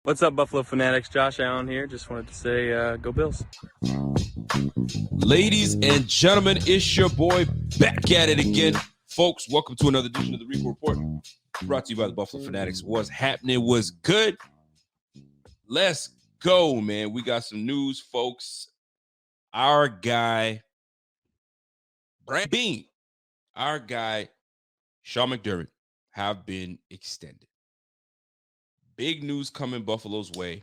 What's up, Buffalo Fanatics? Josh Allen here. Just wanted to say, go Bills. Ladies and gentlemen, it's your boy back at it again. Folks, welcome to another edition of the Rico Report, brought to you by the Buffalo Fanatics. What's happening? What's good? Let's go, man. We got some news, folks. Our guy, Beane, our guy, Sean McDermott, have been extended. Big news coming Buffalo's way.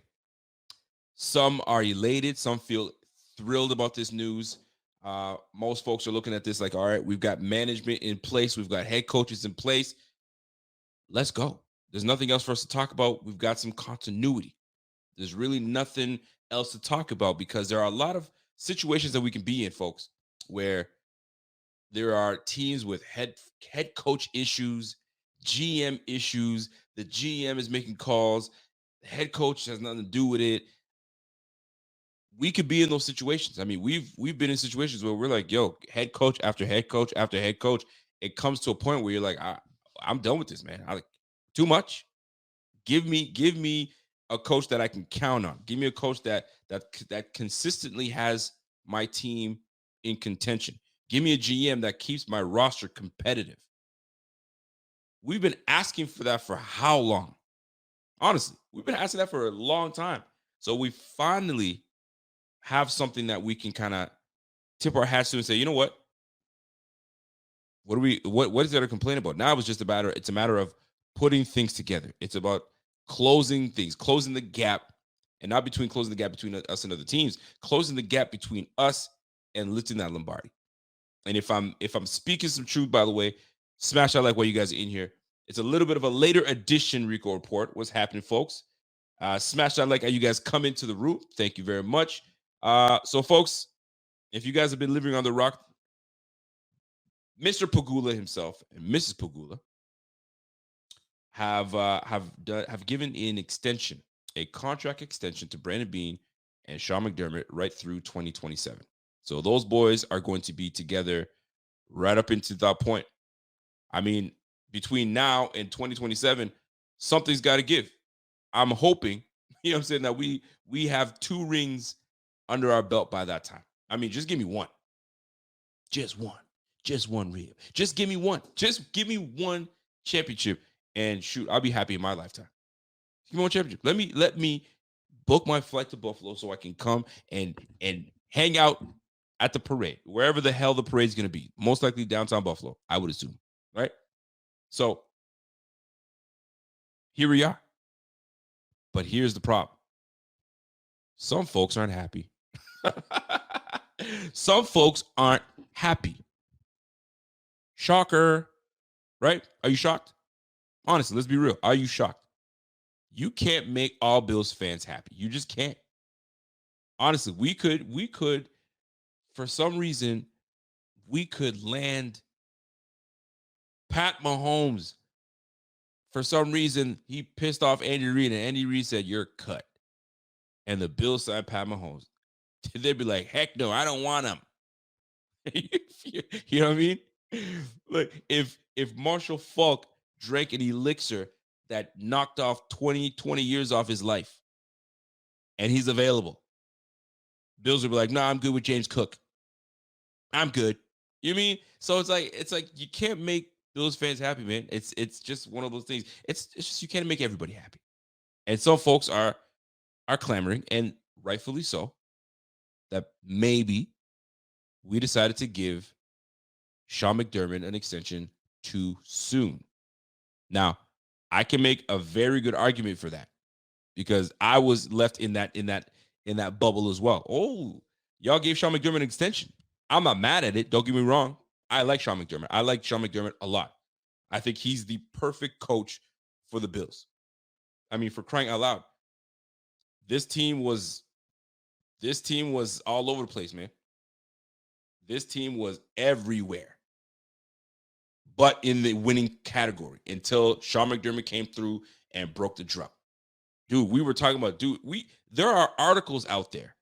Some are elated. Some feel thrilled about this news. Most folks are looking at this like, all right, we've got management in place. We've got head coaches in place. Let's go. There's nothing else for us to talk about. We've got some continuity. There's really nothing else to talk about because there are a lot of situations that we can be in, folks, where there are teams with head coach issues, GM issues. The GM is making calls. The head coach has nothing to do with it. We could be in those situations. I mean, we've been in situations where we're like, yo, head coach after head coach after head coach. It comes to a point where you're like, I'm done with this, man. Too much. Give me a coach that I can count on. Give me a coach that consistently has my team in contention. Give me a GM that keeps my roster competitive. We've been asking for that for how long? Honestly, we've been asking that for a long time. So we finally have something that we can kind of tip our hats to and say, you know what? What is there to complain about? Now it's a matter of putting things together. It's about closing things, closing the gap, and not closing the gap between us and other teams, closing the gap between us and lifting that Lombardi. And if I'm speaking some truth, by the way, smash that like while you guys are in here. It's a little bit of a later edition Rico Report. What's happening, folks? Smash that like how you guys come into the room. Thank you very much. So, folks, if you guys have been living on the rock, Mr. Pagula himself and Mrs. Pagula have given an extension, a contract extension to Brandon Beane and Sean McDermott right through 2027. So those boys are going to be together right up into that point. I mean, between now and 2027, something's got to give. I'm hoping, you know what I'm saying, that we have 2 rings under our belt by that time. I mean, just give me one. Just one. Just one rib. Just give me one. Just give me one championship. And shoot, I'll be happy in my lifetime. Give me one championship. Let me book my flight to Buffalo so I can come and hang out at the parade, wherever the hell the parade's going to be. Most likely downtown Buffalo, I would assume. Right? So here we are. But here's the problem. Some folks aren't happy. Some folks aren't happy. Shocker. Right? Are you shocked? Honestly, let's be real. Are you shocked? You can't make all Bills fans happy. You just can't. Honestly, we could, for some reason, we could land Pat Mahomes. For some reason, he pissed off Andy Reid, and Andy Reid said, "You're cut." And the Bills signed Pat Mahomes. They'd be like, "Heck no, I don't want him." You know what I mean? Look, if Marshall Falk drank an elixir that knocked off 20 years off his life, and he's available, Bills would be like, "No, I'm good with James Cook. I'm good." You mean? So it's like you can't make Bills fans happy, man. It's just one of those things. It's just you can't make everybody happy. And some folks are clamoring, and rightfully so, that maybe we decided to give Sean McDermott an extension too soon. Now, I can make a very good argument for that because I was left in that bubble as well. Oh, y'all gave Sean McDermott an extension. I'm not mad at it. Don't get me wrong. I like Sean McDermott. I like Sean McDermott a lot. I think he's the perfect coach for the Bills. I mean, for crying out loud, this team was all over the place, man. This team was everywhere, but in the winning category until Sean McDermott came through and broke the drought. Dude, we were talking about, there are articles out there.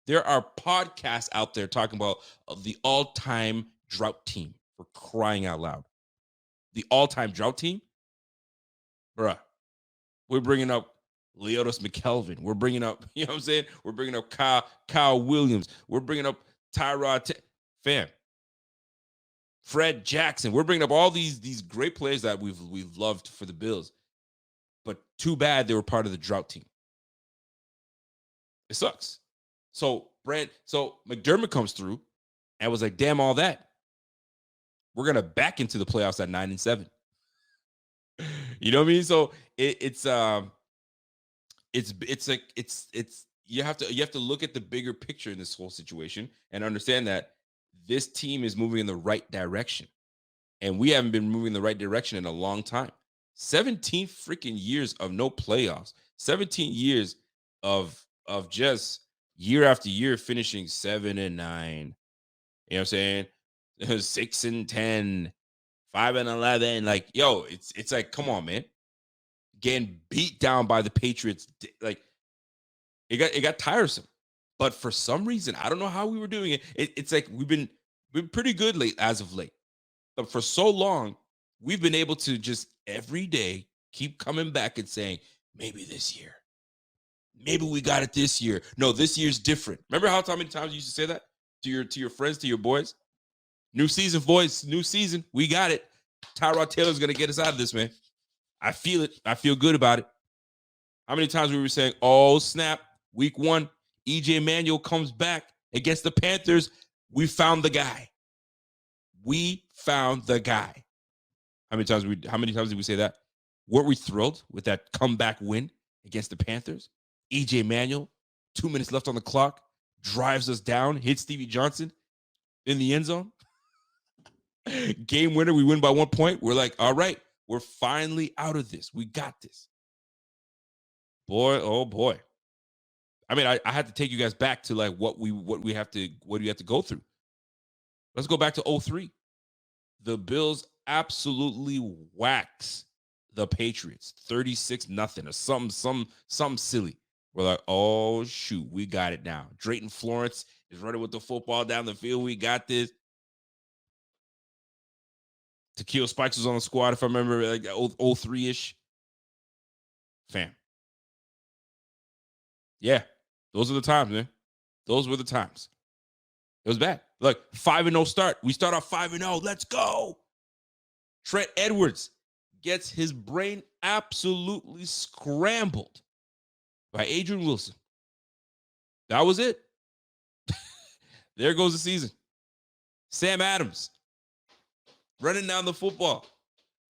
There are podcasts out there talking about the all-time drought team, for crying out loud. The all-time drought team? Bruh, we're bringing up Leotis McKelvin. We're bringing up, you know what I'm saying? We're bringing up Kyle Williams. We're bringing up Tyrod fam. Fred Jackson. We're bringing up all these great players that we've loved for the Bills. But too bad they were part of the drought team. It sucks. So McDermott comes through and was like, damn all that. We're gonna back into the playoffs at 9-7. You know what I mean? So it's like you have to look at the bigger picture in this whole situation and understand that this team is moving in the right direction. And we haven't been moving in the right direction in a long time. 17 freaking years of no playoffs. 17 years of just year after year finishing 7-9. You know what I'm saying? 6-10, 5-11. Like, yo, it's like, come on, man. Getting beat down by the Patriots, like it got tiresome. But for some reason, I don't know how we were doing it. It's like we've been pretty good as of late. But for so long, we've been able to just every day keep coming back and saying, maybe this year. Maybe we got it this year. No, this year's different. Remember how many times you used to say that to your friends, to your boys? New season, boys. New season. We got it. Tyrod Taylor's going to get us out of this, man. I feel it. I feel good about it. How many times we were saying, oh, snap, week 1, EJ Manuel comes back against the Panthers. We found the guy. We found the guy. How many times did we say that? Weren't we thrilled with that comeback win against the Panthers? EJ Manuel, 2 minutes left on the clock, drives us down, hits Stevie Johnson in the end zone. Game winner, we win by 1 point. We're like, all right, we're finally out of this. We got this. Boy, oh boy. I mean, I had to take you guys back to like what do you have to go through? Let's go back to 2003. The Bills absolutely wax the Patriots 36-0 or something silly. We're like, oh shoot, we got it now. Drayton Florence is running with the football down the field. We got this. Takeo Spikes was on the squad, if I remember, like 03-ish. Fam. Yeah, those are the times, man. Those were the times. It was bad. Look, 5-0 start. We start off 5-0. Let's go. Trent Edwards gets his brain absolutely scrambled by Adrian Wilson. That was it. There goes the season. Sam Adams running down the football,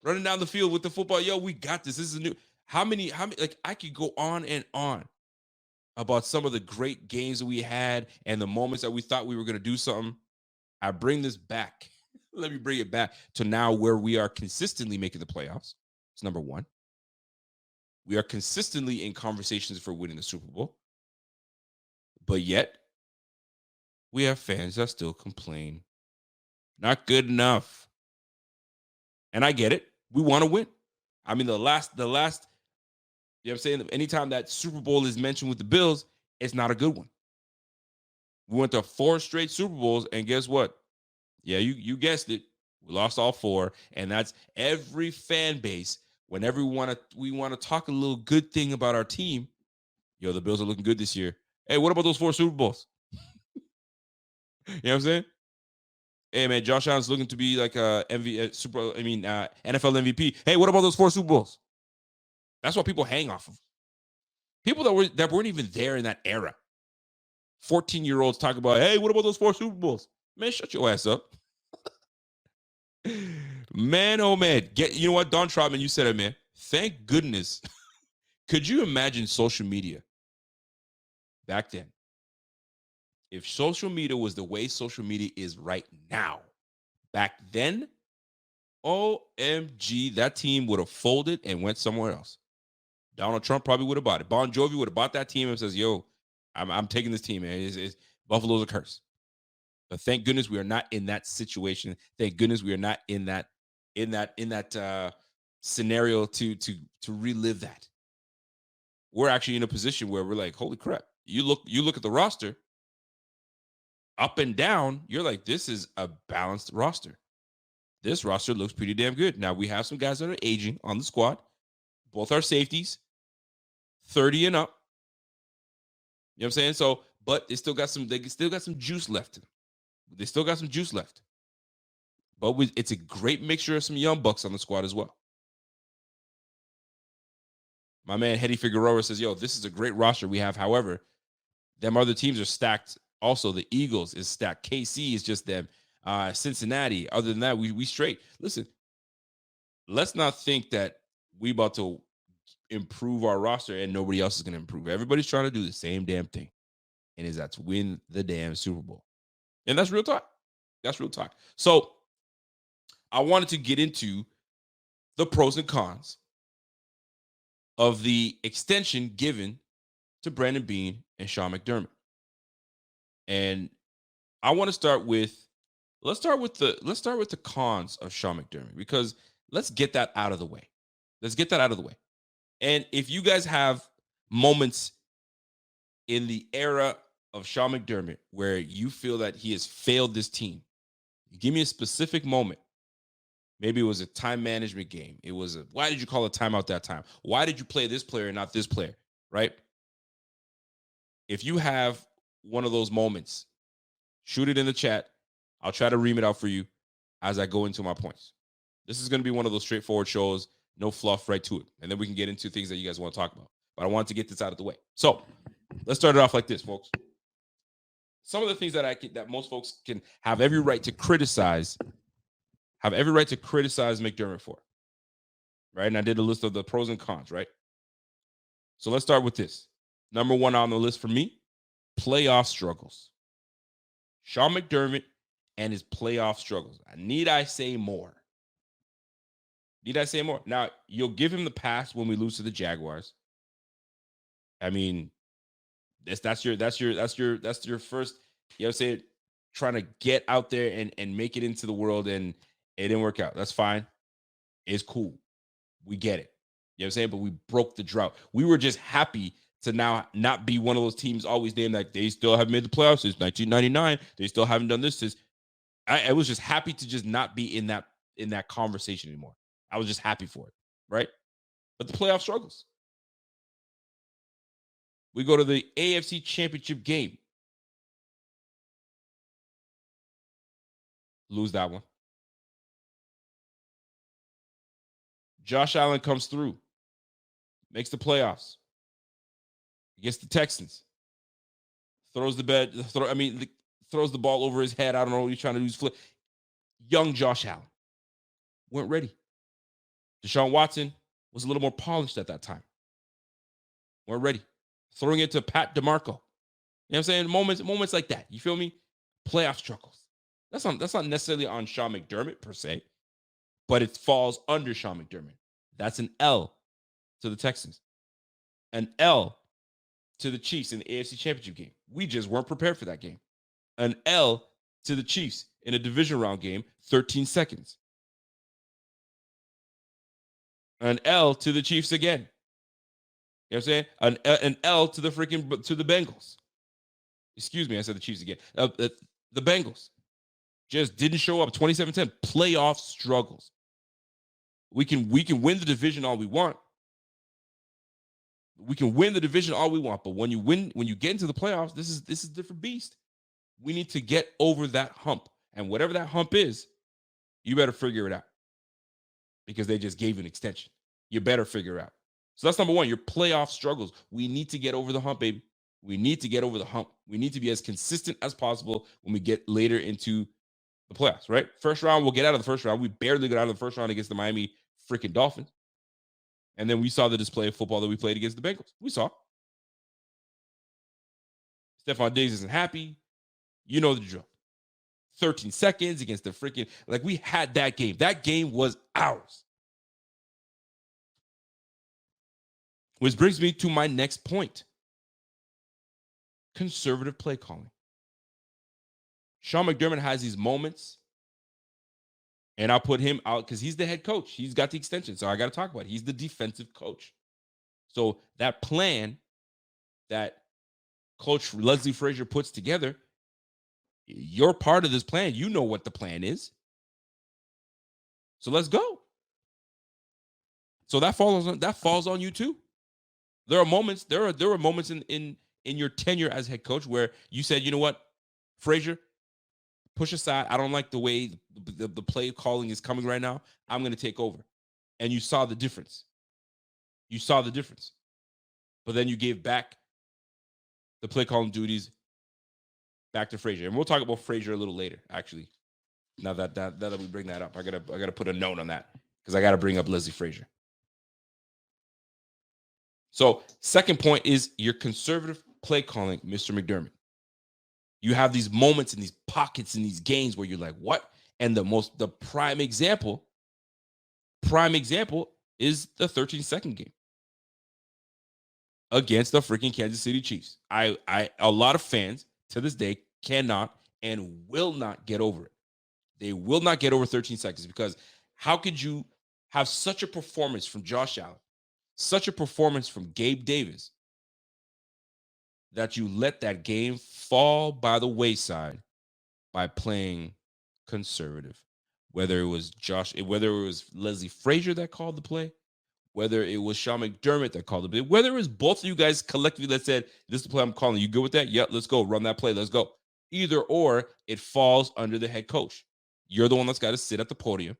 running down the field with the football. Yo, we got this. This is new. How many, like, I could go on and on about some of the great games that we had and the moments that we thought we were going to do something. I bring this back. Let me bring it back to now where we are consistently making the playoffs. It's number 1. We are consistently in conversations for winning the Super Bowl. But yet, we have fans that still complain. Not good enough. And I get it. We want to win. I mean, the last, you know what I'm saying? Anytime that Super Bowl is mentioned with the Bills, it's not a good one. We went to 4 straight Super Bowls, and guess what? Yeah, you guessed it. We lost all 4, and that's every fan base. Whenever we want to talk a little good thing about our team, yo, the Bills are looking good this year. Hey, what about those 4 Super Bowls? You know what I'm saying? Hey, man, Josh Allen's looking to be like NFL MVP. Hey, what about those 4 Super Bowls? That's what people hang off of. People that weren't even there in that era. 14-year-olds talk about, hey, what about those 4 Super Bowls? Man, shut your ass up. Man, oh man. You know what, Don Trotman, you said it, man. Thank goodness. Could you imagine social media back then? If social media was the way social media is right now, back then, OMG, that team would have folded and went somewhere else. Donald Trump probably would have bought it. Bon Jovi would have bought that team and says, yo, I'm taking this team, man. Buffalo's a curse. But thank goodness we are not in that situation. Thank goodness we are not in that scenario to relive that. We're actually in a position where we're like, holy crap. You look at the roster, up and down, you're like, this is a balanced roster. This roster looks pretty damn good. Now, we have some guys that are aging on the squad. Both our safeties. 30 and up. You know what I'm saying? So, but they still got some juice left in them. They still got some juice left. But it's a great mixture of some young bucks on the squad as well. My man Hedy Figueroa says, yo, this is a great roster we have. However, them other teams are stacked. Also, the Eagles is stacked. KC is just them. Cincinnati. Other than that, we straight. Listen, let's not think that we about to improve our roster and nobody else is going to improve. Everybody's trying to do the same damn thing. And is that to win the damn Super Bowl. And that's real talk. That's real talk. So I wanted to get into the pros and cons of the extension given to Brandon Beane and Sean McDermott. And I want to start with the cons of Sean McDermott, because let's get that out of the way. And if you guys have moments in the era of Sean McDermott where you feel that he has failed this team, give me a specific moment. Maybe it was a time management game. It was why did you call a timeout that time? Why did you play this player and not this player, right? If you have one of those moments, shoot it in the chat. I'll try to ream it out for you as I go into my points. This is going to be one of those straightforward shows, no fluff, right to it. And then we can get into things that you guys want to talk about. But I wanted to get this out of the way. So let's start it off like this, folks. Some of the things that most folks can have every right to criticize McDermott for, right? And I did a list of the pros and cons, right? So let's start with this. Number one on the list for me, playoff struggles. Sean McDermott and his playoff struggles. Need I say more? Now, you'll give him the pass when we lose to the Jaguars. I mean, that's your first, you know what I'm saying, trying to get out there and make it into the world, and it didn't work out. That's fine. It's cool. We get it. You know what I'm saying? But we broke the drought. We were just happy to now not be one of those teams always named like they still haven't made the playoffs since 1999. They still haven't done this since. I was just happy to just not be in that conversation anymore. I was just happy for it, right? But the playoff struggles. We go to the AFC Championship game. Lose that one. Josh Allen comes through. Makes the playoffs. Against the Texans. Throws the ball over his head. I don't know what he's trying to do. He's flip. Young Josh Allen. Weren't ready. Deshaun Watson was a little more polished at that time. Weren't ready. Throwing it to Pat DeMarco. You know what I'm saying? Moments like that. You feel me? Playoff struggles. That's not necessarily on Sean McDermott per se, but it falls under Sean McDermott. That's an L to the Texans. An L to the Chiefs in the AFC Championship game. We just weren't prepared for that game. An L to the Chiefs in a division round game, 13 seconds. An L to the Chiefs again. You know what I'm saying? An L to the Bengals. Excuse me, I said the Chiefs again. The Bengals just didn't show up. 27-10. Playoff struggles. We can win the division all we want. But when you get into the playoffs, this is a different beast. We need to get over that hump. And whatever that hump is, you better figure it out. Because they just gave you an extension. You better figure it out. So that's number one, your playoff struggles. We need to get over the hump, baby. We need to get over the hump. We need to be as consistent as possible when we get later into the playoffs, right? First round, we'll get out of the first round. We barely got out of the first round against the Miami freaking Dolphins. And then we saw the display of football that we played against the Bengals. We saw. Stephon Diggs isn't happy. You know the drill. 13 seconds against the freaking, like, we had that game. That game was ours. Which brings me to my next point. Conservative play calling. Sean McDermott has these moments, and I'll put him out because he's the head coach. He's got the extension, so I got to talk about it. He's the defensive coach. So that plan that Coach Leslie Frazier puts together, you're part of this plan. You know what the plan is. So let's go. So that falls on you too. There are moments. There were moments in your tenure as head coach where you said, you know what, Frazier, push aside. I don't like the way the play calling is coming right now. I'm going to take over. And you saw the difference. You saw the difference. But then you gave back the play calling duties back to Frazier. And we'll talk about Frazier a little later, actually. Now that we bring that up, I gotta put a note on that because I gotta bring up Leslie Frazier. So, second point is your conservative play calling, Mr. McDermott. You have these moments and these pockets in these games where you're like, what? And the prime example is the 13-second game against the freaking Kansas City Chiefs. A lot of fans to this day cannot and will not get over it. They will not get over 13 seconds because how could you have such a performance from Josh Allen, such a performance from Gabe Davis, that you let that game fall by the wayside by playing conservative? Whether it was Leslie Frazier that called the play, whether it was Sean McDermott that called the play, whether it was both of you guys collectively that said, this is the play I'm calling. You good with that? Yep, let's go. Run that play. Let's go. Either or, it falls under the head coach. You're the one that's got to sit at the podium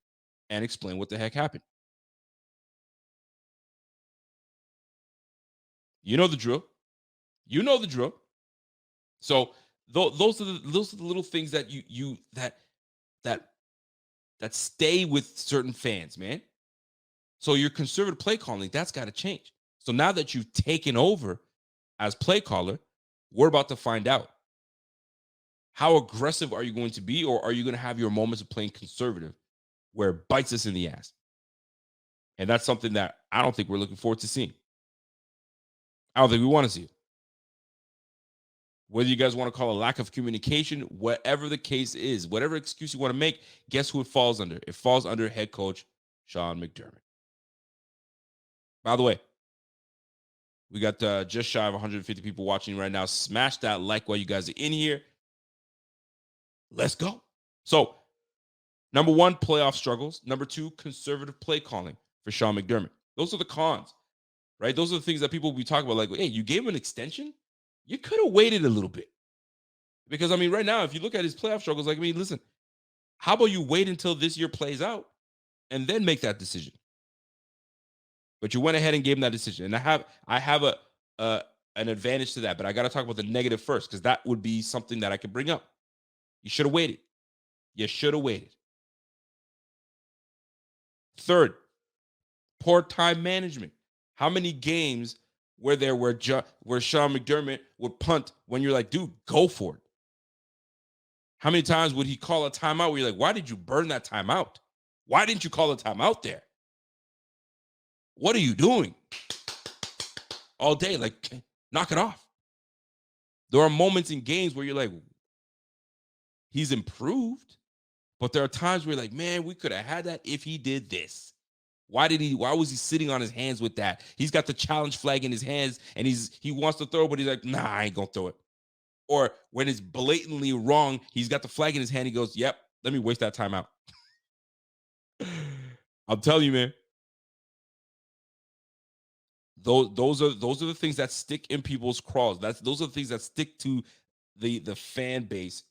and explain what the heck happened. You know the drill. You know the drill. So those are the little things that that stay with certain fans, man. So your conservative play calling, that's got to change. So now that you've taken over as play caller, we're about to find out. How aggressive are you going to be, or are you going to have your moments of playing conservative where it bites us in the ass? And that's something that I don't think we're looking forward to seeing. I don't think we want to see it. Whether you guys want to call a lack of communication, whatever the case is, whatever excuse you want to make, guess who it falls under? It falls under head coach Sean McDermott. By the way, we got just shy of 150 people watching right now. Smash that like while you guys are in here. Let's go. So, number one, playoff struggles. Number two, conservative play calling for Sean McDermott. Those are the cons, right? Those are the things that people will be talking about. Like, hey, you gave him an extension? You could have waited a little bit. Because, I mean, right now, if you look at his playoff struggles, like, I mean, listen, how about you wait until this year plays out and then make that decision? But you went ahead and gave him that decision. And I have an advantage to that, but I got to talk about the negative first because that would be something that I could bring up. You should have waited. You should have waited. Third, poor time management. How many games were there where Sean McDermott would punt when you're like, dude, go for it? How many times would he call a timeout where you're like, why did you burn that timeout? Why didn't you call a timeout there? What are you doing? All day, like, knock it off. There are moments in games where you're like, he's improved, but there are times where you're like, man, we could have had that if he did this. Why was he sitting on his hands with that? He's got the challenge flag in his hands and he wants to throw, but he's like, nah, I ain't gonna throw it. Or when it's blatantly wrong, he's got the flag in his hand. He goes, yep, let me waste that timeout. I'm telling you, man. Those are the things that stick in people's craws. Those are the things that stick to the fan base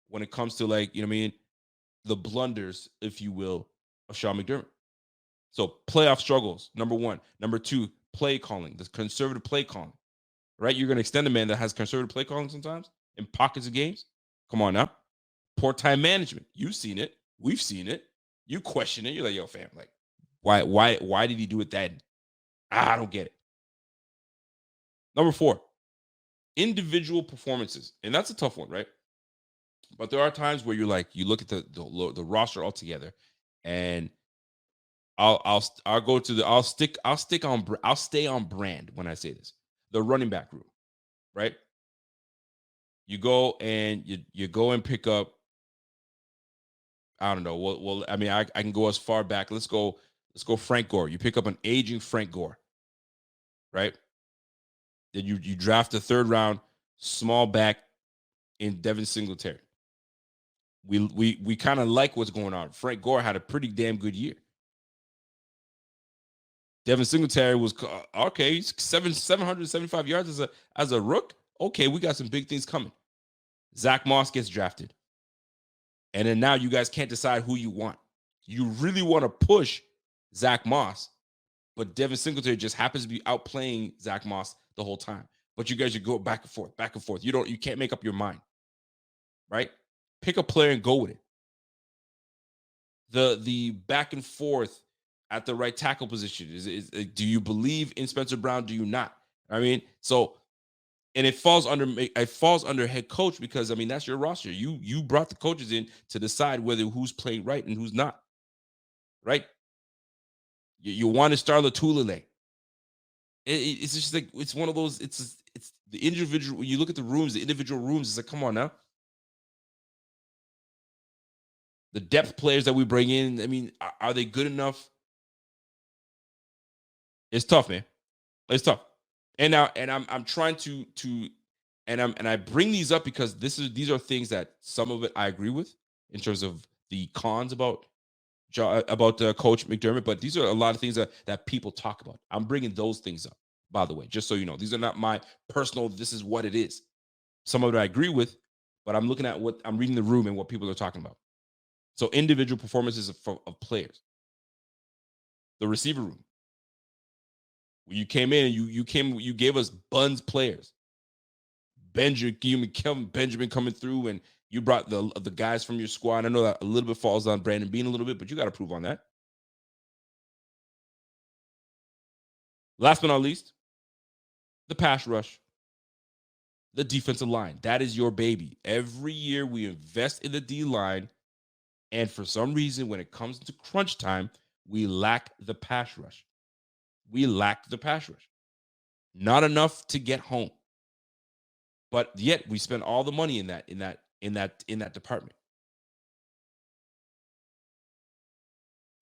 when it comes to, like, you know what I mean, the blunders, if you will, of Sean McDermott. So playoff struggles, number one. Number two, play calling, the conservative play calling. Right? You're going to extend a man that has conservative play calling sometimes in pockets of games. Come on now. Poor time management. You've seen it. We've seen it. You question it. You're like, yo, fam, like, why did he do it then? I don't get it. Number four, individual performances. And that's a tough one, right? But there are times where you're like, you look at the roster altogether, and I'll stay on brand when I say this. The running back room, right? You go and you go and pick up, I don't know. Well, I mean, I can go as far back. Let's go Frank Gore. You pick up an aging Frank Gore, right? Then you draft a third round small back in Devin Singletary. We kind of like what's going on. Frank Gore had a pretty damn good year. Devin Singletary was okay. He's 775 yards as a rook. Okay, we got some big things coming. Zach Moss gets drafted, and then now you guys can't decide who you want. You really want to push Zach Moss, but Devin Singletary just happens to be outplaying Zach Moss the whole time. But you guys should go back and forth, back and forth. You can't make up your mind, right? Pick a player and go with it. The back and forth at the right tackle position is do you believe in Spencer Brown? Do you not? I mean, so and it falls under head coach because I mean that's your roster. You brought the coaches in to decide whether who's playing right and who's not. Right? You want to start Latulele. It's just like it's one of those. It's the individual. When you look at the rooms, the individual rooms, it's like, come on now. The depth players that we bring in, I mean, are they good enough? It's tough, man. It's tough. And now, and I'm trying to and I bring these up because these are things that some of it I agree with in terms of the cons about Coach McDermott, but these are a lot of things that people talk about. I'm bringing those things up, by the way, just so you know. These are not my personal. This is what it is. Some of it I agree with, but I'm looking at what I'm reading the room and what people are talking about. So individual performances of players. The receiver room. You came in and you gave us buns players. Kelvin Benjamin coming through, and you brought the guys from your squad. I know that a little bit falls on Brandon Beane a little bit, but you got to prove on that. Last but not least, the pass rush, the defensive line. That is your baby. Every year we invest in the D line, and for some reason, when it comes to crunch time, we lack the pass rush. We lack the pass rush. Not enough to get home. But yet we spend all the money in that department.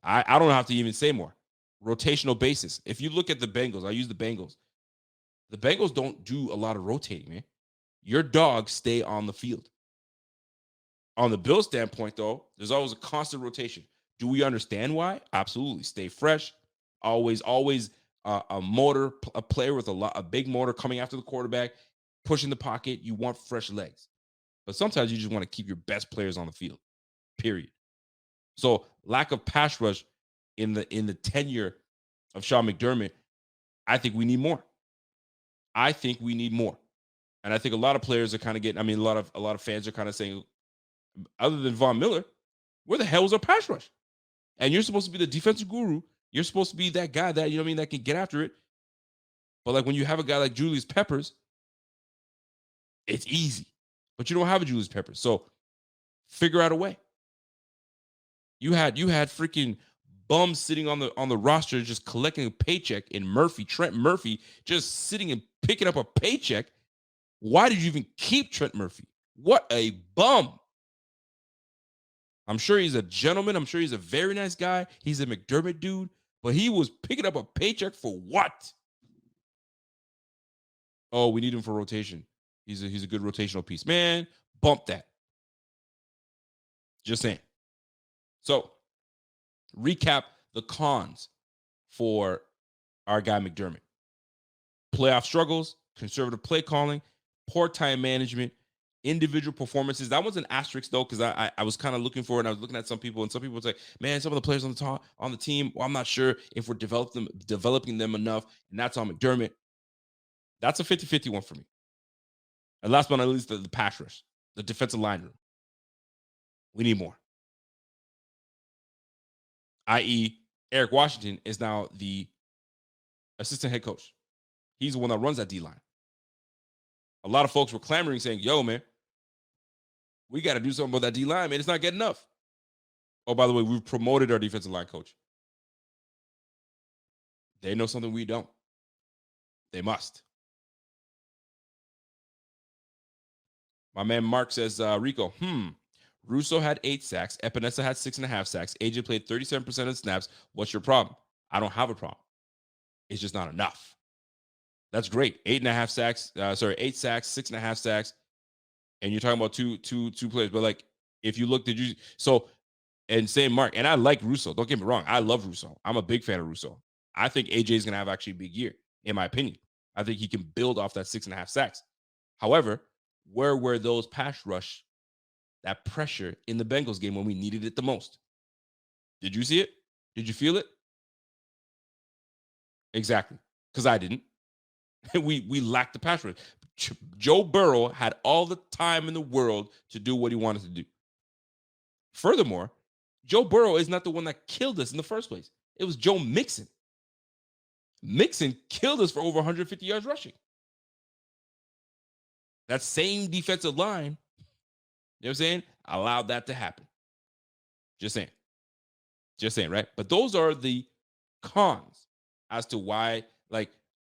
I don't have to even say more. Rotational basis. If you look at the Bengals, I use the Bengals. The Bengals don't do a lot of rotating, man. Your dogs stay on the field. On the Bills standpoint, though, there's always a constant rotation. Do we understand why? Absolutely. Stay fresh. Always a player with a big motor coming after the quarterback, pushing the pocket. You want fresh legs. But sometimes you just want to keep your best players on the field, period. So lack of pass rush in the tenure of Sean McDermott, I think we need more. I think we need more. And I think a lot of players are kind of getting, I mean, a lot of fans are kind of saying, other than Von Miller, where the hell is our pass rush? And you're supposed to be the defensive guru. You're supposed to be that guy that, you know what I mean, that can get after it. But like when you have a guy like Julius Peppers, it's easy. But you don't have a Julius Peppers. So figure out a way. You had freaking bums sitting on the roster just collecting a paycheck in Trent Murphy, just sitting and picking up a paycheck. Why did you even keep Trent Murphy? What a bum. I'm sure he's a gentleman. I'm sure he's a very nice guy. He's a McDermott dude, but he was picking up a paycheck for what? Oh, we need him for rotation. He's a good rotational piece. Man, bump that. Just saying. So, recap the cons for our guy McDermott. Playoff struggles, conservative play calling, poor time management, individual performances. That was an asterisk though, because I was kind of looking for it. And I was looking at some people, and some people would say, "Man, some of the players on the team, well, I'm not sure if we're developing them enough," and that's on McDermott. That's a 50-50 one for me. And last but not least, the pass rush, the defensive line room. We need more. I.e., Eric Washington is now the assistant head coach. He's the one that runs that D line. A lot of folks were clamoring, saying, "Yo, man, we got to do something about that D line, man. It's not getting enough." Oh, by the way, we've promoted our defensive line coach. They know something we don't. They must. My man Mark says, Rico, Russo had 8 sacks. Epinesa had 6.5 sacks. AJ played 37% of snaps. What's your problem? I don't have a problem. It's just not enough. That's great. 8.5 sacks. 8 sacks, 6.5 sacks. And you're talking about two players. But like, if you look, and same Mark, and I like Russo. Don't get me wrong. I love Russo. I'm a big fan of Russo. I think AJ is going to have actually a big year, in my opinion. I think he can build off that 6.5 sacks. However, where were those pass rush, that pressure in the Bengals game when we needed it the most? Did you see it? Did you feel it? Exactly. Because I didn't. we lacked the pass rush. Joe Burrow had all the time in the world to do what he wanted to do. Furthermore, Joe Burrow is not the one that killed us in the first place. It was Joe Mixon. Mixon killed us for over 150 yards rushing. That same defensive line, you know what I'm saying, allowed that to happen. Just saying. Just saying, right? But those are the cons as to why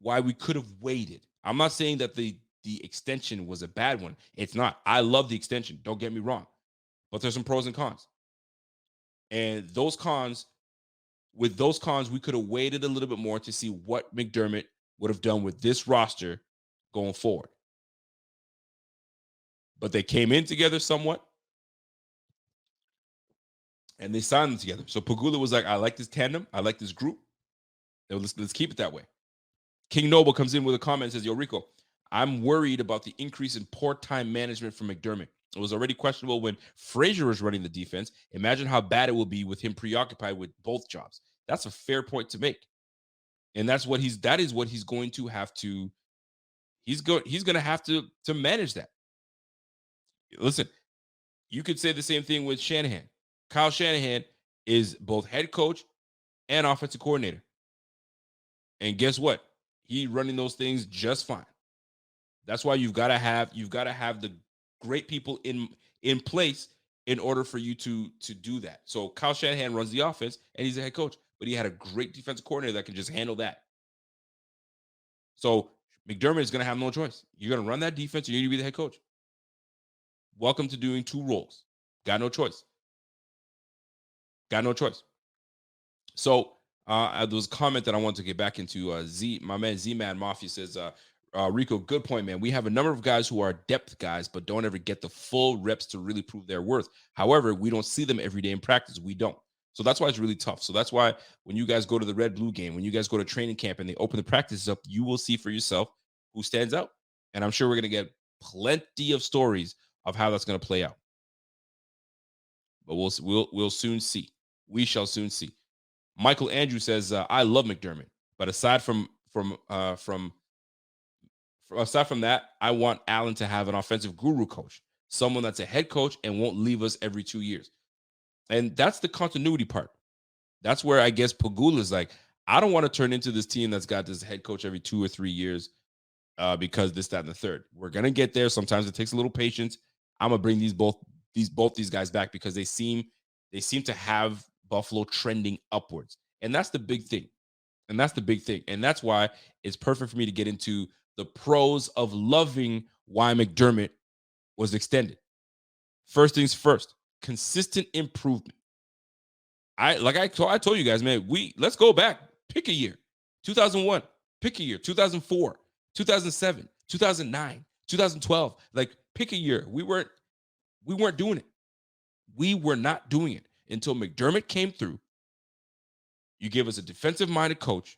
we could have waited. I'm not saying that the extension was a bad one. It's not. I love the extension. Don't get me wrong. But there's some pros and cons. And with those cons, we could have waited a little bit more to see what McDermott would have done with this roster going forward. But they came in together somewhat, and they signed them together. So Pagula was like, I like this tandem. I like this group. Let's keep it that way. King Noble comes in with a comment and says, Yo, Rico, I'm worried about the increase in poor time management from McDermott. It was already questionable when Frazier was running the defense. Imagine how bad it will be with him preoccupied with both jobs. That's a fair point to make. And that is what he's going to have to, he's going to have to manage that. Listen, you could say the same thing with Shanahan. Kyle Shanahan is both head coach and offensive coordinator. And guess what? He's running those things just fine. That's why you've got to have the great people in place in order for you to do that. So Kyle Shanahan runs the offense and he's a head coach, but he had a great defensive coordinator that can just handle that. So McDermott is going to have no choice. You're going to run that defense, you need to be the head coach. Welcome to doing two roles. Got no choice. Got no choice. So there was a comment that I want to get back into. My man Z-Man Mafia says, Rico, good point, man. We have a number of guys who are depth guys, but don't ever get the full reps to really prove their worth. However, we don't see them every day in practice. We don't. So that's why it's really tough. So that's why when you guys go to the Red Blue game, when you guys go to training camp and they open the practices up, you will see for yourself who stands out. And I'm sure we're going to get plenty of stories of how that's going to play out. But we'll soon see. We shall soon see. Michael Andrew says, I love McDermott, but aside from that, I want Allen to have an offensive guru coach, someone that's a head coach and won't leave us every 2 years. And that's the continuity part. That's where I guess Pagula is like, I don't want to turn into this team that's got this head coach every 2 or 3 years because this, that, and the third. We're gonna get there. Sometimes it takes a little patience. I'm gonna bring both these guys back because they seem to have Buffalo trending upwards. And that's the big thing. And that's why it's perfect for me to get into the pros of loving why McDermott was extended. First things first, consistent improvement. I told you guys, man, let's go back. Pick a year. 2001, pick a year. 2004, 2007, 2009, 2012. Like, pick a year. We weren't doing it. We were not doing it until McDermott came through. You gave us a defensive-minded coach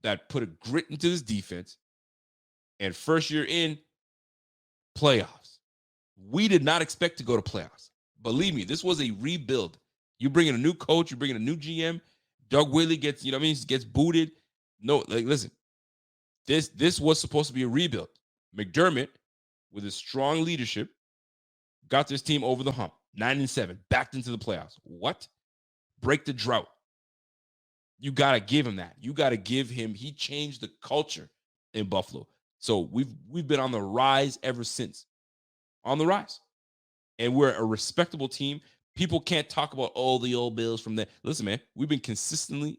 that put a grit into this defense, and first year in, playoffs. We did not expect to go to playoffs. Believe me, this was a rebuild. You bring in a new coach, you bring in a new GM. Doug Willie gets, gets booted. No, listen, this was supposed to be a rebuild. McDermott, with his strong leadership, got this team over the hump. 9-7, backed into the playoffs. What? Break the drought. You got to give him that. You got to give him, he changed the culture in Buffalo. So we've been on the rise ever since. On the rise. And we're a respectable team. People can't talk about all the old Bills from there. Listen, man, we've been consistently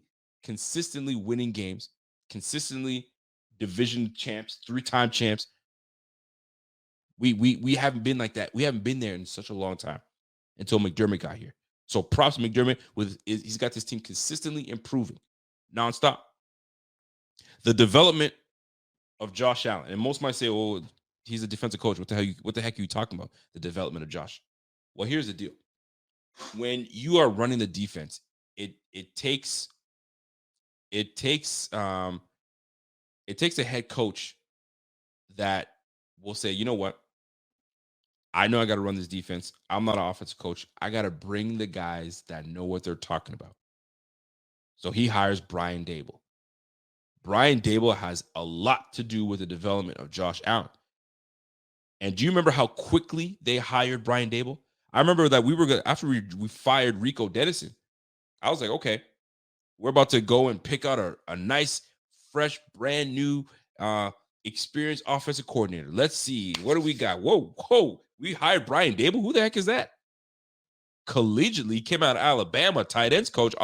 winning games, consistently division champs, 3-time champs. We haven't been like that. We haven't been there in such a long time until McDermott got here. So props to McDermott. He's got this team consistently improving nonstop. The development of Josh Allen, and most might say, "Oh, he's a defensive coach. What the heck are you talking about? The development of Josh." Well, here's the deal: when you are running the defense, it takes it takes a head coach that will say, you know what? I know I got to run this defense. I'm not an offensive coach. I got to bring the guys that know what they're talking about. So he hires Brian Dable. Brian Dable has a lot to do with the development of Josh Allen. And do you remember how quickly they hired Brian Dable? I remember that we were going after we fired Rico Dennison. I was like, okay, we're about to go and pick out a nice, fresh, brand new, experienced offensive coordinator. Let's see. What do we got? Whoa. We hired Brian Dable. Who the heck is that? Collegiately came out of Alabama, tight ends coach.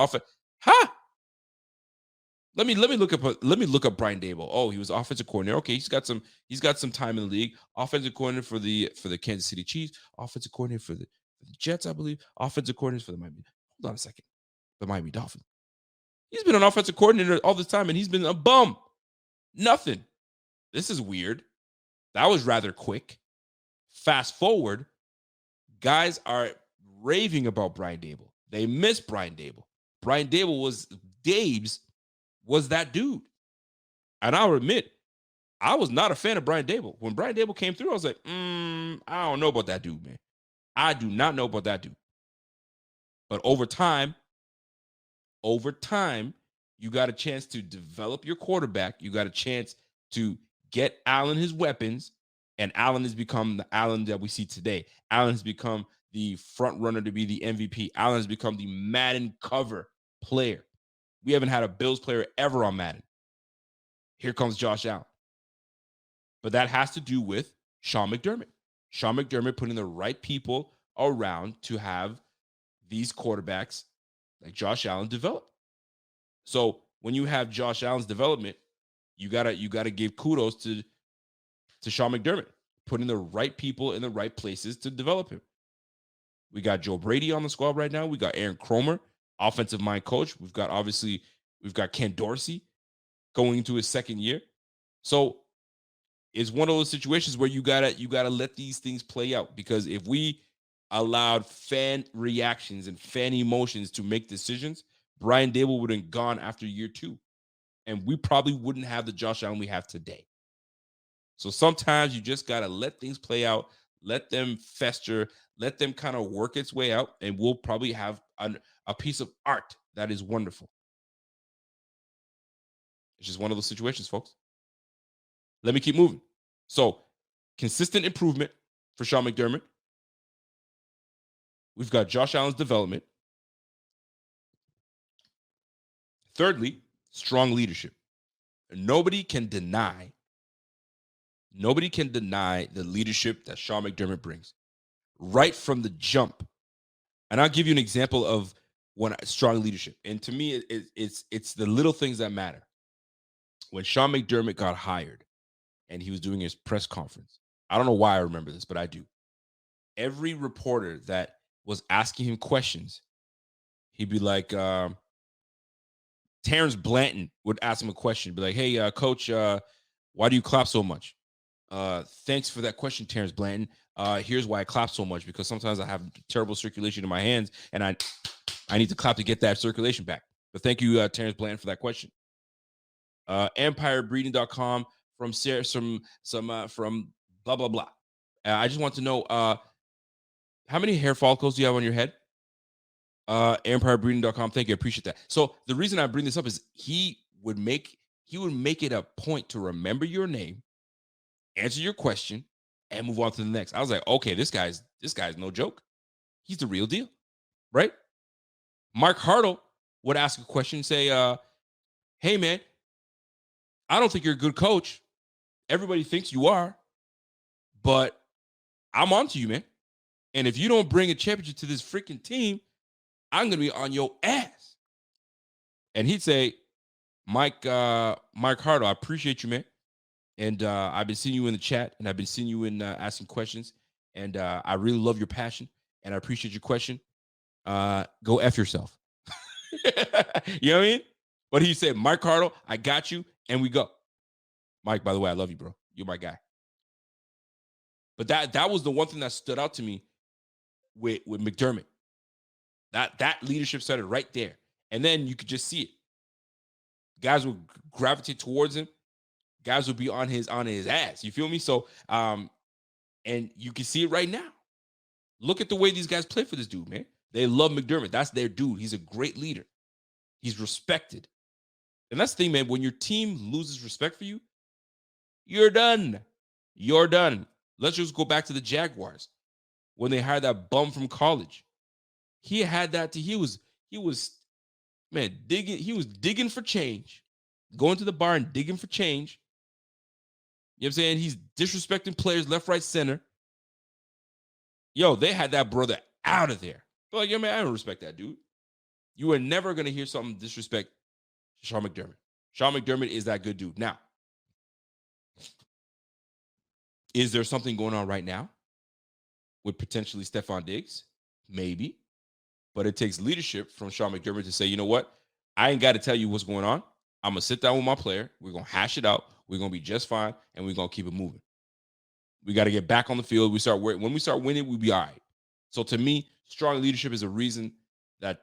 Let me look up Brian Dable. Oh, he was offensive coordinator. Okay, he's got some time in the league. Offensive coordinator for the Kansas City Chiefs. Offensive coordinator for the Jets, I believe. Offensive coordinator for the Miami. Hold on a second. The Miami Dolphins. He's been an offensive coordinator all this time, and he's been a bum. Nothing. This is weird. That was rather quick. Fast forward, guys are raving about Brian Dable. They miss Brian Dable. Brian Dable was that dude. And I'll admit, I was not a fan of Brian Dable. When Brian Dable came through, I was like, I don't know about that dude, man. I do not know about that dude. But over time, you got a chance to develop your quarterback. You got a chance to get Allen his weapons, and Allen has become the Allen that we see today. Allen has become the front runner to be the MVP. Allen has become the Madden cover player. We haven't had a Bills player ever on Madden. Here comes Josh Allen. But that has to do with Sean McDermott. Sean McDermott putting the right people around to have these quarterbacks like Josh Allen develop. So when you have Josh Allen's development, you gotta give kudos to Sean McDermott, putting the right people in the right places to develop him. We got Joe Brady on the squad right now. We got Aaron Cromer, offensive mind coach. We've got Ken Dorsey going into his second year. So it's one of those situations where you gotta let these things play out, because if we allowed fan reactions and fan emotions to make decisions, Brian Dable would have gone after year 2, and we probably wouldn't have the Josh Allen we have today. So sometimes you just gotta let things play out, let them fester, let them kind of work its way out, and we'll probably have a piece of art that is wonderful. It's just one of those situations, folks. Let me keep moving. So, consistent improvement for Sean McDermott. We've got Josh Allen's development. Thirdly, strong leadership. Nobody can deny the leadership that Sean McDermott brings right from the jump. And I'll give you an example of strong leadership. And to me, it's the little things that matter. When Sean McDermott got hired and he was doing his press conference, I don't know why I remember this, but I do. Every reporter that was asking him questions, he'd be like, Terrence Blanton would ask him a question, be like, hey, coach, why do you clap so much? Thanks for that question, Terrence Blanton. Here's why I clap so much, because sometimes I have terrible circulation in my hands, and I need to clap to get that circulation back. But thank you, Terrence Blanton, for that question. EmpireBreeding.com from Sarah, from blah blah blah. I just want to know, how many hair follicles do you have on your head? EmpireBreeding.com. Thank you, I appreciate that. So the reason I bring this up is he would make it a point to remember your name, answer your question, and move on to the next. I was like, okay, this guy's no joke. He's the real deal, right? Mark Hartle would ask a question, say, hey, man, I don't think you're a good coach. Everybody thinks you are, but I'm on to you, man. And if you don't bring a championship to this freaking team, I'm going to be on your ass. And he'd say, Mike Hartle, I appreciate you, man. And I've been seeing you in the chat, and I've been seeing you in asking questions. And I really love your passion, and I appreciate your question. Go F yourself. You know what I mean? But he said, Mike Hartle, I got you, and we go. Mike, by the way, I love you, bro. You're my guy. But that was the one thing that stood out to me with McDermott. That leadership started right there. And then you could just see it. Guys will gravitate towards him. Guys will be on his ass. You feel me? So, and you can see it right now. Look at the way these guys play for this dude, man. They love McDermott. That's their dude. He's a great leader. He's respected. And that's the thing, man. When your team loses respect for you, you're done. You're done. Let's just go back to the Jaguars when they hired that bum from college. He had that he was man digging. He was digging for change, going to the bar and digging for change. You know what I'm saying? He's disrespecting players left, right, center. Yo, they had that brother out of there. They're like, yo, man, I don't respect that dude. You are never going to hear something disrespect Sean McDermott. Sean McDermott is that good dude. Now, is there something going on right now with potentially Stephon Diggs? Maybe. But it takes leadership from Sean McDermott to say, you know what? I ain't got to tell you what's going on. I'm going to sit down with my player. We're going to hash it out. We're going to be just fine, and we're going to keep it moving. We got to get back on the field. When we start winning, we'll be all right. So to me, strong leadership is a reason that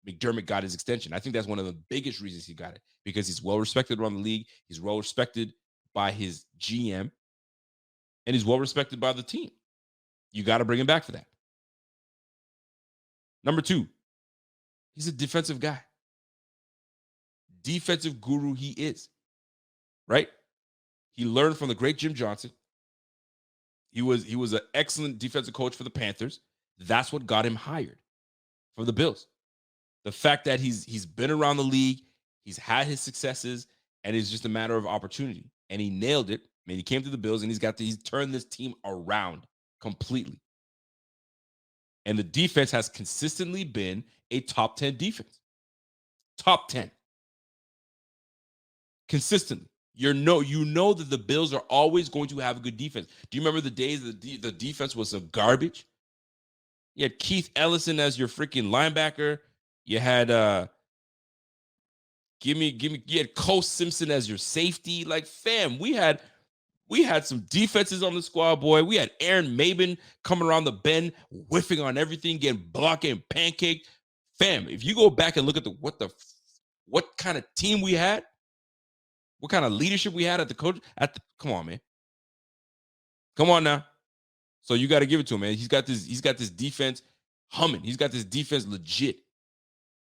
McDermott got his extension. I think that's one of the biggest reasons he got it, because he's well respected around the league. He's well respected by his GM, and he's well respected by the team. You got to bring him back for that. Number 2, he's a defensive guy. Defensive guru he is, right? He learned from the great Jim Johnson. He was an excellent defensive coach for the Panthers. That's what got him hired for the Bills. The fact that he's been around the league, he's had his successes, and it's just a matter of opportunity. And he nailed it. I mean, he came to the Bills and he's turned this team around completely. And the defense has consistently been a top 10 defense. Top 10. Consistently. You know that the Bills are always going to have a good defense. Do you remember the days the defense was a garbage? You had Keith Ellison as your freaking linebacker. You had you had Cole Simpson as your safety. Like, fam, we had some defenses on the squad, boy. We had Aaron Maben coming around the bend, whiffing on everything, getting blocked and pancaked. Fam, if you go back and look at what kind of team we had, what kind of leadership we had at the coach, come on, man. Come on now. So you got to give it to him, man. He's got this defense humming. He's got this defense legit.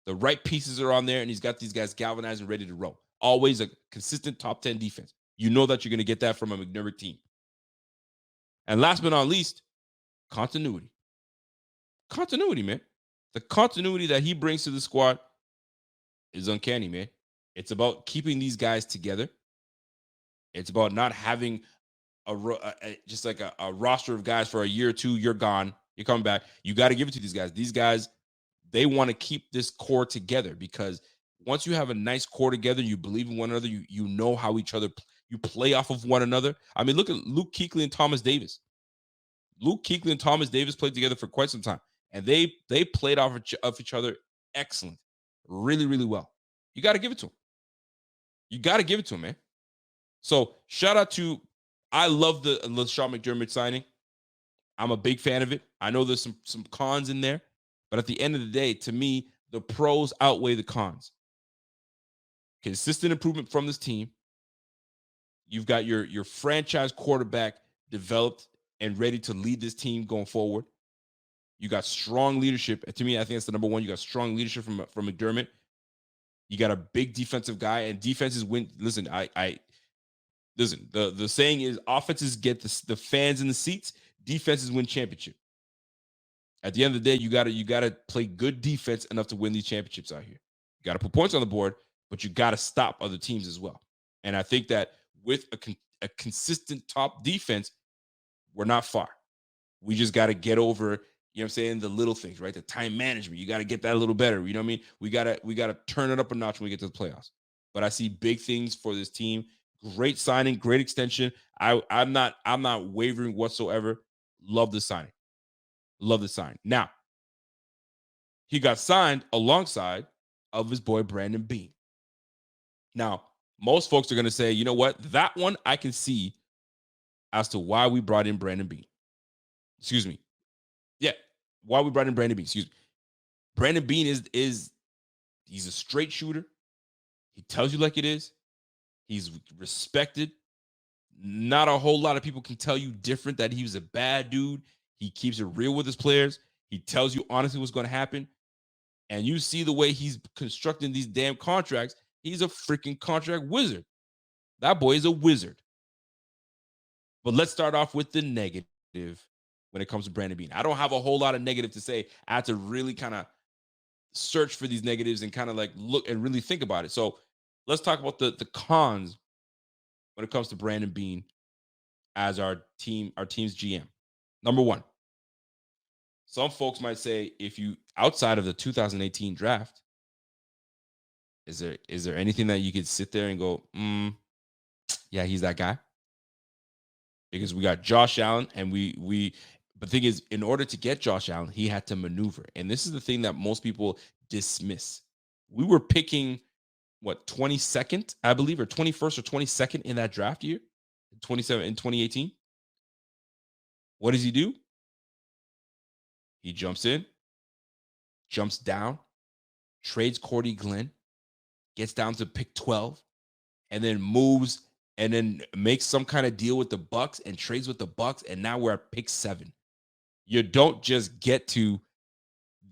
The right pieces are on there, and he's got these guys galvanized and ready to roll. Always a consistent top 10 defense. You know that you're going to get that from a McDermott team. And last but not least, continuity. Continuity, man. The continuity that he brings to the squad is uncanny, man. It's about keeping these guys together. It's about not having just like a roster of guys for a year or two. You're gone. You're coming back. You got to give it to these guys. These guys, they want to keep this core together, because once you have a nice core together, you believe in one another. You know how each other, you play off of one another. I mean, look at Luke Kuechly and Thomas Davis. Luke Kuechly and Thomas Davis played together for quite some time, and they played off of each other excellent, really, really well. You got to give it to them. You got to give it to him, man. So shout out to, I love the Sean McDermott signing. I'm a big fan of it. I know there's some cons in there, but at the end of the day, to me, the pros outweigh the cons. Consistent improvement from this team. You've got your franchise quarterback developed and ready to lead this team going forward. You got strong leadership. And to me, I think that's the number one. You got strong leadership from McDermott. You got a big defensive guy, and defenses win. Listen, listen. The saying is, offenses get the fans in the seats. Defenses win championship. At the end of the day, you gotta play good defense enough to win these championships out here. You gotta put points on the board, but you gotta stop other teams as well. And I think that with a consistent top defense, we're not far. We just gotta get over, you know what I'm saying, the little things, right? The time management. You gotta get that a little better. You know what I mean? We gotta turn it up a notch when we get to the playoffs. But I see big things for this team. Great signing, great extension. I'm not wavering whatsoever. Love the signing. Love the sign. Now, he got signed alongside of his boy Brandon Beane. Now, most folks are going to say, you know what? That one I can see as to why we brought in Brandon Beane. Excuse me. Yeah, why we brought in Brandon Beane. Excuse me. Brandon Beane is he's a straight shooter. He tells you like it is. He's respected. Not a whole lot of people can tell you different that he was a bad dude. He keeps it real with his players. He tells you honestly what's going to happen. And you see the way he's constructing these damn contracts. He's a freaking contract wizard. That boy is a wizard. But let's start off with the negative when it comes to Brandon Beane. I don't have a whole lot of negative to say. I had to really kind of search for these negatives and kind of like look and really think about it. So let's talk about the cons when it comes to Brandon Beane as our team's GM. Number one, some folks might say, if you outside of the 2018 draft, is there anything that you could sit there and go, yeah, he's that guy? Because we got Josh Allen, and but the thing is, in order to get Josh Allen, he had to maneuver. And this is the thing that most people dismiss. We were picking, 22nd, I believe, or 21st or 22nd in that draft year, 2018. What does he do? He jumps in, jumps down, trades Cordy Glenn, gets down to pick 12, and then moves and then makes some kind of deal with the Bucks and trades with the Bucks, and now we're at pick 7. You don't just get to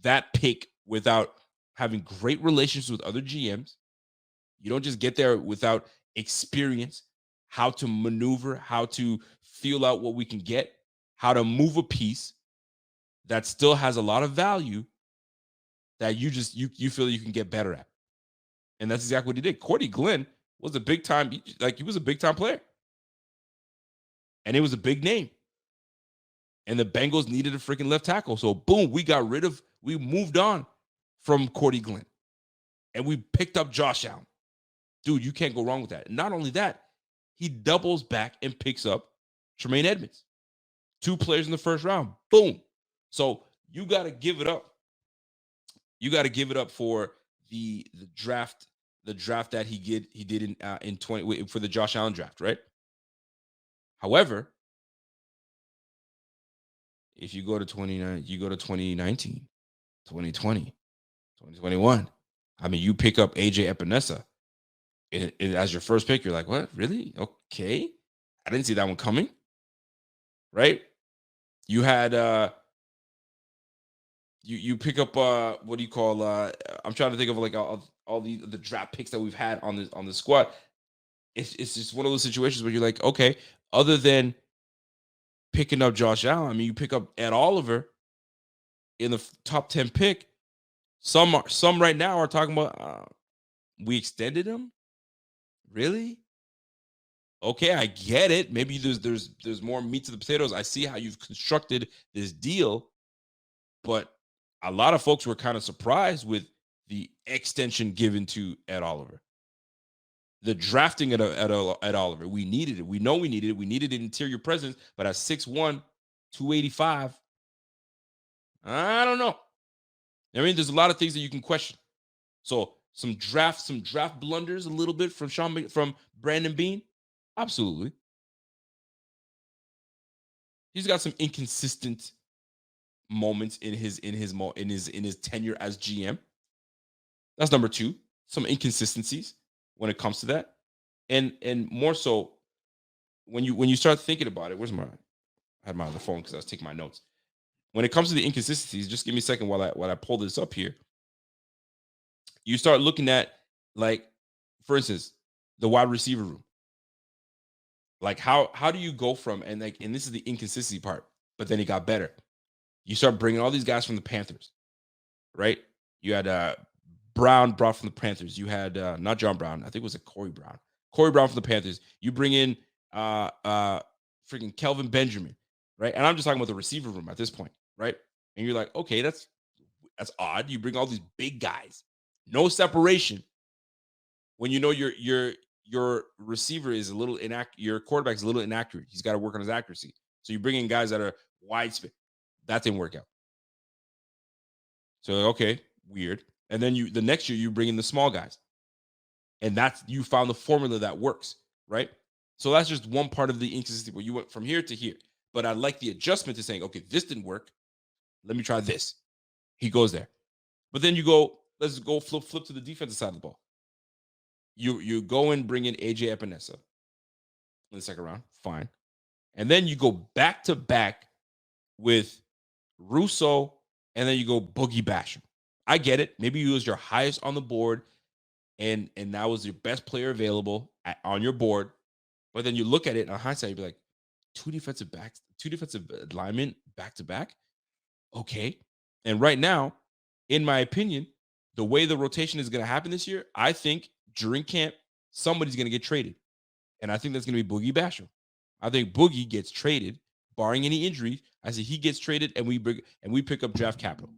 that pick without having great relations with other GMs. You don't just get there without experience, how to maneuver, how to feel out what we can get, how to move a piece that still has a lot of value that you feel you can get better at. And that's exactly what he did. Cordy Glenn was a big time, he was a big time player. And it was a big name. And the Bengals needed a freaking left tackle. So boom, we moved on from Cordy Glenn. And we picked up Josh Allen. Dude, you can't go wrong with that. And not only that, he doubles back and picks up Tremaine Edmonds. 2 players in the first round. Boom. So you got to give it up. You got to give it up for the draft that he did in 20 for the Josh Allen draft, right? However, if you go to 2019, 2020, 2021, I mean, you pick up AJ Epinesa as your first pick. You're like, what? Really? Okay. I didn't see that one coming. Right? You had you pick up what do you call I'm trying to think of like all the draft picks that we've had on the squad. It's just one of those situations where you're like, okay, other than picking up Josh Allen, I mean, you pick up Ed Oliver in the top 10 pick. Some right now are talking about we extended him. Really? Okay, I get it. Maybe there's more meat to the potatoes. I see how you've constructed this deal, but a lot of folks were kind of surprised with the extension given to Ed Oliver. The drafting at Oliver, we needed it. We know we needed it. We needed an interior presence, but at 6'1", 285, I don't know. I mean, there's a lot of things that you can question. So some draft blunders a little bit from Brandon Beane, absolutely. He's got some inconsistent moments in his tenure as GM. That's number 2. Some inconsistencies when it comes to that, and more so when you start thinking about it. I had my other phone because I was taking my notes. When it comes to the inconsistencies, just give me a second while I pull this up here. You start looking at, like, for instance, the wide receiver room. Like how do you go from, and this is the inconsistency part, but then it got better. You start bringing all these guys from the Panthers, right? You had Brown brought from the Panthers. You had not John Brown, I think it was Corey Brown. Corey Brown from the Panthers. You bring in freaking Kelvin Benjamin, right? And I'm just talking about the receiver room at this point, right? And you're like, okay, that's odd. You bring all these big guys, no separation. When you know your receiver is a little inaccurate, your quarterback is a little inaccurate. He's got to work on his accuracy. So you bring in guys that are wide space. That didn't work out. So okay, weird. And then the next year you bring in the small guys, and you found the formula that works, right? So that's just one part of the inconsistency where you went from here to here. But I like the adjustment to saying, okay, this didn't work. Let me try this. He goes there. But then let's go flip to the defensive side of the ball. you go and bring in AJ Epinesa in the second round, fine. And then you go back to back with Russo, and then you go Boogie Basham. I get it. Maybe you was your highest on the board, and that was your best player available on your board. But then you look at it in hindsight, you'd be like, two defensive linemen back to back. Okay. And right now, in my opinion, the way the rotation is going to happen this year, I think during camp, somebody's going to get traded. And I think that's going to be Boogie Basham. I think Boogie gets traded, barring any injury. I say he gets traded, and we pick up draft capital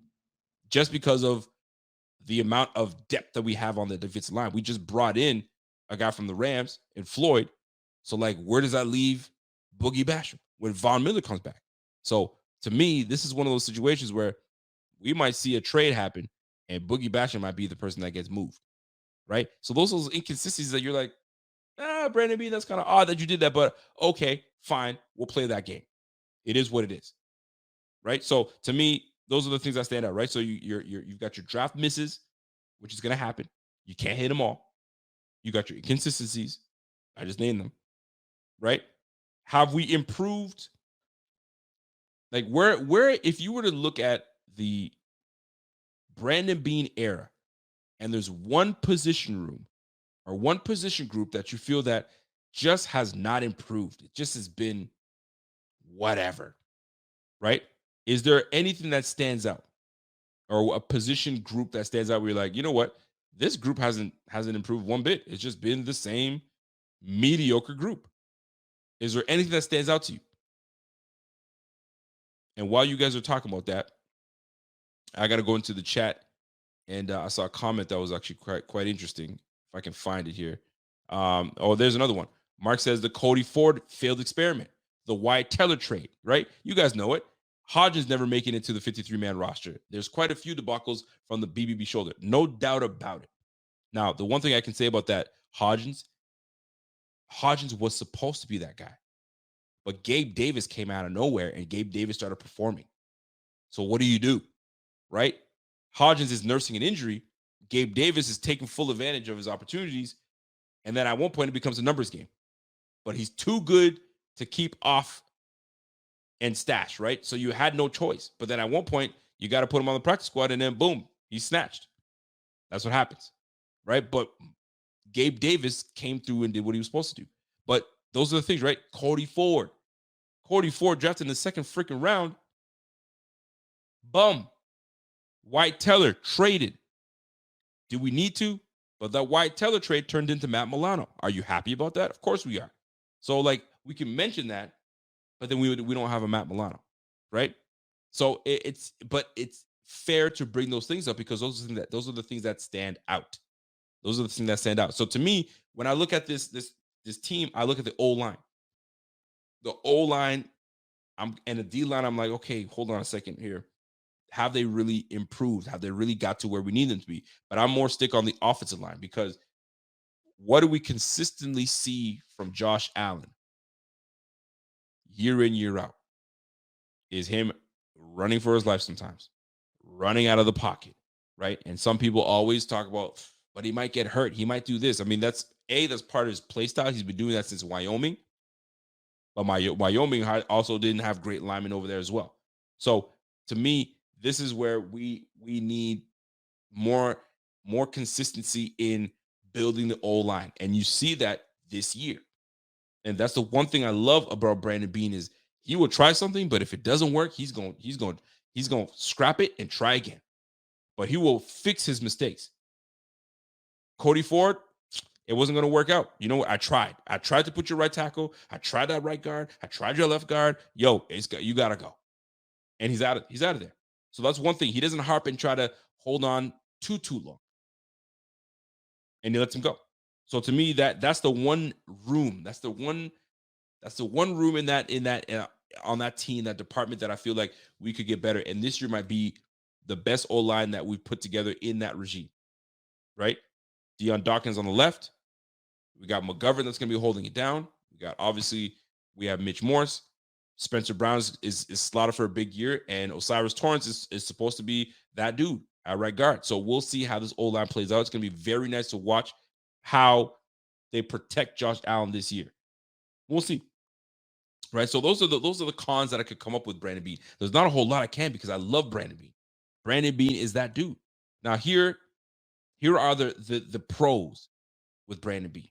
just because of the amount of depth that we have on the defensive line. We just brought in a guy from the Rams and Floyd. So, like, where does that leave Boogie Basham when Von Miller comes back? So, to me, this is one of those situations where we might see a trade happen, and Boogie Basham might be the person that gets moved, right? So those are those inconsistencies that you're like, Brandon Beane, that's kind of odd that you did that, but okay, fine, we'll play that game. It is what it is, right? So to me, those are the things that stand out, right? So you've got your draft misses, which is going to happen. You can't hit them all. You got your inconsistencies. I just named them, right? Have we improved? Like where if you were to look at the Brandon Beane era, and there's one position room or one position group that you feel that just has not improved, it just has been whatever, right? Is there anything that stands out, or a position group that stands out where you're like, you know what, this group hasn't improved one bit? It's just been the same mediocre group. Is there anything that stands out to you? And while you guys are talking about that, I got to go into the chat, and I saw a comment that was actually quite interesting. If I can find it here. There's another one. Mark says the Cody Ford failed experiment, the Wyatt Teller trade, right? You guys know it. Hodgins never making it to the 53-man roster. There's quite a few debacles from the BBB shoulder, no doubt about it. Now, the one thing I can say about that, Hodgins was supposed to be that guy, but Gabe Davis came out of nowhere, and Gabe Davis started performing. So what do? Right? Hodgins is nursing an injury. Gabe Davis is taking full advantage of his opportunities. And then at one point, it becomes a numbers game. But he's too good to keep off and stash, right? So you had no choice. But then at one point, you got to put him on the practice squad, and then boom, he's snatched. That's what happens, right? But Gabe Davis came through and did what he was supposed to do. But those are the things, right? Cody Ford drafted in the second freaking round. Bum. Wyatt Teller traded. Do we need to? But that Wyatt Teller trade turned into Matt Milano. Are you happy about that? Of course we are. So, like, we can mention that, but then we don't have a Matt Milano, right? So it's fair to bring those things up because those are the things that stand out. Those are the things that stand out. So to me, when I look at this team, I look at the O-line. The O-line, and the D-line, I'm like, okay, hold on a second here. Have they really improved? Have they really got to where we need them to be? But I'm more stick on the offensive line because what do we consistently see from Josh Allen year in, year out? Is him running for his life sometimes, running out of the pocket, right? And some people always talk about, but he might get hurt. He might do this. I mean, that's part of his play style. He's been doing that since Wyoming. But Wyoming also didn't have great linemen over there as well. So to me, this is where we need more consistency in building the O-line. And you see that this year. And that's the one thing I love about Brandon Beane is he will try something, but if it doesn't work, he's going to scrap it and try again. But he will fix his mistakes. Cody Ford, it wasn't going to work out. You know what? I tried to put your right tackle. I tried that right guard. I tried your left guard. Yo, you got to go. And he's out of there. So that's one thing. He doesn't harp and try to hold on too long. And he lets him go. So to me, that's the one room. That's the one room in that on that team, that department, that I feel like we could get better. And this year might be the best O-line that we've put together in that regime. Right? Deion Dawkins on the left. We got McGovern that's going to be holding it down. We have Mitch Morse. Spencer Brown is slotted for a big year, and Osiris Torrance is supposed to be that dude at right guard. So we'll see how this O-line plays out. It's going to be very nice to watch how they protect Josh Allen this year. We'll see. Right. So those are the cons that I could come up with Brandon Beane. There's not a whole lot I can because I love Brandon Beane. Brandon Beane is that dude. Now here are the pros with Brandon Beane.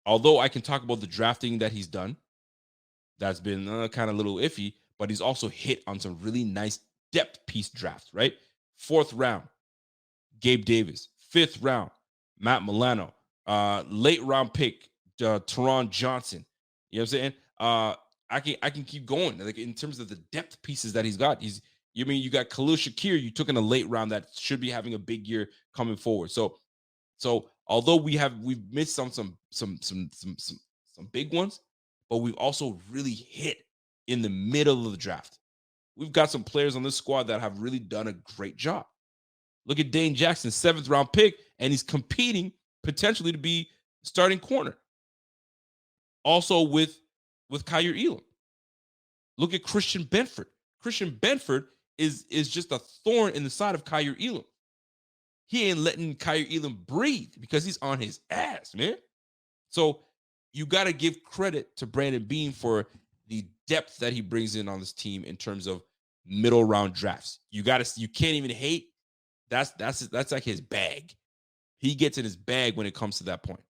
Although I can talk about the drafting that he's done, that's been kind of a little iffy, but he's also hit on some really nice depth piece drafts, right? 4th round, Gabe Davis. 5th round, Matt Milano. Late round pick, Teron Johnson. You know what I'm saying? I can keep going. Like in terms of the depth pieces that he's got. You got Khalil Shakir, you took in a late round that should be having a big year coming forward. So although we've missed some big ones, but we've also really hit in the middle of the draft. We've got some players on this squad that have really done a great job. Look at Dane Jackson, 7th round pick, and he's competing potentially to be starting corner. Also with Kyer Elam. Look at Christian Benford. Christian Benford is just a thorn in the side of Kyer Elam. He ain't letting Kyer Elam breathe because he's on his ass, man. So you got to give credit to Brandon Beane for the depth that he brings in on this team in terms of middle round drafts. You can't even hate. That's like his bag. He gets in his bag when it comes to that point.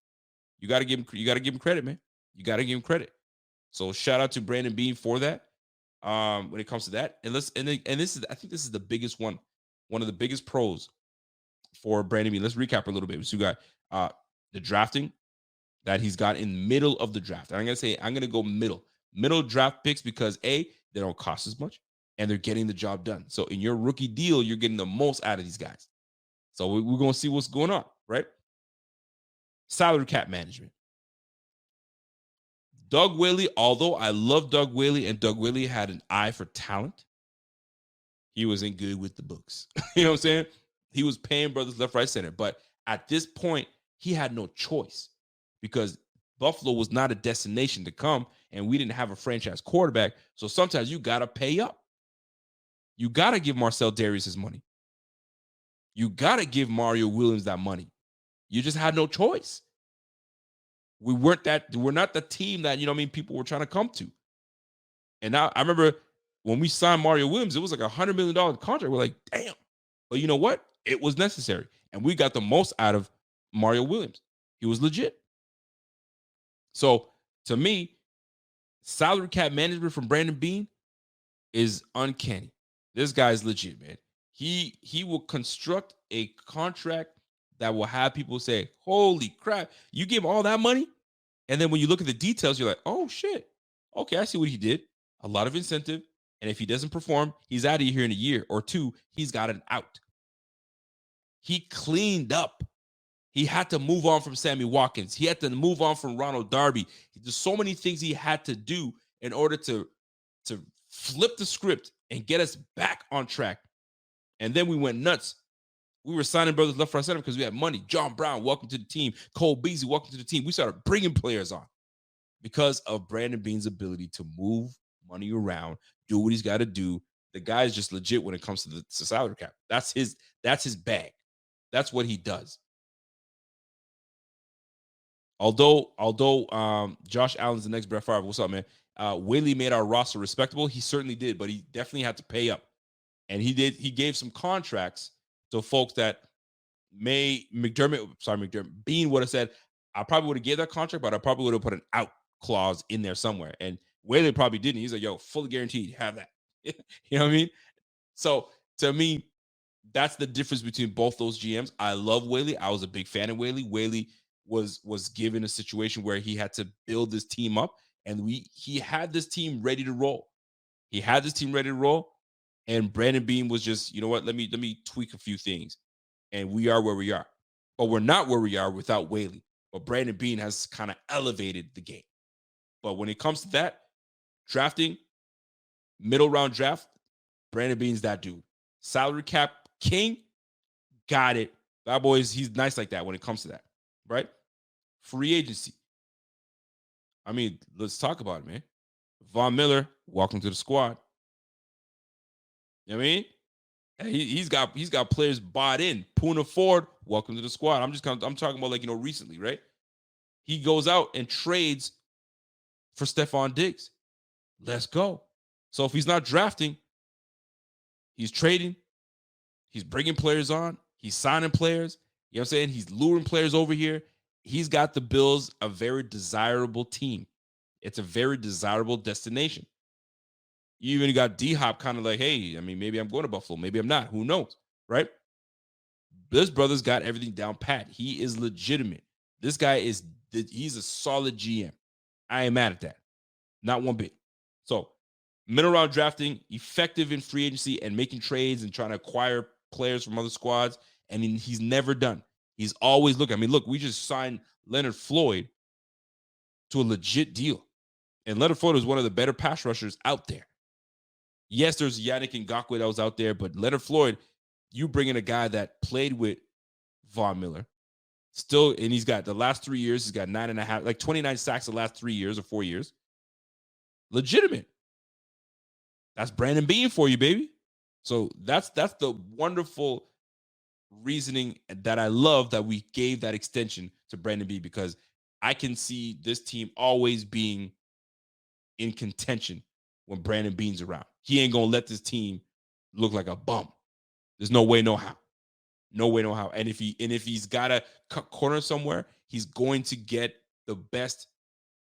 You got to give him credit, man. You got to give him credit. So shout out to Brandon Beane for that. When it comes to that, I think this is the biggest one of the biggest pros for Brandon Beane. Let's recap a little bit. So you got the drafting that he's got in middle of the draft. And I'm gonna go middle draft picks because they don't cost as much and they're getting the job done. So in your rookie deal, you're getting the most out of these guys. So we're gonna see what's going on, right? Salary cap management. Doug Whaley, although I love Doug Whaley and Doug Whaley had an eye for talent, he wasn't good with the books. You know what I'm saying? He was paying brothers left, right, center. But at this point, he had no choice because Buffalo was not a destination to come, and we didn't have a franchise quarterback. So sometimes you got to pay up. You got to give Marcel Darius his money. You got to give Mario Williams that money. You just had no choice. We're not the team that, people were trying to come to. And now I remember when we signed Mario Williams, it was like $100 million contract. We're like, damn. But you know what? It was necessary. And we got the most out of Mario Williams. He was legit. So to me, salary cap management from Brandon Beane is uncanny. This guy's legit, man. He will construct a contract that will have people say, holy crap, you give him all that money? And then when you look at the details, you're like, oh shit. Okay, I see what he did. A lot of incentive. And if he doesn't perform, he's out of here in a year or two. He's got an out. He cleaned up. He had to move on from Sammy Watkins. He had to move on from Ronald Darby. There's so many things he had to do in order to flip the script and get us back on track. And then we went nuts. We were signing brothers left, right, center because we had money. John Brown, welcome to the team. Cole Beasley, welcome to the team. We started bringing players on because of Brandon Beane's ability to move money around, do what he's got to do. The guy is just legit when it comes to the salary cap. That's his bag. That's what he does. Although Josh Allen's the next Brett Favre. What's up, man? Whaley made our roster respectable. He certainly did, but he definitely had to pay up. And he did. He gave some contracts to folks that McDermott, Beane would have said, I probably would have gave that contract, but I probably would have put an out clause in there somewhere. And Whaley probably didn't. He's like, yo, fully guaranteed, have that. You know what I mean? So to me, that's the difference between both those GMs. I love Whaley. I was a big fan of Whaley. Whaley was given a situation where he had to build this team up, and he had this team ready to roll. He had this team ready to roll, and Brandon Beane was just, you know what? Let me tweak a few things, and we are where we are. But we're not where we are without Whaley. But Brandon Beane has kind of elevated the game. But when it comes to that, drafting, middle round draft, Brandon Beane's that dude. Salary cap king, got it. That boy's he's nice like that when it comes to that, right? Free agency. I mean, let's talk about it, man. Von Miller, welcome to the squad. You know what I mean? And he's got players bought in. Puna Ford, welcome to the squad. I'm talking about, like, recently, right? He goes out and trades for Stephon Diggs. Let's go. So if he's not drafting, he's trading, he's bringing players on, he's signing players. You know what I'm saying? He's luring players over here. He's got the Bills a very desirable team. It's a very desirable destination. You even got D-Hop kind of like, hey, I mean, maybe I'm going to Buffalo. Maybe I'm not. Who knows? Right? This brother's got everything down pat. He is legitimate. This guy he's a solid GM. I ain't mad at that. Not one bit. So, middle round drafting, effective in free agency and making trades and trying to acquire players from other squads. And he's never done. He's always looking. I mean, look, we just signed Leonard Floyd to a legit deal. And Leonard Floyd is one of the better pass rushers out there. Yes, there's Yannick Ngakoue that was out there, but Leonard Floyd, you bring in a guy that played with Von Miller, still, and he's got the last 3 years, he's got 9.5, like 29 sacks the last 3 years or 4 years. Legitimate. That's Brandon Beane for you, baby. So that's the wonderful reasoning that I love that we gave that extension to Brandon Beane, because I can see this team always being in contention when Brandon Beane's around. He ain't gonna let this team look like a bum. There's no way, no how. No way, no how. And if he's gotta cut corner somewhere, he's going to get the best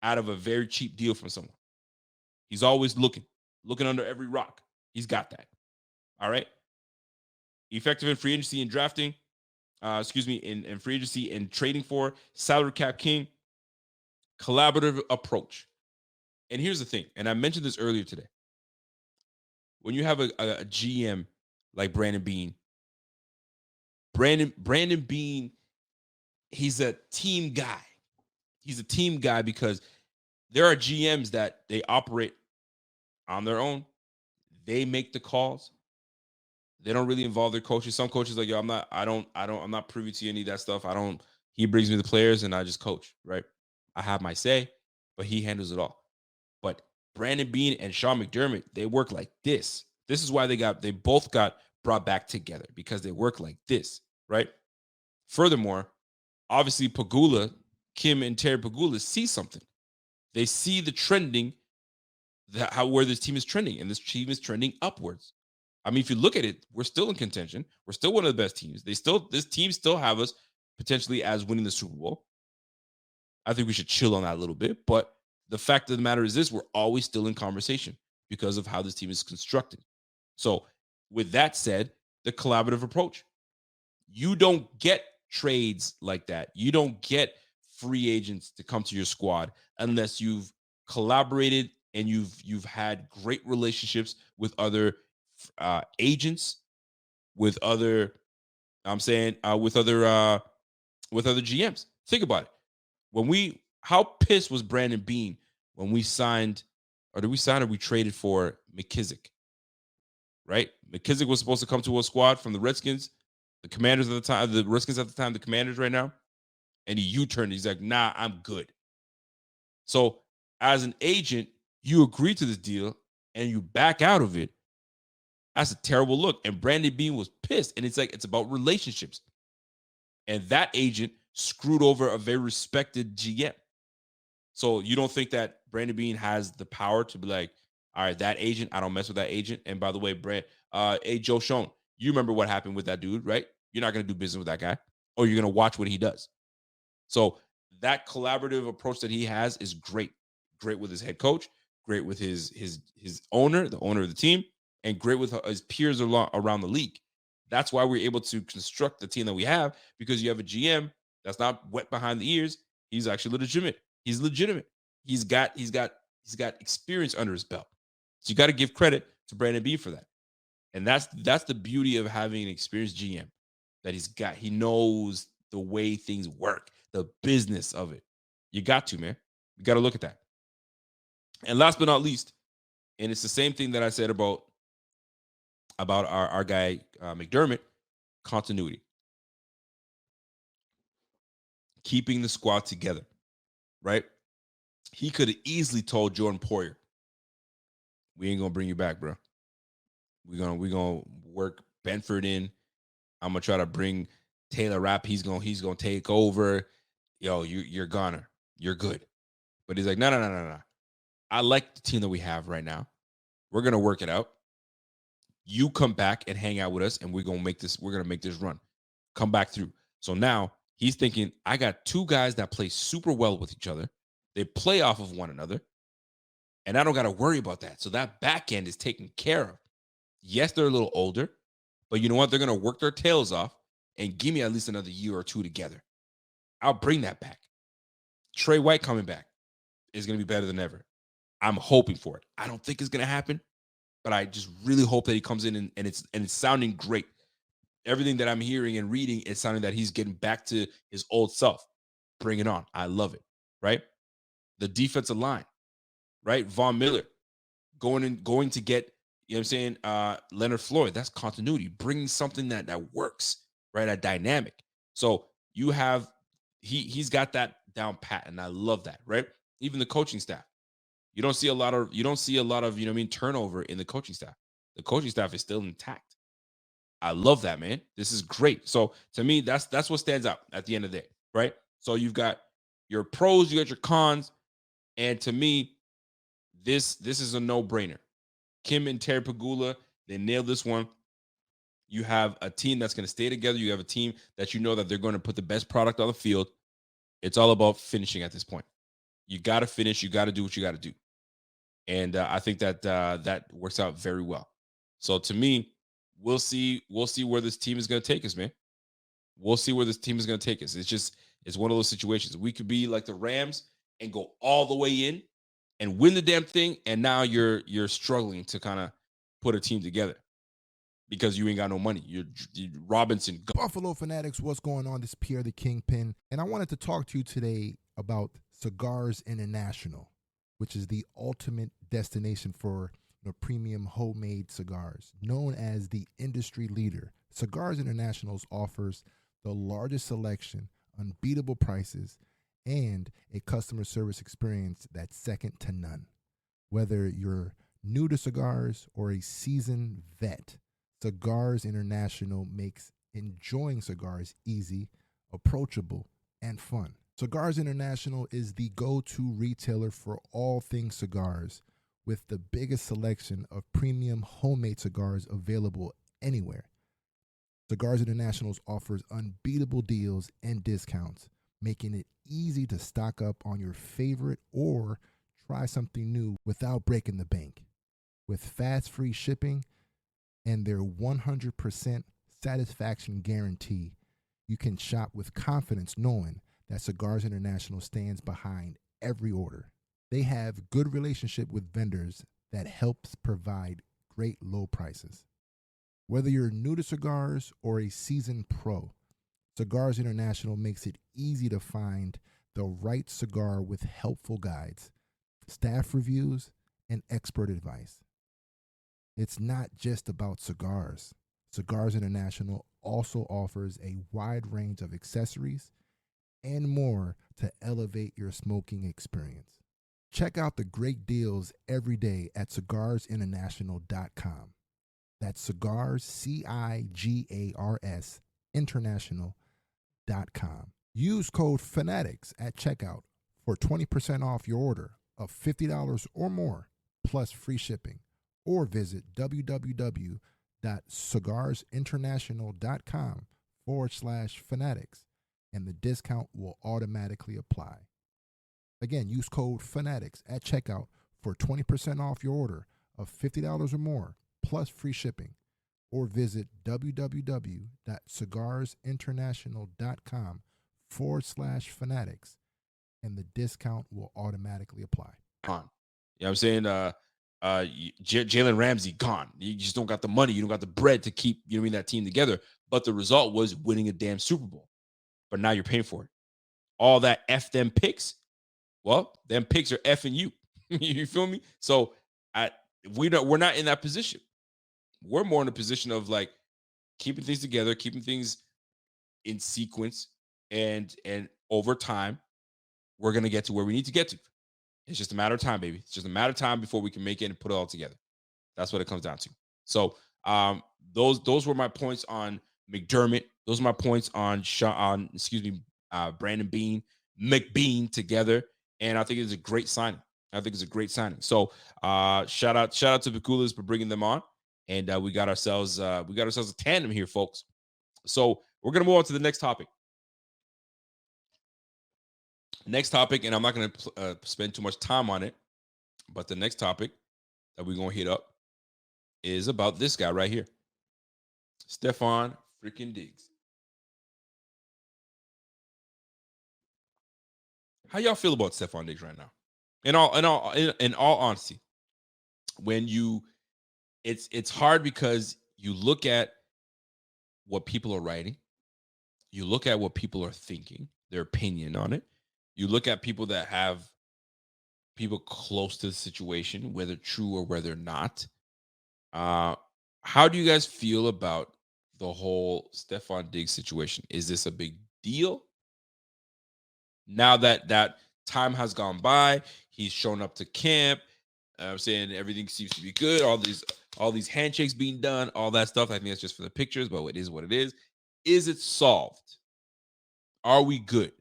out of a very cheap deal from someone. He's always looking under every rock. He's got that. All right. Effective in free agency and drafting. In free agency and trading for salary cap king. Collaborative approach. And here's the thing, and I mentioned this earlier today. When you have a GM like Brandon Beane, Brandon Beane, he's a team guy. He's a team guy because there are GMs that they operate on their own. They make the calls. They don't really involve their coaches. Some coaches like, yo, I'm not privy to any of that stuff. He brings me the players and I just coach, right? I have my say, but he handles it all. But Brandon Beane and Sean McDermott, they work like this. This is why they both got brought back together, because they work like this, right? Furthermore, obviously Kim and Terry Pagula see something. They see the trending, where this team is trending, and this team is trending upwards. I mean, if you look at it, we're still in contention. We're still one of the best teams. This team still have us potentially as winning the Super Bowl. I think we should chill on that a little bit. But the fact of the matter is this: we're always still in conversation because of how this team is constructed. So, with that said, the collaborative approach. You don't get trades like that. You don't get free agents to come to your squad unless you've collaborated and you've had great relationships with other agents, with other with other GMs. Think about it. How pissed was Brandon Beane when we signed, or did we sign, or we traded for McKissick? Right? McKissick was supposed to come to a squad from the Redskins, the Commanders at the time, the Redskins at the time, the Commanders right now, and he U-turned. He's like, nah, I'm good. So as an agent, you agree to this deal and you back out of it. That's a terrible look. And Brandon Beane was pissed. And it's about relationships. And that agent screwed over a very respected GM. So you don't think that Brandon Beane has the power to be like, all right, that agent, I don't mess with that agent. And by the way, hey, Joe Schoen, you remember what happened with that dude, right? You're not going to do business with that guy, or you're going to watch what he does. So that collaborative approach that he has is great. Great with his head coach, great with his owner, the owner of the team, and great with his peers around the league. That's why we're able to construct the team that we have, because you have a GM that's not wet behind the ears. He's actually legitimate. He's legitimate. He's got experience under his belt. So you got to give credit to Brandon Beane for that. And that's the beauty of having an experienced GM, that he knows the way things work, the business of it. You got to, man. You got to look at that. And last but not least, and it's the same thing that I said about our guy McDermott, continuity. Keeping the squad together, right? He could have easily told Jordan Poyer, we ain't gonna bring you back, bro. We're gonna work Benford in. I'm gonna try to bring Taylor Rapp. He's gonna take over. Yo, you're goner. You're good. But he's like, no. I like the team that we have right now. We're gonna work it out. You come back and hang out with us, and we're gonna make this run. Come back through. So now he's thinking, I got two guys that play super well with each other. They play off of one another, and I don't got to worry about that. So that back end is taken care of. Yes, they're a little older, but you know what? They're gonna work their tails off and give me at least another year or two together. I'll bring that back. Trey White coming back is gonna be better than ever. I'm hoping for it. I don't think it's gonna happen, but I just really hope that he comes in and it's sounding great. Everything that I'm hearing and reading is sounding that he's getting back to his old self. Bring it on. I love it. Right? The defensive line, right? Von Miller going to get, you know what I'm saying, Leonard Floyd. That's continuity. Bringing something that works, right? A dynamic. So you have he's got that down pat, and I love that, right? Even the coaching staff. You don't see a lot of, you know what I mean, turnover in the coaching staff. The coaching staff is still intact. I love that, man. This is great. So to me, that's what stands out at the end of the day, right? So you've got your pros, you got your cons, and to me, this is a no-brainer. Kim and Terry Pagula, they nailed this one. You have a team that's going to stay together. You have a team that you know that they're going to put the best product on the field. It's all about finishing at this point. You got to finish. You got to do what you got to do. And I think that that works out very well. So to me, we'll see where this team is going to take us, man. We'll see where this team is going to take us. It's one of those situations. We could be like the Rams and go all the way in and win the damn thing, and now you're struggling to kind of put a team together because you ain't got no money. You're Robinson. Buffalo Fanatics, what's going on? This is Pierre the Kingpin, and I wanted to talk to you today about Cigars International, which is the ultimate destination for premium homemade cigars. Known as the industry leader, Cigars International offers the largest selection, unbeatable prices, and a customer service experience that's second to none. Whether you're new to cigars or a seasoned vet, Cigars International makes enjoying cigars easy, approachable, and fun. Cigars International is the go-to retailer for all things cigars, with the biggest selection of premium homemade cigars available anywhere. Cigars International offers unbeatable deals and discounts, making it easy to stock up on your favorite or try something new without breaking the bank. With fast free shipping and their 100% satisfaction guarantee, you can shop with confidence knowing that Cigars International stands behind every order. They have good relationship with vendors that helps provide great low prices. Whether you're new to cigars or a seasoned pro, Cigars International makes it easy to find the right cigar with helpful guides, staff reviews, and expert advice. It's not just about cigars. Cigars International also offers a wide range of accessories and more to elevate your smoking experience. Check out the great deals every day at cigarsinternational.com. That's cigars, CIGARS, international.com. Use code FANATICS at checkout for 20% off your order of $50 or more, plus free shipping. Or visit www.cigarsinternational.com/fanatics, and the discount will automatically apply. Again, use code FANATICS at checkout for 20% off your order of $50 or more, plus free shipping. Or visit www.cigarsinternational.com/fanatics, and the discount will automatically apply. You know what I'm saying? Jalen Ramsey gone. You just don't got the money. You don't got the bread to keep, you know what I mean, that team together. But the result was winning a damn Super Bowl. But now you're paying for it. All that F them picks. Well, them picks are effing you. You feel me? So we're not in that position. We're more in a position of like keeping things together, keeping things in sequence, and over time, we're gonna get to where we need to get to. It's just a matter of time, baby. It's just a matter of time before we can make it and put it all together. That's what it comes down to. So Those were my points on McDermott. Those are my points on Brandon Beane, McBean together, and I think it's a great signing. So shout out to the Coolers for bringing them on, and we got ourselves a tandem here, folks. So we're gonna move on to the next topic. And I'm not gonna spend too much time on it, but the next topic that we're gonna hit up is about this guy right here, Stefon freaking Diggs. How y'all feel about Stefon Diggs right now? In all honesty, when it's hard because you look at what people are writing, you look at what people are thinking, their opinion on it. You look at people that have people close to the situation, whether true or whether not. How do you guys feel about the whole Stefon Diggs situation? Is this a big deal? Now that time has gone by, he's shown up to camp. I'm saying everything seems to be good. All these handshakes being done, all that stuff. I think that's just for the pictures, but it is what it is. Is it solved? Are we good?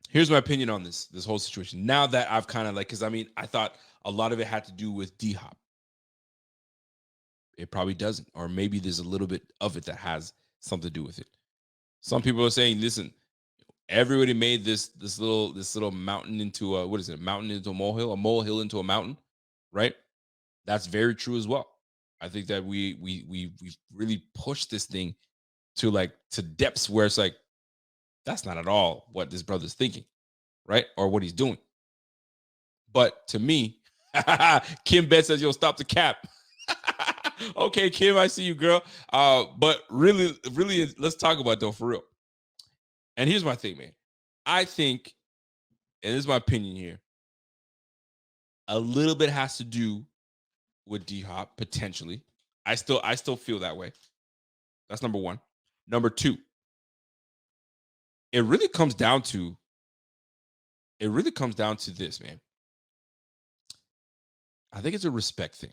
Here's my opinion on this whole situation. Now that I've kind of because I thought a lot of it had to do with D-Hop. It probably doesn't, or maybe there's a little bit of it that has something to do with it. Some people are saying, listen, everybody made this little mountain into a mountain into a molehill into a mountain, right? That's very true as well. I think that we really pushed this thing to depths where it's like that's not at all what this brother's thinking, right? Or what he's doing. But to me, Kim Bet says, "Yo, stop the cap." Okay, Kim, I see you, girl. But really, let's talk about it though, for real. And here's my thing, man. I think, and this is my opinion here, a little bit has to do with D-Hop, potentially. I still feel that way. That's number one. Number two, it really comes down to this, man. I think it's a respect thing.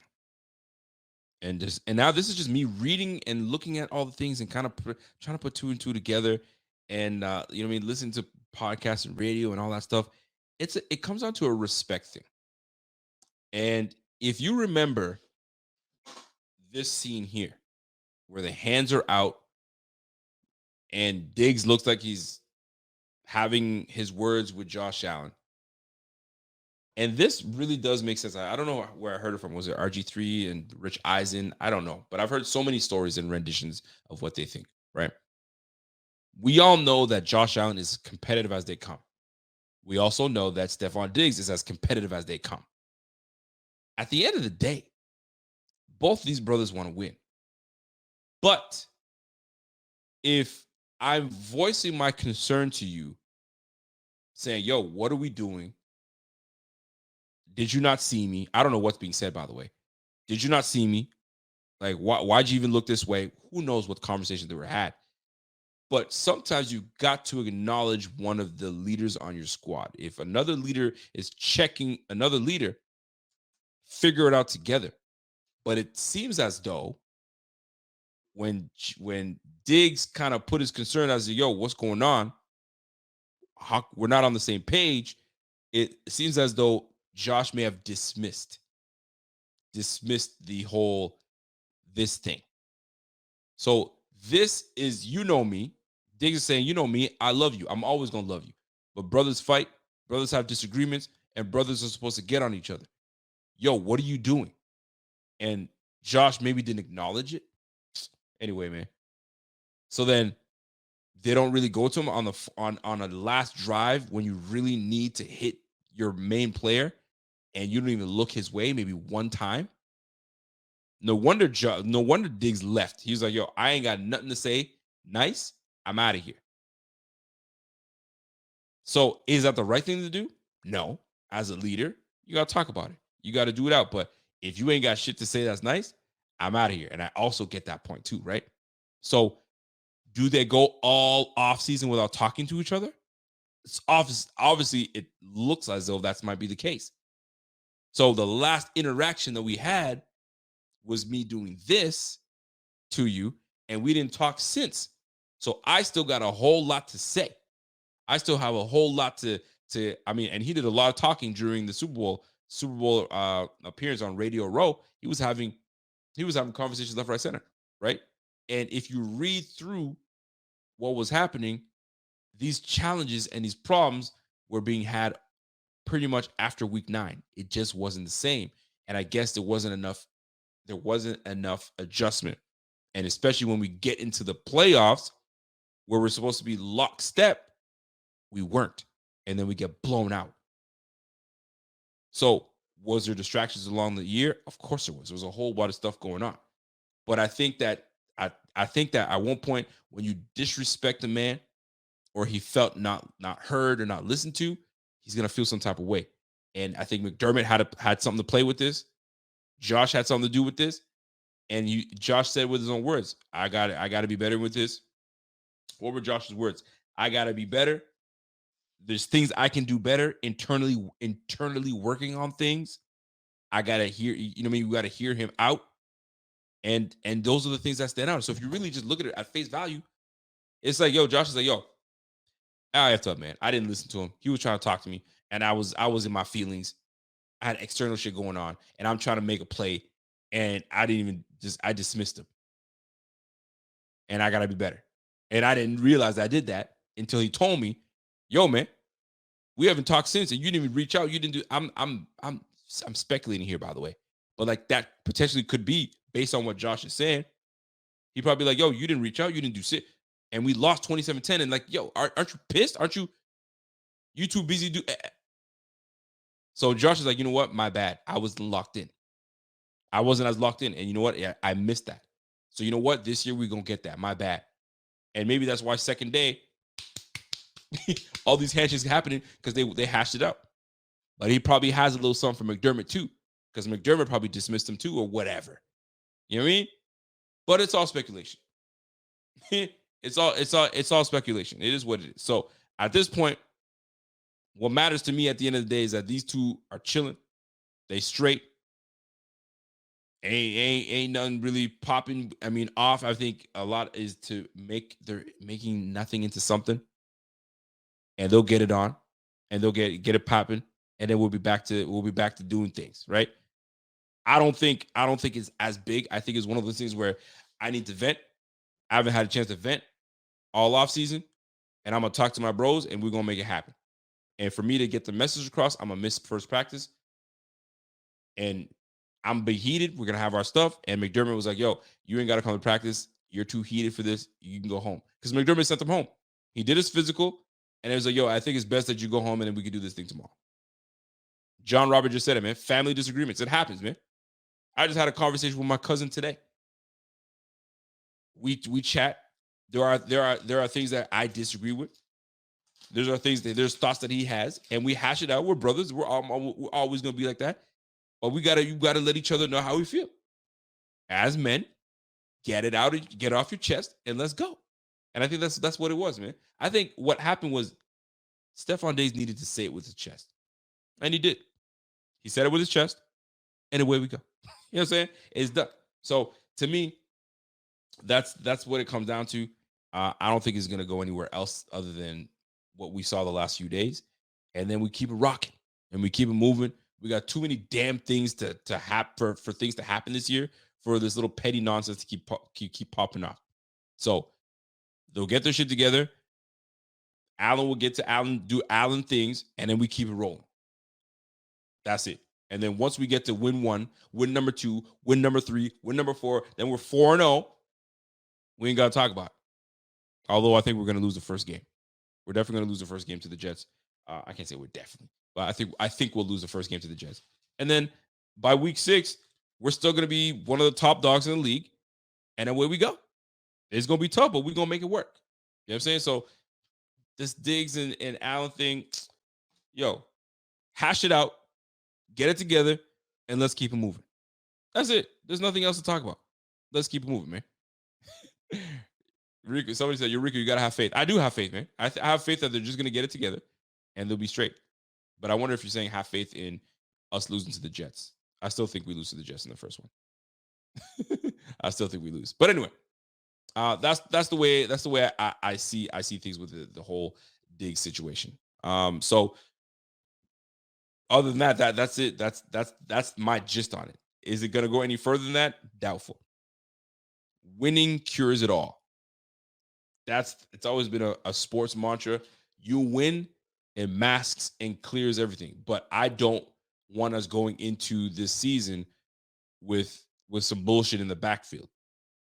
And now this is just me reading and looking at all the things and kind of trying to put two and two together, and listening to podcasts and radio and all that stuff. It comes down to a respect thing. And if you remember this scene here, where the hands are out and Diggs looks like he's having his words with Josh Allen. And this really does make sense. I don't know where I heard it from. Was it RG3 and Rich Eisen? I don't know. But I've heard so many stories and renditions of what they think, right? We all know that Josh Allen is competitive as they come. We also know that Stefon Diggs is as competitive as they come. At the end of the day, both these brothers want to win. But if I'm voicing my concern to you, saying, yo, what are we doing? Did you not see me? I don't know what's being said, by the way. Did you not see me? Like, why'd you even look this way? Who knows what conversations they were had? But sometimes you got to acknowledge one of the leaders on your squad. If another leader is checking another leader, figure it out together. But it seems as though when Diggs kind of put his concern as, yo, what's going on? We're not on the same page. It seems as though Josh may have dismissed the whole this thing. So this is, me. Diggs is saying, me, I love you. I'm always going to love you. But brothers fight, brothers have disagreements, and brothers are supposed to get on each other. Yo, what are you doing? And Josh maybe didn't acknowledge it. Anyway, man. So then they don't really go to him on a last drive when you really need to hit your main player, and you don't even look his way maybe one time. No wonder Diggs left. He was like, yo, I ain't got nothing to say. Nice. I'm out of here. So is that the right thing to do? No. As a leader, you got to talk about it. You got to do it out. But if you ain't got shit to say that's nice, I'm out of here. And I also get that point too, right? So do they go all off season without talking to each other? It's obviously, it looks as though that might be the case. So the last interaction that we had was me doing this to you, and we didn't talk since. So I still got a whole lot to say. I still have a whole lot to I mean, and he did a lot of talking during the Super Bowl appearance on Radio Row. He was having conversations left, right, center, right? And if you read through what was happening, these challenges and these problems were being had pretty much after week 9. It just wasn't the same. And I guess there wasn't enough adjustment. And especially when we get into the playoffs where we're supposed to be lockstep, we weren't. And then we get blown out. So was there distractions along the year? Of course there was. There was a whole lot of stuff going on. But I think that at one point when you disrespect a man or he felt not heard or not listened to, he's gonna feel some type of way. And I think McDermott had something to play with this. Josh had something to do with this. And Josh said with his own words, I gotta be better with this. What were Josh's words? I gotta be better. There's things I can do better internally working on things. I gotta hear, you know what I mean? We gotta hear him out. And those are the things that stand out. So if you really just look at it at face value, it's like, yo, Josh is like, yo, I effed up, man. I didn't listen to him. He was trying to talk to me, and I was in my feelings. I had external shit going on, and I'm trying to make a play, and I dismissed him. And I gotta be better. And I didn't realize I did that until he told me, yo, man, we haven't talked since, and you didn't even reach out. You didn't do. I'm speculating here, by the way, but like that potentially could be based on what Josh is saying. He probably like, yo, you didn't reach out, you didn't do shit, and we lost 27-10. And like, yo, aren't you pissed? Aren't you? You too busy do. So Josh is like, you know what? My bad. I wasn't locked in. I wasn't as locked in, and you know what? Yeah, I missed that. So you know what? This year we're gonna get that. My bad. And maybe that's why second day, all these handshakes happening because they hashed it out. But he probably has a little something for McDermott too, because McDermott probably dismissed him too or whatever. You know what I mean? But it's all speculation. it's all speculation. It is what it is. So at this point, what matters to me at the end of the day is that these two are chilling. They straight. Ain't nothing really popping. I mean, off. I think a lot is to they're making nothing into something, and they'll get it on, and they'll get it popping, and then we'll be back to doing things right. I don't think it's as big. I think it's one of those things where I need to vent. I haven't had a chance to vent all off season, and I'm gonna talk to my bros, and we're gonna make it happen. And for me to get the message across, I'm gonna miss first practice, and I'm be heated. We're gonna have our stuff. And McDermott was like, yo, you ain't gotta come to practice. You're too heated for this. You can go home. Because McDermott sent him home. He did his physical, and it was like, yo, I think it's best that you go home and then we can do this thing tomorrow. John Robert just said it, man. Family disagreements. It happens, man. I just had a conversation with my cousin today. We chat. There are things that I disagree with. There's thoughts that he has, and we hash it out. We're brothers. We're always gonna be like that. But you gotta let each other know how we feel. As men, get it out, get it off your chest, and let's go. And I think that's what it was, man. I think what happened was Stephon Diggs needed to say it with his chest. And he did. He said it with his chest, and away we go. You know what I'm saying? It's done. So to me, that's what it comes down to. I don't think it's gonna go anywhere else other than what we saw the last few days. And then we keep it rocking and we keep it moving. We got too many damn things to happen for things to happen this year for this little petty nonsense to keep popping off. So they'll get their shit together. Allen will get to Allen, do Allen things, and then we keep it rolling. That's it. And then once we get to win 1, win number 2, win number 3, win number 4, then we're 4-0. We ain't got to talk about it. Although I think we're going to lose the first game. We're definitely going to lose the first game to the Jets. I can't say we're definitely, but I think we'll lose the first game to the Jets. And then by week 6, we're still going to be one of the top dogs in the league. And away we go. It's going to be tough, but we're going to make it work. You know what I'm saying? So this Diggs and Allen thing, yo, hash it out, get it together, and let's keep it moving. That's it. There's nothing else to talk about. Let's keep it moving, man. Rico, somebody said, Rico, you got to have faith. I do have faith, man. I have faith that they're just going to get it together and they'll be straight. But I wonder if you're saying have faith in us losing to the Jets. I still think we lose to the Jets in the first one. I still think we lose. But anyway, that's the way I see things with the whole Diggs situation. So other than that's it. That's my gist on it. Is it going to go any further than that? Doubtful. Winning cures it all. It's always been a sports mantra. You win, it masks and clears everything. But I don't want us going into this season with some bullshit in the backfield,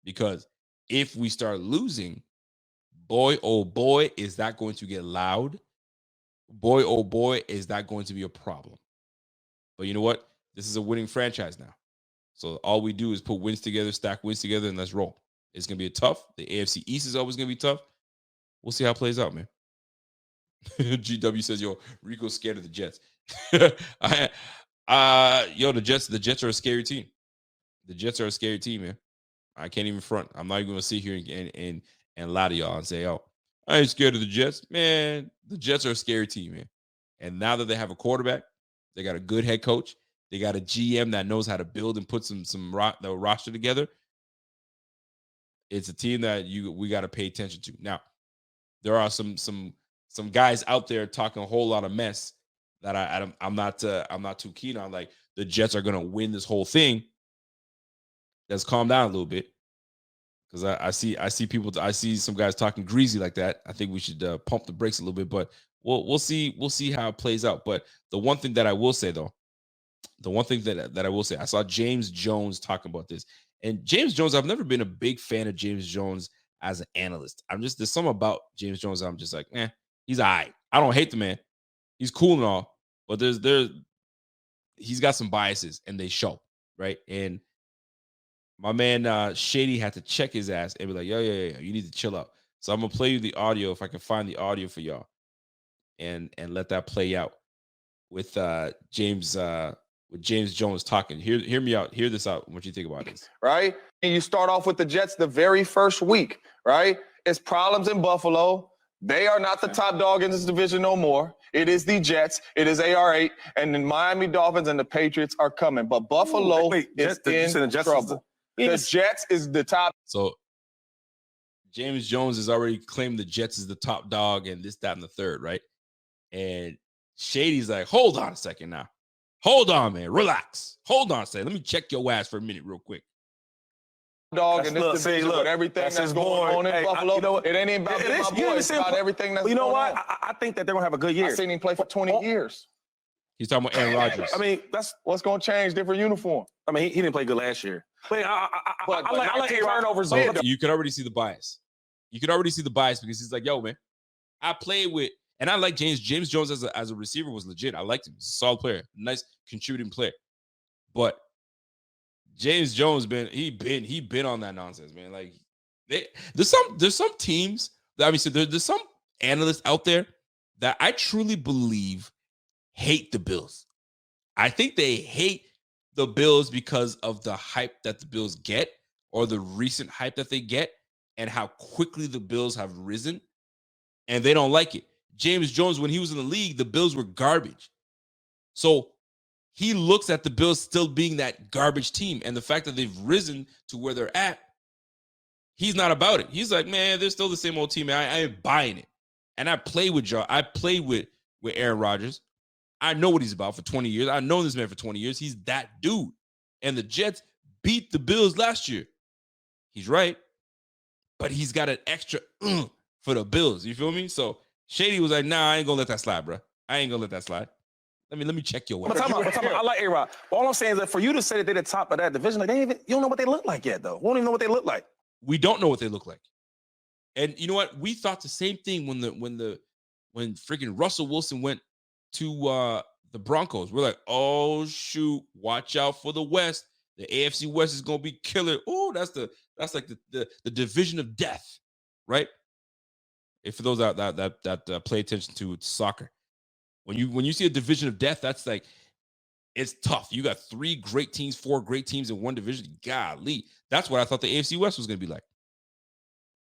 because if we start losing, boy, oh boy, is that going to get loud. Boy, oh boy, is that going to be a problem. But you know what? This is a winning franchise now. So all we do is put wins together, stack wins together, and let's roll. It's going to be tough. The AFC East is always going to be tough. We'll see how it plays out, man. GW says, yo, Rico's scared of the Jets. The Jets are a scary team. The Jets are a scary team, man. I can't even front. I'm not even going to sit here and lie to y'all and say, oh, I ain't scared of the Jets. Man, the Jets are a scary team, man. And now that they have a quarterback, they got a good head coach, they got a GM that knows how to build and put the roster together. It's a team that we got to pay attention to. Now, there are some guys out there talking a whole lot of mess that I'm not too keen on. Like, the Jets are going to win this whole thing. Let's calm down a little bit, because I see some guys talking greasy like that. I think we should pump the brakes a little bit, but we'll see how it plays out. But the one thing that I will say, though, I saw James Jones talking about this. And James Jones, I've never been a big fan of James Jones as an analyst. There's something about James Jones, I'm just like, he's all right. I don't hate the man. He's cool and all, but he's got some biases, and they show, right? And my man Shady had to check his ass and be like, yo, you need to chill out. So I'm going to play you the audio, if I can find the audio for y'all, and let that play out with James Jones talking. Hear me out. Hear this out. What you think about this? Right? And you start off with the Jets the very first week, right? It's problems in Buffalo. They are not the top dog in this division no more. It is the Jets. It is AR8. And the Miami Dolphins and the Patriots are coming. But Buffalo is in trouble. The Jets is the top. So James Jones has already claimed the Jets is the top dog and this, that, and the third, right? And Shady's like, hold on a second now. Hold on, man. Relax. Hold on a second. Let me check your ass for a minute real quick. Dog in this division with everything that's going on in Buffalo. It ain't even about my boy. It's about everything that's going on. You know what? I think that they're going to have a good year. I've seen him play for 20 years. He's talking about Aaron Rodgers. I mean, that's what's going to change. Different uniform. I mean, he didn't play good last year. But I like turnovers. So you can already see the bias. Because he's like, yo, man, I played with, and I like James Jones as a receiver was legit. I liked him. He's a solid player, nice contributing player. But James Jones he been on that nonsense, man. Like, there's some teams that, obviously there's some analysts out there that I truly believe hate the Bills. I think they hate the Bills because of the hype that the Bills get, or the recent hype that they get, and how quickly the Bills have risen, and they don't like it. James Jones, when he was in the league, the Bills were garbage. So he looks at the Bills still being that garbage team, and the fact that they've risen to where they're at, he's not about it. He's like, man, they're still the same old team. Man. I ain't buying it. And I played with Aaron Rodgers. I know what he's about for 20 years. I've known this man for 20 years. He's that dude. And the Jets beat the Bills last year. He's right. But he's got an extra for the Bills. You feel me? So Shady was like, nah, I ain't going to let that slide, bro. I ain't going to let that slide. Let me check your way. I like A-Rod. All I'm saying is that for you to say that they're the top of that division, like you don't know what they look like yet, though. We don't even know what they look like. We don't know what they look like. And you know what? We thought the same thing when freaking Russell Wilson went to the Broncos. We're like, oh shoot, watch out for the West. The AFC West is gonna be killer. Oh, that's like the division of death, right? If for those that pay attention to soccer, when you see a division of death, that's like, it's tough. You got 3 great teams, 4 great teams in one division. Golly, that's what I thought the AFC West was gonna be like.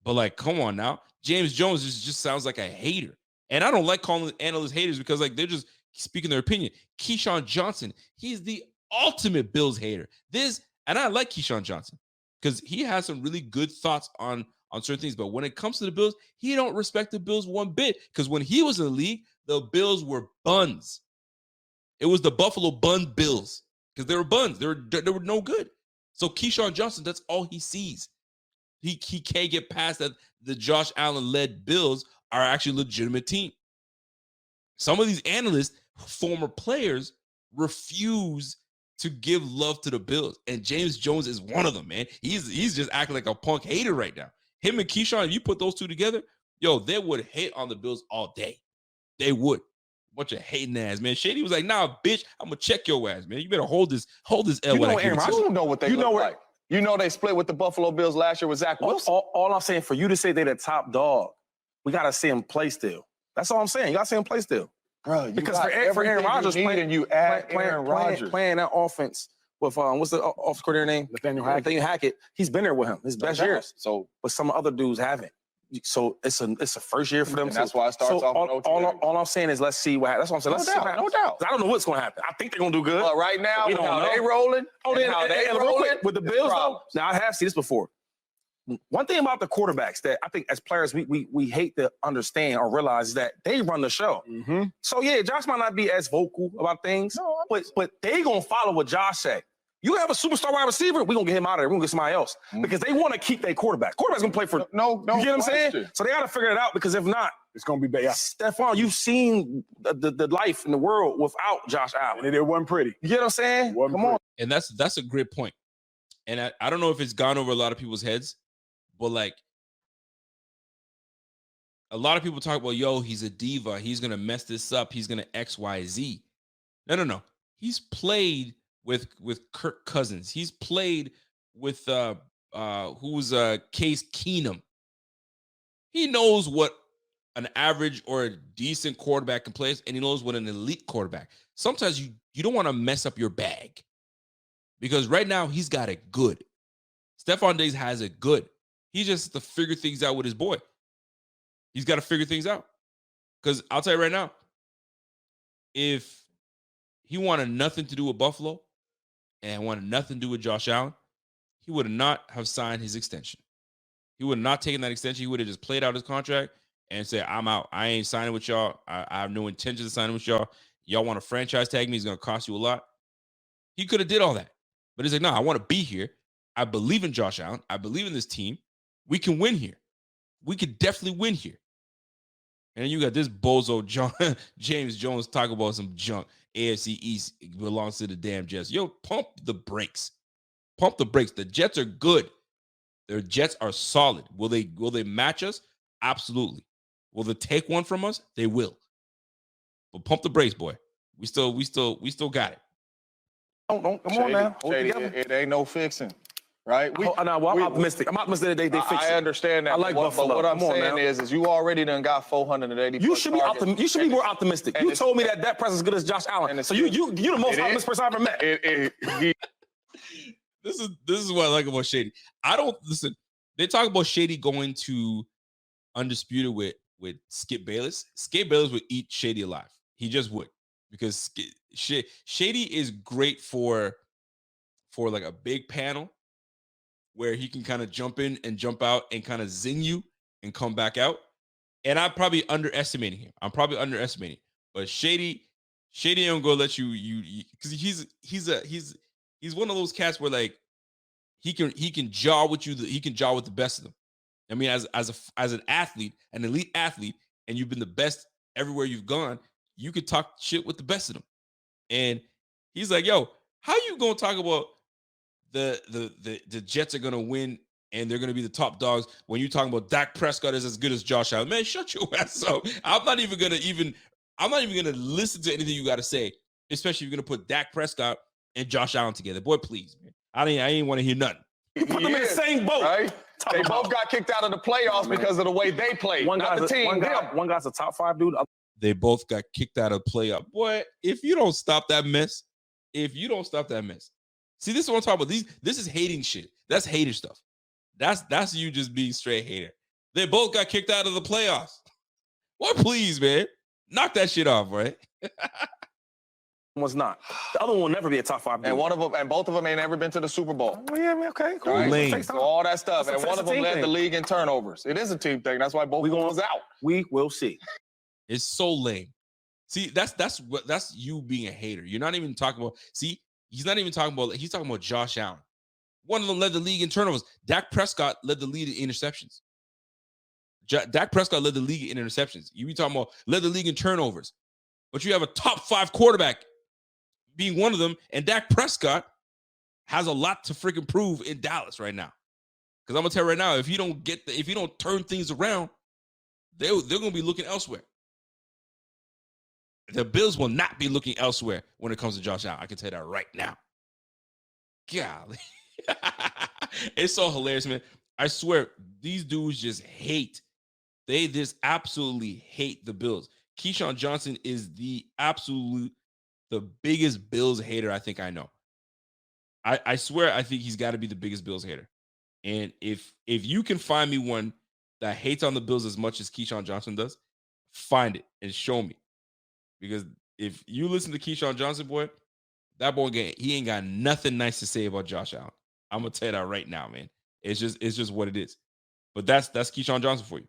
But like, come on now, James Jones just sounds like a hater. And I don't like calling analysts haters, because like, they're just speaking their opinion. Keyshawn Johnson, he's the ultimate Bills hater. This And I like Keyshawn Johnson because he has some really good thoughts on certain things. But when it comes to the Bills, he don't respect the Bills one bit. Because when he was in the league, the Bills were buns. It was the Buffalo Bun Bills because they were buns. They were no good. So Keyshawn Johnson, that's all he sees. He can't get past that the Josh Allen-led Bills are actually a legitimate team. Some of these analysts, former players, refuse to give love to the Bills. And James Jones is one of them, man. He's just acting like a punk hater right now. Him and Keyshawn, if you put those two together, yo, they would hate on the Bills all day. They would. Bunch of hating ass, man. Shady was like, nah, bitch, I'm gonna check your ass, man. You better hold this L. You know, Aaron, I don't know what they look like. You know they split with the Buffalo Bills last year with Zach Wilson. All I'm saying, for you to say they're the top dog, we got to see him play still. That's all I'm saying. You got to see him play still. Bro, because for Aaron Rodgers playing that offense with what's the offensive coordinator name? Nathaniel Hackett. He's been there with him his best years. So, but some other dudes haven't. So it's a first year for them. And that's why it starts off. All I'm saying is let's see what happens. That's what I'm saying. No doubt. I don't know what's going to happen. I think they're going to do good. But right now, we don't know. They rolling. Oh, and real quick, with the Bills though. Now I have seen this before. One thing about the quarterbacks that I think as players we hate to understand or realize is that they run the show. Mm-hmm. So yeah, Josh might not be as vocal about things, but they gonna follow what Josh say. You have a superstar wide receiver, we're gonna get him out of there. We're gonna get somebody else. Because they want to keep their quarterback. Quarterback's gonna play for no. You get what I'm saying? So they gotta figure it out, because if not, it's gonna be bad. Yeah. Stephon, you've seen the life in the world without Josh Allen. And it wasn't pretty. You get what I'm saying? Come on. And that's a great point. And I don't know if it's gone over a lot of people's heads, but like a lot of people talk about, yo, he's a diva. He's gonna mess this up. He's gonna X, Y, Z. No. He's played with Kirk Cousins. He's played with Case Keenum. He knows what an average or a decent quarterback can play, and he knows what an elite quarterback. Sometimes you don't want to mess up your bag, because right now he's got it good. Stephon Diggs has it good. He just has to figure things out with his boy. He's got to figure things out. Because I'll tell you right now, if he wanted nothing to do with Buffalo and wanted nothing to do with Josh Allen, he would not have signed his extension. He would have not taken that extension. He would have just played out his contract and said, I'm out. I ain't signing with y'all. I have no intention of signing with y'all. Y'all want to franchise tag me? It's going to cost you a lot. He could have did all that. But he's like, no, I want to be here. I believe in Josh Allen. I believe in this team. We can win here. We could definitely win here. And you got this bozo James Jones talking about some junk. AFC East belongs to the damn Jets. Yo, pump the brakes. Pump the brakes. The Jets are good. Their Jets are solid. Will they match us? Absolutely. Will they take one from us? They will. But pump the brakes, boy. We still got it. Don't come on now. Shady, it ain't no fixing. Right? I'm optimistic. I'm optimistic that they fix it. I understand that. I like Buffalo. But what I'm saying is you already done got 480. You should be more optimistic. You told me that person is as good as Josh Allen. So you're the most optimistic person I've ever met. This is what I like about Shady. I don't listen. They talk about Shady going to Undisputed with Skip Bayless. Skip Bayless would eat Shady alive. He just would, because Shady is great for like a big panel where he can kind of jump in and jump out and kind of zing you and come back out. And I'm probably underestimating him. But Shady ain't gonna let you because he's one of those cats where like he can jaw with you. He can jaw with the best of them. I mean, as an athlete, an elite athlete, and you've been the best everywhere you've gone, you could talk shit with the best of them. And he's like, yo, how you gonna talk about the Jets are gonna win and they're gonna be the top dogs when you're talking about Dak Prescott is as good as Josh Allen? Man, shut your ass up. I'm not even gonna listen to anything you gotta say, especially if you're gonna put Dak Prescott and Josh Allen together. Boy, please, man. I ain't want to hear nothing. Put them in the same boat. Right? They both got kicked out of the playoffs because of the way they played. One guy's a top 5 dude. They both got kicked out of the playoff. Boy, if you don't stop that mess. See, this is what I'm talking about. This is hating shit. That's hater stuff. That's you just being straight hater. They both got kicked out of the playoffs. Boy, please, man. Knock that shit off, right? one's not. The other one will never be a top 5 dude. And both of them ain't ever been to the Super Bowl. Oh, yeah, man, okay, cool. Right? Lame. So all that stuff. That's And one of them led the league in turnovers. It is a team thing. That's why both of them was out. We will see. It's so lame. See, that's you being a hater. You're not even talking about. See, he's not even talking about. He's talking about Josh Allen. One of them led the league in turnovers. Dak Prescott led the league in interceptions. Dak Prescott led the league in interceptions. You be talking about led the league in turnovers, but you have a top 5 quarterback being one of them, and Dak Prescott has a lot to freaking prove in Dallas right now. Because I'm gonna tell you right now, if you don't turn things around, they're gonna be looking elsewhere. The Bills will not be looking elsewhere when it comes to Josh Allen. I can tell you that right now. Golly. It's so hilarious, man. I swear, these dudes just hate. They just absolutely hate the Bills. Keyshawn Johnson is the biggest Bills hater I think I know. I swear I think he's got to be the biggest Bills hater. And if you can find me one that hates on the Bills as much as Keyshawn Johnson does, find it and show me. Because if you listen to Keyshawn Johnson, boy, that boy he ain't got nothing nice to say about Josh Allen. I'm gonna tell you that right now, man. It's just what it is. But that's Keyshawn Johnson for you.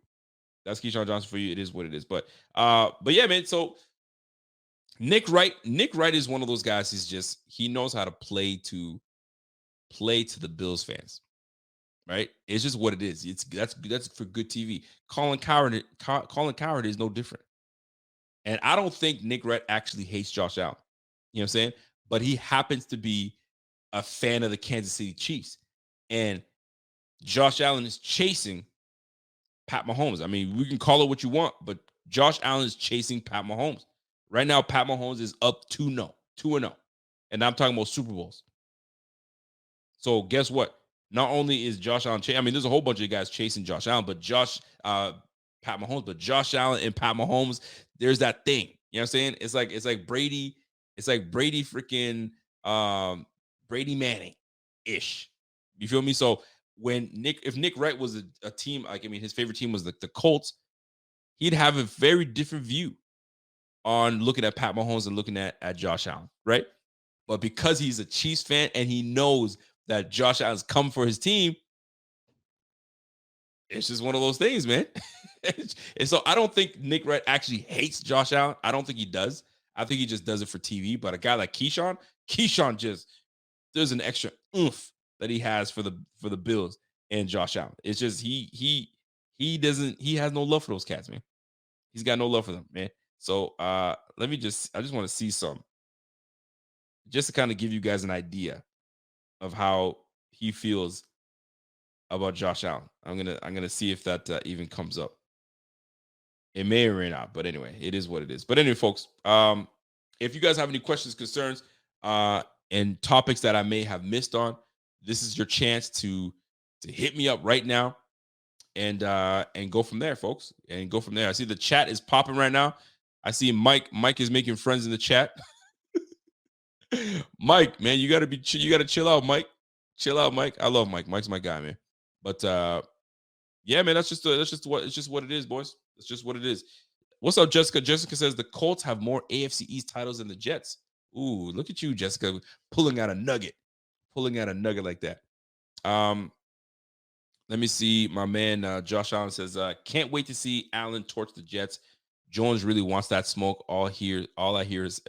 That's Keyshawn Johnson for you. It is what it is. But yeah, man. So Nick Wright is one of those guys. He knows how to play to the Bills fans, right? It's just what it is. That's for good TV. Colin Cowherd is no different. And I don't think Nick Wright actually hates Josh Allen. You know what I'm saying? But he happens to be a fan of the Kansas City Chiefs. And Josh Allen is chasing Pat Mahomes. I mean, we can call it what you want, but Josh Allen is chasing Pat Mahomes. Right now, Pat Mahomes is up 2-0. And I'm talking about Super Bowls. So guess what? Not only is Josh Allen there's a whole bunch of guys chasing Josh Allen, but Pat Mahomes, but Josh Allen and Pat Mahomes, there's that thing. You know what I'm saying? It's like Brady freaking Brady Manning-ish. You feel me? So if Nick Wright was a team, his favorite team was the Colts, he'd have a very different view on looking at Pat Mahomes and looking at Josh Allen, right? But because he's a Chiefs fan and he knows that Josh Allen's come for his team, it's just one of those things, man. And so I don't think Nick Wright actually hates Josh Allen. I don't think he does. I think he just does it for TV. But a guy like Keyshawn just, there's an extra oomph that he has for the Bills and Josh Allen. It's just he has no love for those cats, man. He's got no love for them, man. So I just want to see some, just to kind of give you guys an idea of how he feels about Josh Allen. I'm gonna see if that even comes up. It may or may not, but anyway, it is what it is. But anyway, folks, if you guys have any questions, concerns, and topics that I may have missed on, this is your chance to hit me up right now and go from there, folks. And go from there. I see the chat is popping right now. I see Mike. Mike is making friends in the chat. Mike, man, you gotta chill out, Mike. Chill out, Mike. I love Mike. Mike's my guy, man. But yeah, man, it's just what it is, boys. It's just what it is. What's up, Jessica? Jessica says the Colts have more AFC East titles than the Jets. Ooh, look at you, Jessica, pulling out a nugget like that. Let me see. My man Josh Allen says, can't wait to see Allen torch the Jets. Jones really wants that smoke. All I hear is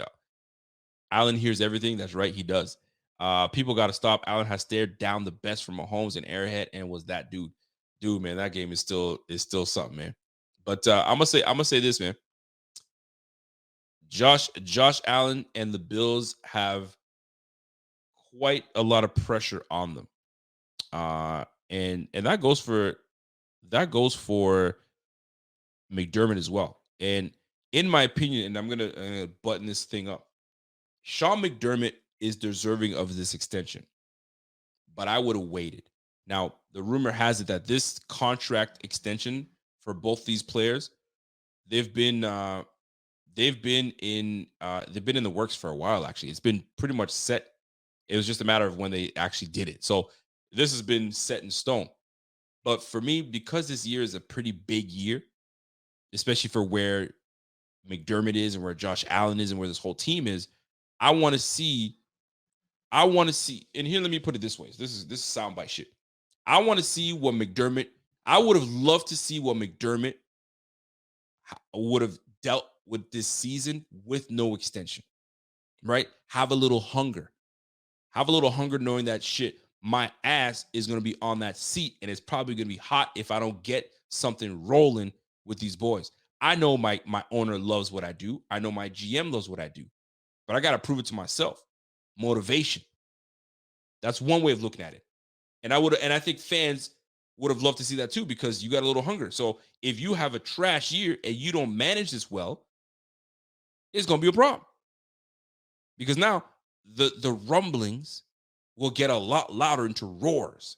Allen hears everything. That's right, he does. People got to stop. Allen has stared down the best from Mahomes and Arrowhead, and was that dude. Dude, man, that game is still something, man. But I'm gonna say this, man. Josh Allen and the Bills have quite a lot of pressure on them. And that goes for McDermott as well. And in my opinion, and I'm gonna button this thing up, Sean McDermott is deserving of this extension, but I would have waited. Now, the rumor has it that this contract extension for both these players, they've been in the works for a while. Actually, it's been pretty much set. It was just a matter of when they actually did it. So this has been set in stone. But for me, because this year is a pretty big year, especially for where McDermott is and where Josh Allen is and where this whole team is, I want to see, and here, let me put it this way. This is soundbite shit. I want to see what McDermott, I would have loved to see what McDermott would have dealt with this season with no extension, right? Have a little hunger. Have a little hunger knowing that shit, my ass is going to be on that seat and it's probably going to be hot if I don't get something rolling with these boys. I know my owner loves what I do. I know my GM loves what I do, but I got to prove it to myself. Motivation. That's one way of looking at it. And I think fans would have loved to see that too, because you got a little hunger. So if you have a trash year and you don't manage this well, it's going to be a problem. Because now the rumblings will get a lot louder into roars.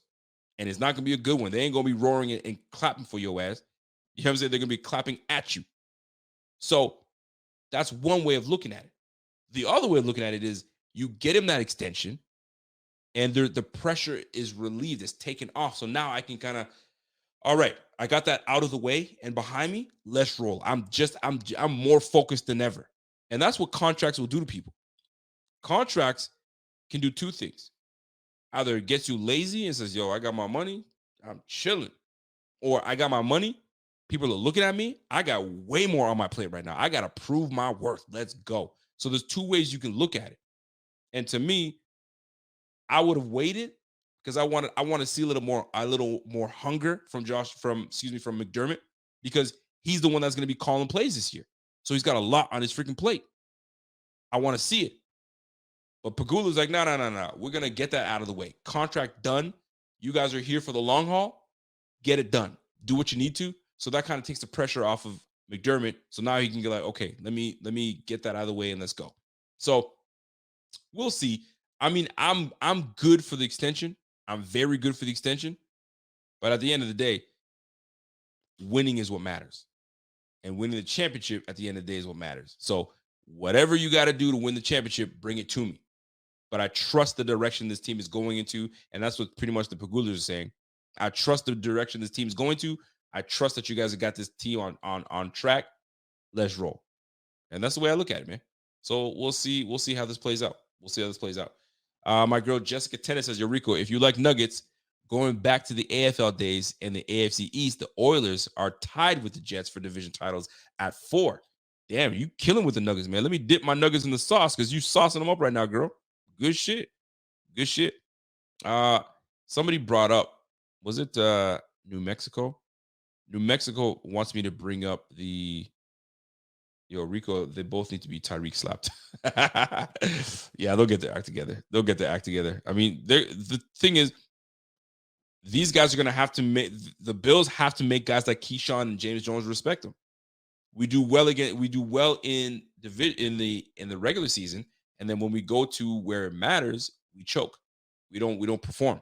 And it's not going to be a good one. They ain't going to be roaring and clapping for your ass. You know what I'm saying? They're going to be clapping at you. So that's one way of looking at it. The other way of looking at it is you get him that extension and the pressure is relieved. It's taken off. So now I can kind of, all right, I got that out of the way and behind me, let's roll. I'm more focused than ever. And that's what contracts will do to people. Contracts can do two things. Either it gets you lazy and says, yo, I got my money, I'm chilling. Or I got my money, people are looking at me, I got way more on my plate right now. I got to prove my worth. Let's go. So there's two ways you can look at it. And to me, I would have waited because I want to see a little more hunger from McDermott, because he's the one that's going to be calling plays this year. So he's got a lot on his freaking plate. I want to see it. But Pegula's like, no. We're going to get that out of the way. Contract done. You guys are here for the long haul. Get it done. Do what you need to. So that kind of takes the pressure off of McDermott. So now he can get like, okay, let me get that out of the way and let's go. So we'll see. I mean, I'm good for the extension. I'm very good for the extension. But at the end of the day, winning is what matters. And winning the championship at the end of the day is what matters. So whatever you got to do to win the championship, bring it to me. But I trust the direction this team is going into. And that's what pretty much the Pegulas are saying. I trust the direction this team is going to. I trust that you guys have got this team on track. Let's roll. And that's the way I look at it, man. So we'll see how this plays out. My girl Jessica Tennis says, Yo, Rico, if you like Nuggets, going back to the AFL days and the AFC East, the Oilers are tied with the Jets for division titles at 4. Damn, you killing with the Nuggets, man. Let me dip my Nuggets in the sauce because you saucing them up right now, girl. Good shit. Somebody brought up, was it New Mexico? New Mexico wants me to bring up Rico, they both need to be Tyreek slapped. Yeah, they'll get their act together. I mean, the thing is, these guys are going to have to make, the Bills have to make guys like Keyshawn and James Jones respect them. We do well in the regular season, and then when we go to where it matters, we choke. We don't perform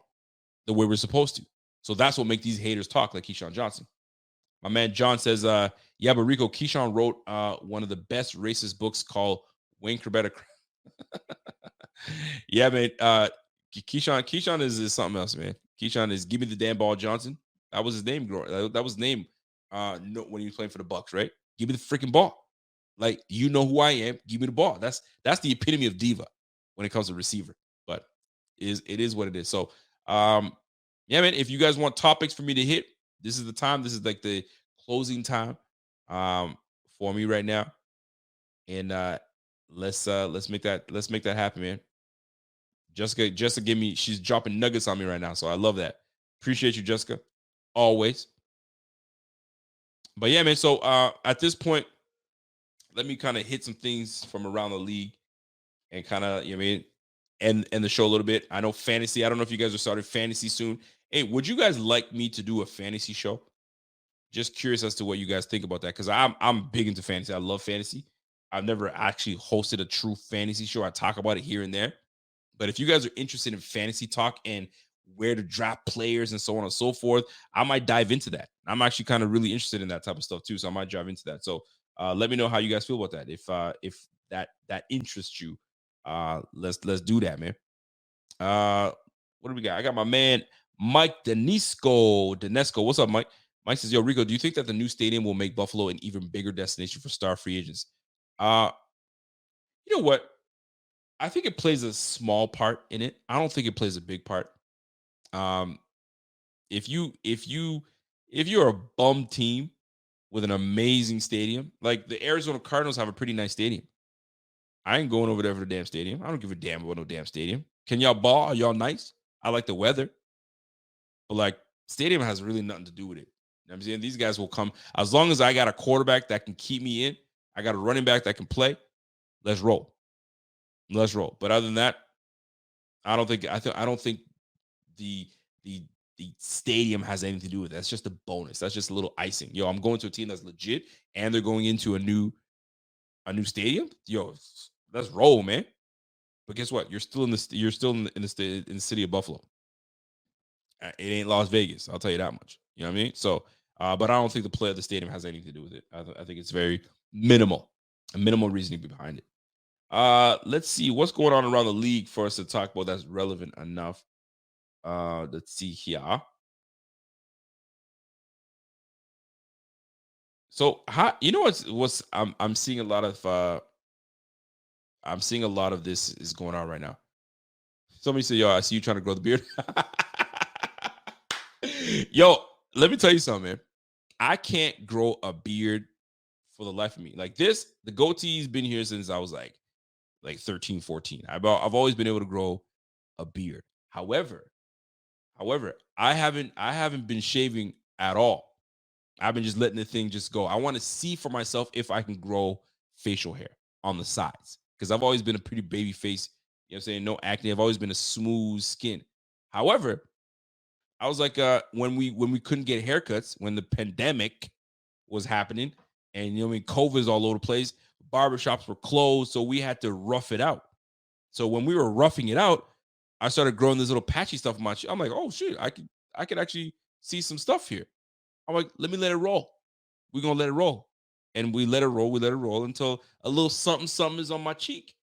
the way we're supposed to. So that's what makes these haters talk like Keyshawn Johnson. My man John says, yeah, but Rico, Keyshawn wrote one of the best racist books called Wayne Corbetta. Yeah, man. Keyshawn is something else, man. Keyshawn is Give Me the Damn Ball Johnson. That was his name. That was his name when he was playing for the Bucks, right? Give me the freaking ball. Like, you know who I am. Give me the ball. That's the epitome of diva when it comes to receiver. But it is what it is. So, yeah, man, if you guys want topics for me to hit, this is the time. This is like the closing time for me right now. And let's make that happen, man. Jessica give me, she's dropping nuggets on me right now. So I love that. Appreciate you, Jessica. Always. But yeah, man. So at this point, let me kind of hit some things from around the league and kind of, end the show a little bit. I know fantasy. I don't know if you guys are starting fantasy soon. Hey, would you guys like me to do a fantasy show? Just curious as to what you guys think about that, because I'm big into fantasy. I love fantasy. I've never actually hosted a true fantasy show. I talk about it here and there. But if you guys are interested in fantasy talk and where to draft players and so on and so forth, I might dive into that. I'm actually kind of really interested in that type of stuff too. So I might dive into that. So let me know how you guys feel about that. If that interests you, let's do that, man. What do we got? I got my man Mike Denesco. What's up, Mike? Mike says, Yo, Rico, do you think that the new stadium will make Buffalo an even bigger destination for star free agents? You know what? I think it plays a small part in it. I don't think it plays a big part. Um, if you're a bum team with an amazing stadium, like the Arizona Cardinals have a pretty nice stadium. I ain't going over there for the damn stadium. I don't give a damn about no damn stadium. Can y'all ball? Are y'all nice? I like the weather. But like stadium has really nothing to do with it. You know what I'm saying? These guys will come as long as I got a quarterback that can keep me in. I got a running back that can play. Let's roll. Let's roll. But other than that, I don't think the the the stadium has anything to do with it. That's just a bonus. That's just a little icing. Yo, I'm going to a team that's legit and they're going into a new stadium. Yo, let's roll, man. But guess what? You're still in the city of Buffalo. It ain't Las Vegas. I'll tell you that much. You know what I mean? So, but I don't think the play of the stadium has anything to do with it. I think it's very minimal, a minimal reasoning behind it. Let's see what's going on around the league for us to talk about that's relevant enough. Let's see here. So, you know what's I'm seeing a lot of this is going on right now. Somebody said, "Yo, I see you trying to grow the beard." Yo, let me tell you something, man. I can't grow a beard for the life of me. Like this, the goatee's been here since I was like 13, 14. I've always been able to grow a beard. However, I haven't been shaving at all. I've been just letting the thing just go. I want to see for myself if I can grow facial hair on the sides because I've always been a pretty baby face. You know what I'm saying? No acne. I've always been a smooth skin. However, I was like, when we couldn't get haircuts, when the pandemic was happening, and you know, COVID is all over the place, barbershops were closed, so we had to rough it out. So when we were roughing it out, I started growing this little patchy stuff on my cheek. I'm like, oh shit, I could actually see some stuff here. I'm like, let me let it roll. We're gonna let it roll. And we let it roll until a little something is on my cheek.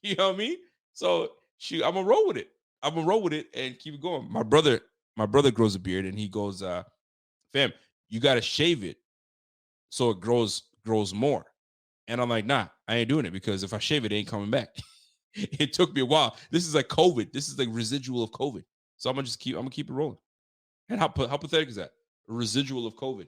You know what I mean? So I'm gonna roll with it. I'm gonna roll with it and keep it going. My brother grows a beard and he goes, fam, you gotta shave it so it grows more. And I'm like, nah, I ain't doing it because if I shave it, it ain't coming back. It took me a while. This is like COVID. This is like residual of COVID. So I'm gonna keep it rolling. And how pathetic is that? A residual of COVID.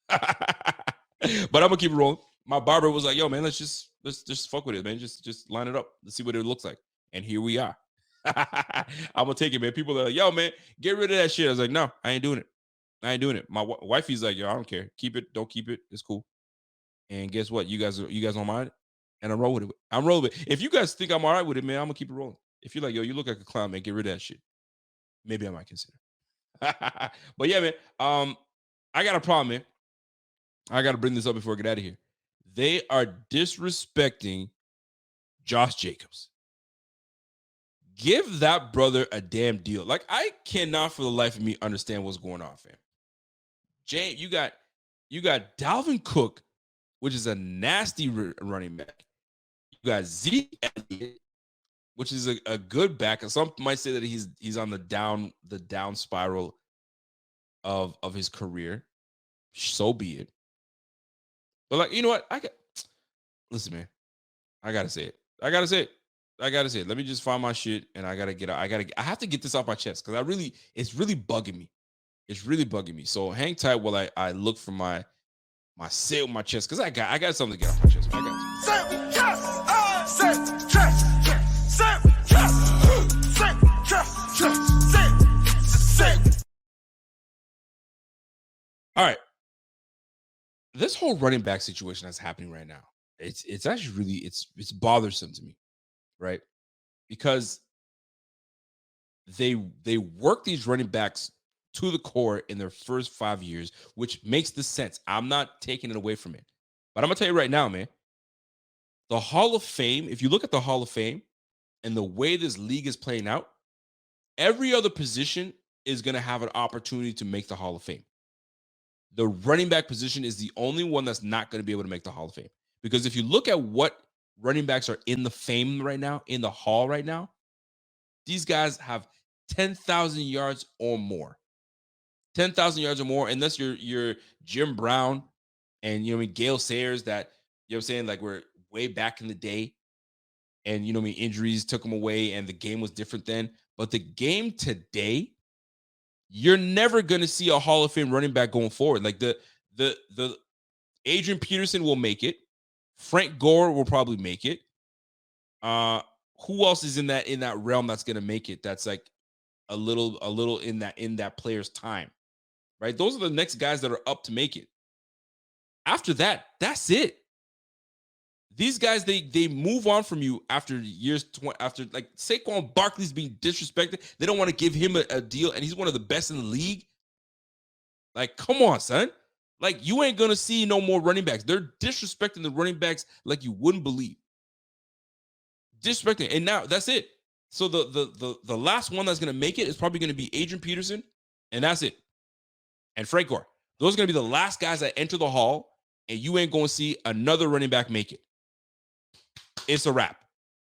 But I'm gonna keep it rolling. My barber was like, yo, man, let's just fuck with it, man. Just line it up. Let's see what it looks like. And here we are. I'm gonna take it, man. People are like, yo, man, get rid of that shit. I was like, no, I ain't doing it. My wifey's like, yo, I don't care. Keep it, don't keep it. It's cool. And guess what? You guys don't mind? And I'm rolling with it. I'm rolling with it. If you guys think I'm all right with it, man, I'm gonna keep it rolling. If you're like, yo, you look like a clown, man, get rid of that shit. Maybe I might consider. But yeah, man. I got a problem, man. I got to bring this up before I get out of here. They are disrespecting Josh Jacobs. Give that brother a damn deal. Like, I cannot for the life of me understand what's going on, fam. Jay, you got Dalvin Cook, which is a nasty running back. You got Zeke Elliott, which is a good back. Some might say that he's on the down spiral of his career. So be it. But like, you know what? Listen, man. I gotta say it. Let me just find my shit and I gotta get out. I have to get this off my chest because it's really bugging me. It's really bugging me. So hang tight while I look for my say on my chest because I got something to get off my chest. I got all right. This whole running back situation that's happening right now, it's actually really it's bothersome to me, right? Because they work these running backs to the core in their first 5 years, which makes the sense. I'm not taking it away from it. But I'm gonna tell you right now, man, the Hall of Fame, if you look at the Hall of Fame and the way this league is playing out, every other position is gonna have an opportunity to make the Hall of Fame. The running back position is the only one that's not going to be able to make the Hall of Fame. Because if you look at what running backs are in the fame right now, in the Hall right now, these guys have 10,000 yards or more. 10,000 yards or more, unless you're Jim Brown and Gale Sayers that, you know what I'm saying, like we're way back in the day. and you know, injuries took him away, and the game was different then. But the game today, you're never gonna see a Hall of Fame running back going forward. Like the Adrian Peterson will make it. Frank Gore will probably make it. Who else is in that realm that's gonna make it? That's like a little in that player's time, right? Those are the next guys that are up to make it. After that, that's it. These guys, they move on from you after years. After like Saquon Barkley's being disrespected, they don't want to give him a deal, and he's one of the best in the league. Like, come on, son. Like, you ain't gonna see no more running backs. They're disrespecting the running backs like you wouldn't believe. Disrespecting, and now that's it. So the last one that's gonna make it is probably gonna be Adrian Peterson, and that's it. And Frank Gore. Those are gonna be the last guys that enter the hall, and you ain't gonna see another running back make it. It's a wrap.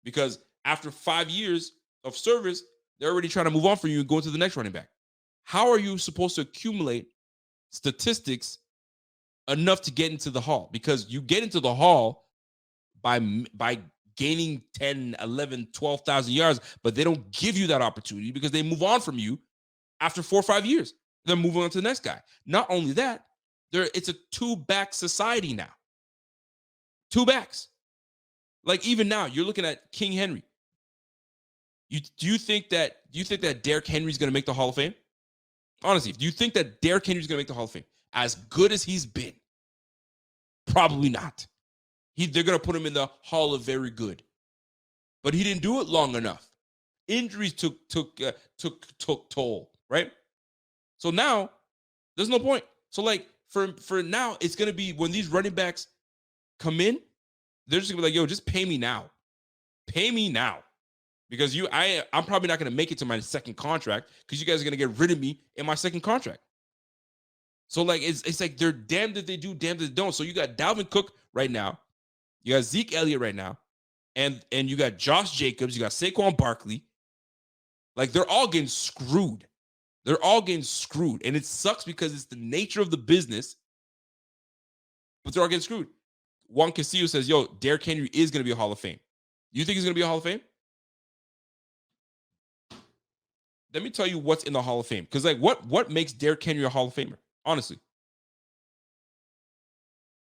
Because after 5 years of service, they're already trying to move on from you and go to the next running back. How are you supposed to accumulate statistics enough to get into the hall? Because you get into the hall by gaining 10, 11, 12,000 yards, but they don't give you that opportunity because they move on from you after 4 or 5 years. They're moving on to the next guy. Not only that, it's a two-back society now. Two backs. Like even now, you're looking at King Henry. Do you think that Derrick Henry's going to make the Hall of Fame? Honestly, do you think that Derrick Henry's going to make the Hall of Fame? As good as he's been, probably not. They're going to put him in the Hall of Very Good, but he didn't do it long enough. Injuries took toll, right? So now there's no point. So like for now, it's going to be when these running backs come in, they're just gonna be like, yo, just pay me now. Pay me now. Because I'm probably not gonna make it to my second contract because you guys are gonna get rid of me in my second contract. So like it's like they're damned if they do, damned if they don't. So you got Dalvin Cook right now, you got Zeke Elliott right now, and you got Josh Jacobs, you got Saquon Barkley. Like they're all getting screwed. They're all getting screwed. And it sucks because it's the nature of the business, but they're all getting screwed. Juan Castillo says, yo, Derrick Henry is going to be a Hall of Fame. You think he's going to be a Hall of Fame? Let me tell you what's in the Hall of Fame. Because, like, what makes Derrick Henry a Hall of Famer? Honestly.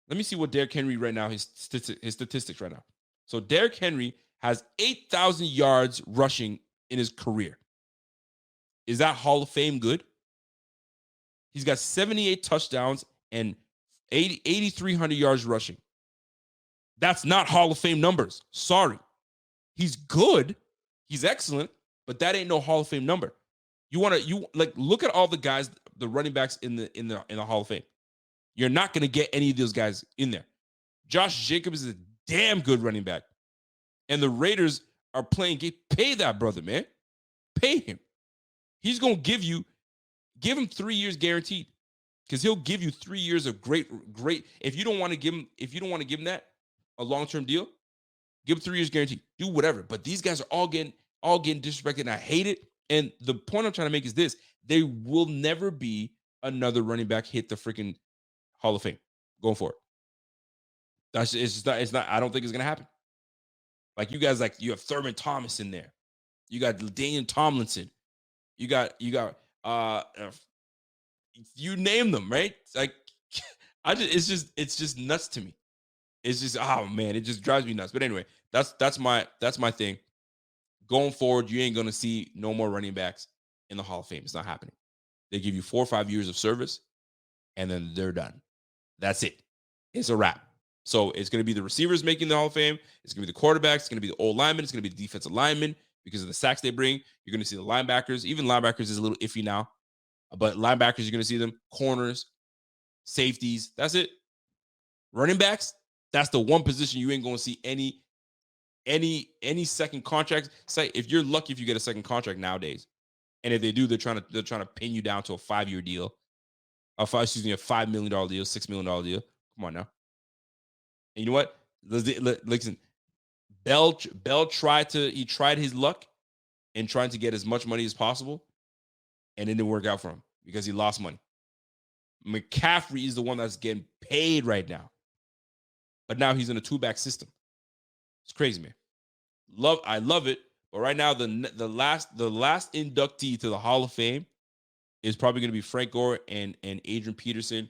Let me see what Derrick Henry right now, his statistics right now. So, Derrick Henry has 8,000 yards rushing in his career. Is that Hall of Fame good? He's got 78 touchdowns and 8,300 yards rushing. That's not Hall of Fame numbers. Sorry. He's good. He's excellent, but that ain't no Hall of Fame number. You look at all the guys, the running backs in the Hall of Fame. You're not going to get any of those guys in there. Josh Jacobs is a damn good running back. And the Raiders are pay that brother, man. Pay him. He's going to give him 3 years guaranteed. Because he'll give you 3 years of great. If you don't want to give him that, a long-term deal, give him 3 years guaranteed. Do whatever. But these guys are all getting disrespected, and I hate it. And the point I'm trying to make is this: there will never be another running back hit the freaking Hall of Fame going forward. It's not. I don't think it's gonna happen. Like you guys, like you have Thurman Thomas in there, you got Daniel Tomlinson, you got you name them, right? Like it's just nuts to me. It's just, oh man, it just drives me nuts. But anyway, that's my thing. Going forward, you ain't gonna see no more running backs in the Hall of Fame. It's not happening. They give you 4 or 5 years of service, and then they're done. That's it. It's a wrap. So it's gonna be the receivers making the Hall of Fame. It's gonna be the quarterbacks. It's gonna be the old linemen. It's gonna be the defensive linemen because of the sacks they bring. You're gonna see the linebackers. Even linebackers is a little iffy now, but linebackers, you're gonna see them. Corners, safeties. That's it. Running backs. That's the one position you ain't gonna see any second contracts. Say if you're lucky if you get a second contract nowadays, and if they do, they're trying to pin you down to a 5-year deal, a $5 million deal, $6 million deal. Come on now. And you know what? Listen, Bell tried his luck in trying to get as much money as possible, and it didn't work out for him because he lost money. McCaffrey is the one that's getting paid right now. But now he's in a 2-back system. It's crazy, man. I love it. But right now, the last inductee to the Hall of Fame is probably going to be Frank Gore and Adrian Peterson.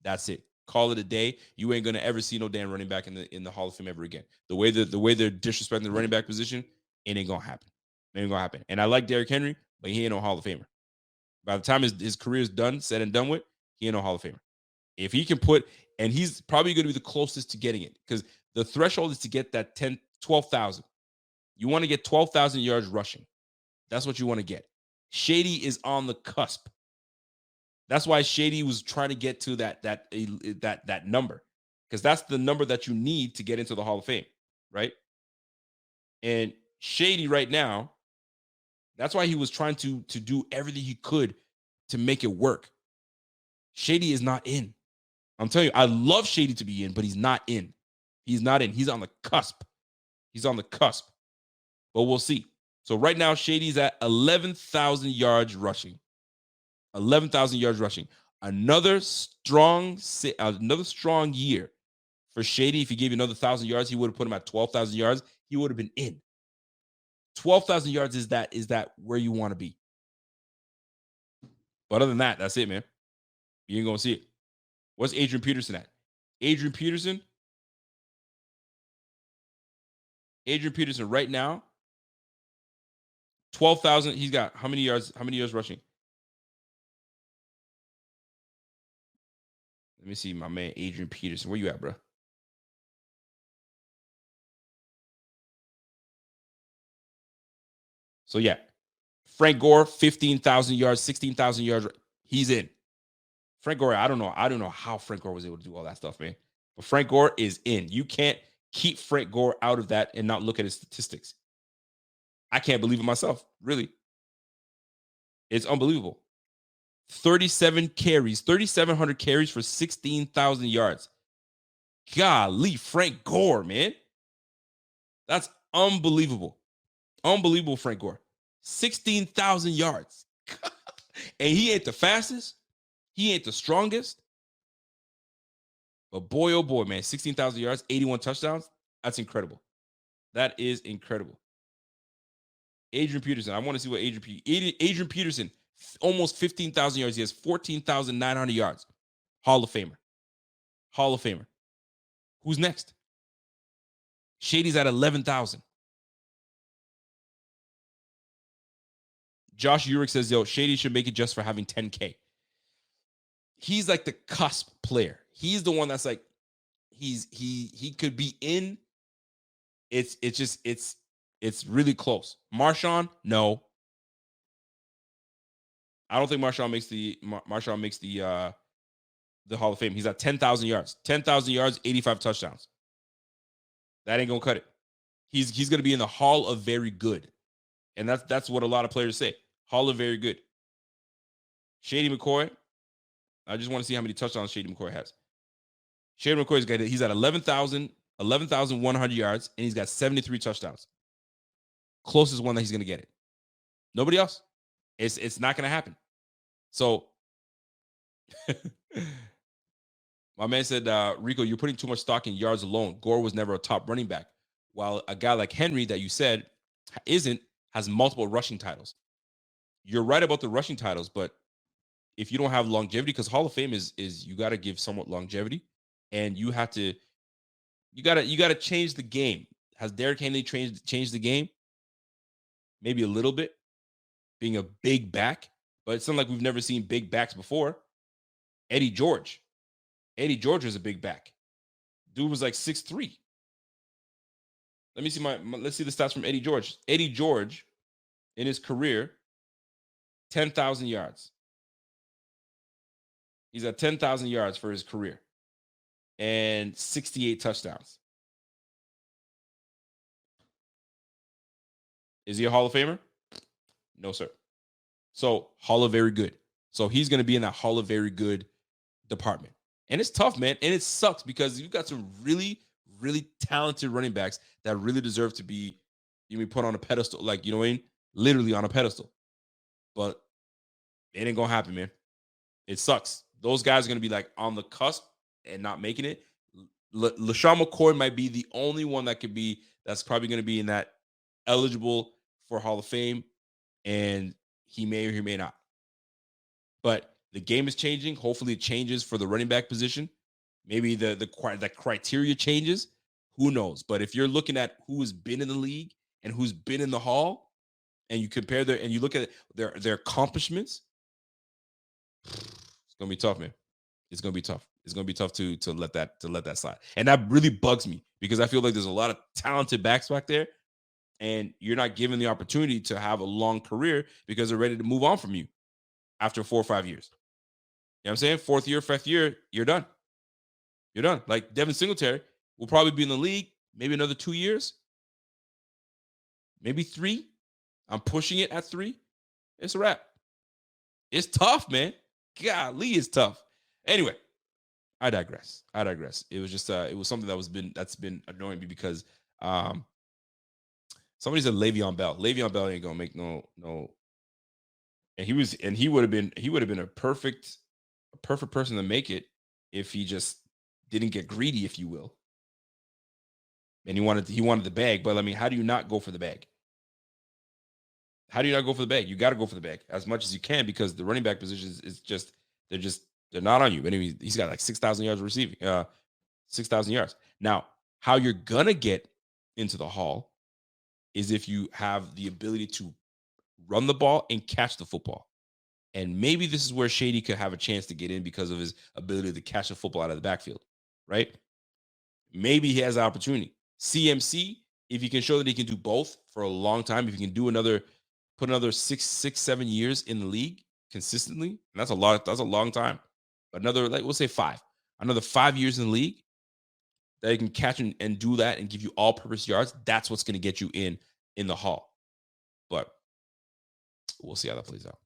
That's it. Call it a day. You ain't going to ever see no damn running back in the Hall of Fame ever again. The way they're disrespecting the running back position, it ain't going to happen. It ain't going to happen. And I like Derrick Henry, but he ain't no Hall of Famer. By the time his career is done, said and done with, he ain't no Hall of Famer. If he can put, and he's probably going to be the closest to getting it, because the threshold is to get that 12,000. You want to get 12,000 yards rushing. That's what you want to get. Shady is on the cusp. That's why Shady was trying to get to that number, because that's the number that you need to get into the Hall of Fame, right? And Shady right now, that's why he was trying to do everything he could to make it work. Shady is not in. I'm telling you, I love Shady to be in, but he's not in. He's not in. He's on the cusp. He's on the cusp. But we'll see. So right now, Shady's at 11,000 yards rushing. 11,000 yards rushing. Another strong year for Shady. If he gave you another 1,000 yards, he would have put him at 12,000 yards. He would have been in. 12,000 yards is that where you want to be. But other than that, that's it, man. You ain't gonna see it. What's Adrian Peterson at? Adrian Peterson right now, 12,000. He's got how many yards? How many yards rushing? Let me see, my man Adrian Peterson. Where you at, bro? So yeah, Frank Gore, 15,000 yards, 16,000 yards. He's in. Frank Gore, I don't know how Frank Gore was able to do all that stuff, man. But Frank Gore is in. You can't keep Frank Gore out of that and not look at his statistics. I can't believe it myself, really. It's unbelievable. 3,700 carries for 16,000 yards. Golly, Frank Gore, man. That's unbelievable. Unbelievable, Frank Gore. 16,000 yards. And he ain't the fastest. He ain't the strongest. But boy, oh boy, man, 16,000 yards, 81 touchdowns. That's incredible. That is incredible. Adrian Peterson. I want to see what Adrian Peterson, almost 15,000 yards. He has 14,900 yards. Hall of Famer. Hall of Famer. Who's next? Shady's at 11,000. Josh Urick says, yo, Shady should make it just for having 10K. He's like the cusp player. He's the one that's like, he could be in. It's really close. Marshawn, no. I don't think Marshawn makes the Hall of Fame. He's at 10,000 yards. 10,000 yards, 85 touchdowns. That ain't gonna cut it. He's gonna be in the Hall of Very Good. And that's what a lot of players say. Hall of Very Good. Shady McCoy. I just want to see how many touchdowns Shady McCoy has. Shady McCoy he's at 11,100 yards, and he's got 73 touchdowns. Closest one that he's gonna get it. Nobody else. It's not gonna happen. So my man said, Rico, you're putting too much stock in yards alone. Gore was never a top running back, while a guy like Henry that you said has multiple rushing titles. You're right about the rushing titles, but if you don't have longevity, because Hall of Fame is you got to give somewhat longevity, and you got to change the game. Has Derrick Henry changed the game? Maybe a little bit, being a big back, but it's not like we've never seen big backs before. Eddie George was a big back. Dude was like 6'3". Let's see the stats from Eddie George. Eddie George, in his career, 10,000 yards. He's at 10,000 yards for his career and 68 touchdowns. Is he a Hall of Famer? No, sir. So Hall of Very Good. So he's going to be in that Hall of Very Good department. And it's tough, man. And it sucks because you've got some really, really talented running backs that really deserve to be put on a pedestal. Like, you know what I mean? Literally on a pedestal. But it ain't going to happen, man. It sucks. Those guys are going to be like on the cusp and not making it. LaShawn McCoy might be the only one that's probably going to be in that eligible for Hall of Fame, and he may or he may not. But the game is changing. Hopefully, it changes for the running back position. Maybe the criteria changes. Who knows? But if you're looking at who has been in the league and who's been in the Hall, and you compare and you look at their accomplishments, it's gonna be tough, man. It's gonna be tough. It's gonna be tough to let that slide. And that really bugs me because I feel like there's a lot of talented backs back there, and you're not given the opportunity to have a long career because they're ready to move on from you after 4 or 5 years. You know what I'm saying? 4th year, 5th year, you're done. You're done. Like Devin Singletary will probably be in the league maybe another 2 years, maybe 3. I'm pushing it at 3. It's a wrap. It's tough, man. Golly, it's tough. Anyway, I digress. It was just it was something that's been annoying me because somebody said Le'Veon Bell. Le'Veon Bell ain't gonna make no. And he would have been a perfect person to make it if he just didn't get greedy, if you will. And he wanted the bag, but I mean, how do you not go for the bag? How do you not go for the bag? You got to go for the bag as much as you can because the running back position is just they're not on you. But anyway, he's got like 6,000 yards receiving, 6,000 yards. Now, how you're gonna get into the Hall is if you have the ability to run the ball and catch the football. And maybe this is where Shady could have a chance to get in because of his ability to catch the football out of the backfield, right? Maybe he has the opportunity. CMC, if he can show that he can do both for a long time, if he can do put another 6, 7 years in the league consistently, and that's a long time. Another, like, we'll say 5. Another 5 years in the league that he can catch and do that and give you all-purpose yards, that's what's going to get you in the Hall. But we'll see how that plays out.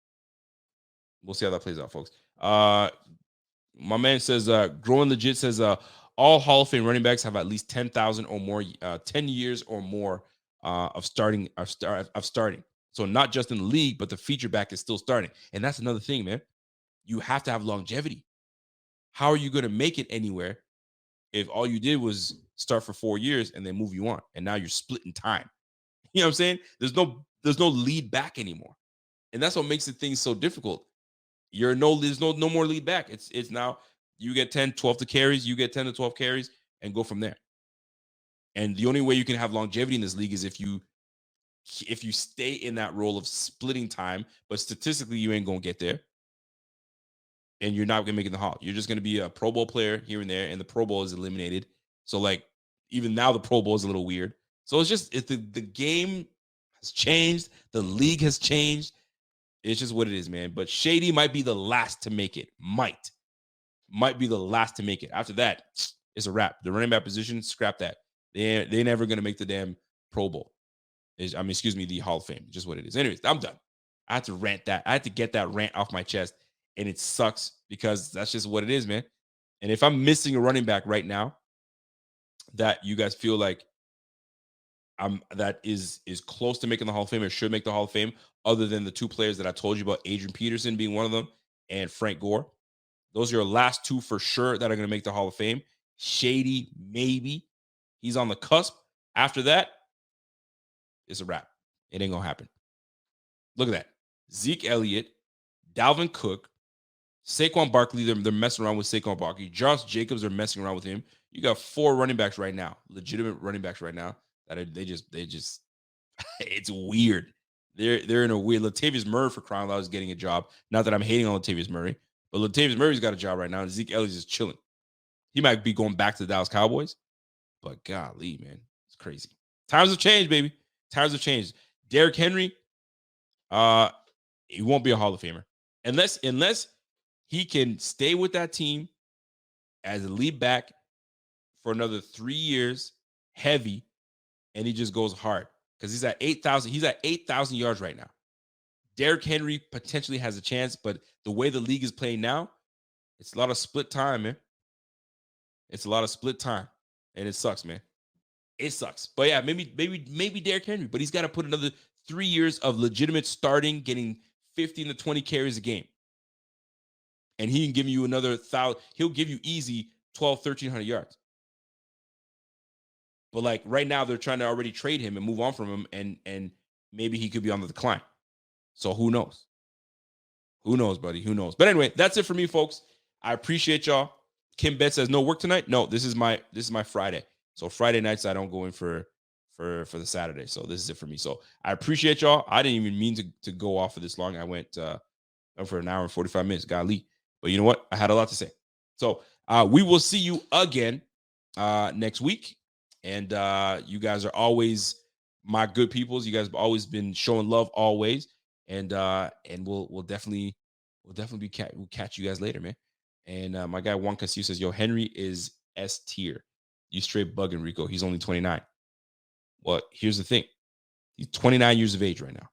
We'll see how that plays out, folks. My man says, Growing Legit says, all Hall of Fame running backs have at least 10,000 or more, 10 years or more of starting. So not just in the league, but the feature back is still starting. And that's another thing, man. You have to have longevity. How are you going to make it anywhere if all you did was start for 4 years and then move you on? And now you're splitting time. You know what I'm saying? There's no lead back anymore. And that's what makes the thing so difficult. There's no more lead back. It's now you get 10, 12 to carries, you get 10 to 12 carries and go from there. And the only way you can have longevity in this league is if you stay in that role of splitting time, but statistically you ain't going to get there. And you're not going to make it in the Hall. You're just going to be a Pro Bowl player here and there, and the Pro Bowl is eliminated. So, like, even now the Pro Bowl is a little weird. So the game has changed. The league has changed. It's just what it is, man. But Shady might be the last to make it. Might be the last to make it. After that, it's a wrap. The running back position, scrap that. They're never going to make the damn Pro Bowl. The Hall of Fame. Just what it is. Anyways, I'm done. I had to rant that. I had to get that rant off my chest. And it sucks because that's just what it is, man. And if I'm missing a running back right now that you guys feel like that is close to making the Hall of Fame or should make the Hall of Fame, other than the 2 players that I told you about, Adrian Peterson being one of them and Frank Gore, those are your last 2 for sure that are going to make the Hall of Fame. Shady, maybe. He's on the cusp. After that, it's a wrap. It ain't going to happen. Look at that. Zeke Elliott, Dalvin Cook, Saquon Barkley, they're messing around with Saquon Barkley. Josh Jacobs are messing around with him. You got 4 running backs right now, legitimate running backs right now that they just it's weird. They're in a weird. Latavius Murray, for crying out loud, is getting a job. Not that I'm hating on Latavius Murray, but Latavius Murray's got a job right now, and Zeke Elliott's just chilling. He might be going back to the Dallas Cowboys, but golly, man, it's crazy. Times have changed, baby. Times have changed. Derrick Henry, he won't be a Hall of Famer unless he can stay with that team as a lead back for another 3 years, heavy, and he just goes hard because he's at 8,000. He's at 8,000 yards right now. Derrick Henry potentially has a chance, but the way the league is playing now, it's a lot of split time, man. It's a lot of split time, and it sucks, man. It sucks. But yeah, maybe Derrick Henry, but he's got to put another 3 years of legitimate starting, getting 15 to 20 carries a game. And he can give you another 1,000. He'll give you easy 1,200, 1,300 yards. But like right now, they're trying to already trade him and move on from him, and maybe he could be on the decline. So who knows? Who knows, buddy? Who knows? But anyway, that's it for me, folks. I appreciate y'all. Kim Bet says no work tonight. No, this is my Friday. So Friday nights I don't go in for the Saturday. So this is it for me. So I appreciate y'all. I didn't even mean to go off for this long. I went for an hour and 45 minutes. Golly. But you know what? I had a lot to say. So we will see you again next week. And you guys are always my good peoples. You guys have always been showing love always. And we'll definitely we'll catch you guys later, man. And my guy Juan Castillo says, yo, Henry is S tier. You straight bugging, Rico. He's only 29. Well, here's the thing. He's 29 years of age right now.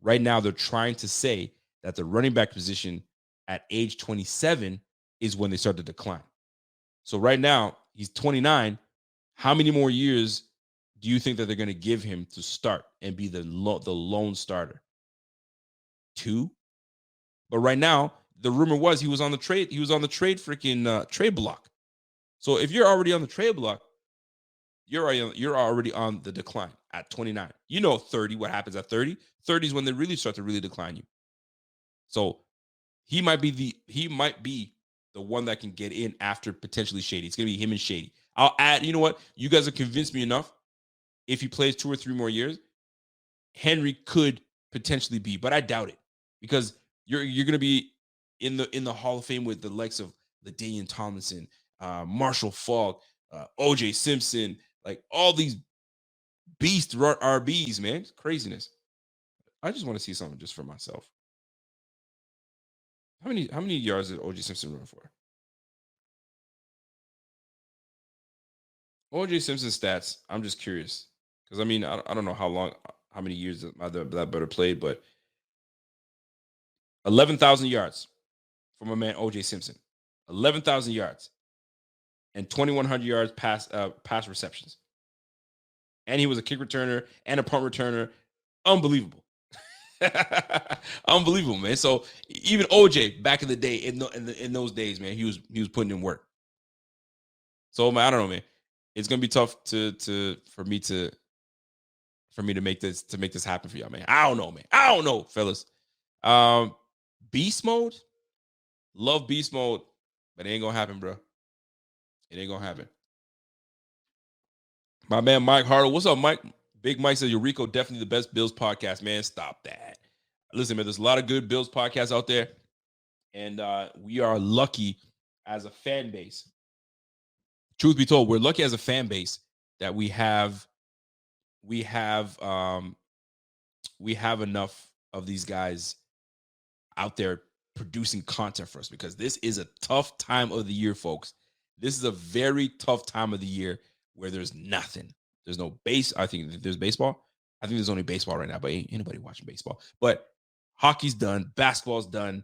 Right now, they're trying to say that the running back position at age 27 is when they start to decline. So right now, he's 29. How many more years do you think that they're going to give him to start and be the lone starter? 2? But right now, the rumor was he was on the trade trade block. So if you're already on the trade block, you're already on the decline at 29. 30, what happens at 30? 30 is when they really start to really decline you. So he might be the one that can get in after potentially Shady. It's going to be him and Shady. I'll add, you know what? You guys have convinced me enough. If he plays 2 or 3 more years, Henry could potentially be, but I doubt it because you're going to be in the Hall of Fame with the likes of LaDainian Tomlinson, Marshall Faulk, O.J. Simpson, like all these beast RBs, man. It's craziness. I just want to see something just for myself. How many yards did O.J. Simpson run for? O.J. Simpson's stats, I'm just curious. Because, I mean, I don't know how many years that better played, but 11,000 yards from a man, O.J. Simpson. 11,000 yards and 2,100 yards pass receptions. And he was a kick returner and a punt returner. Unbelievable. Unbelievable, man. So even OJ back in the day, in those days, man, he was putting in work. So man, I don't know, man. It's gonna be tough for me to make this happen for y'all, man. I don't know, man. I don't know, fellas. Beast mode, love beast mode, but it ain't gonna happen, bro. It ain't gonna happen. My man Mike Hartle, what's up, Mike? Big Mike says Eureka definitely the best Bills podcast, man. Stop that. Listen, man, there's a lot of good Bills podcasts out there, and we are lucky as a fan base. Truth be told, we're lucky as a fan base that we have enough of these guys out there producing content for us because this is a tough time of the year, folks. This is a very tough time of the year where there's nothing. There's no base. I think there's baseball. I think there's only baseball right now, but ain't anybody watching baseball. But hockey's done. Basketball's done. You know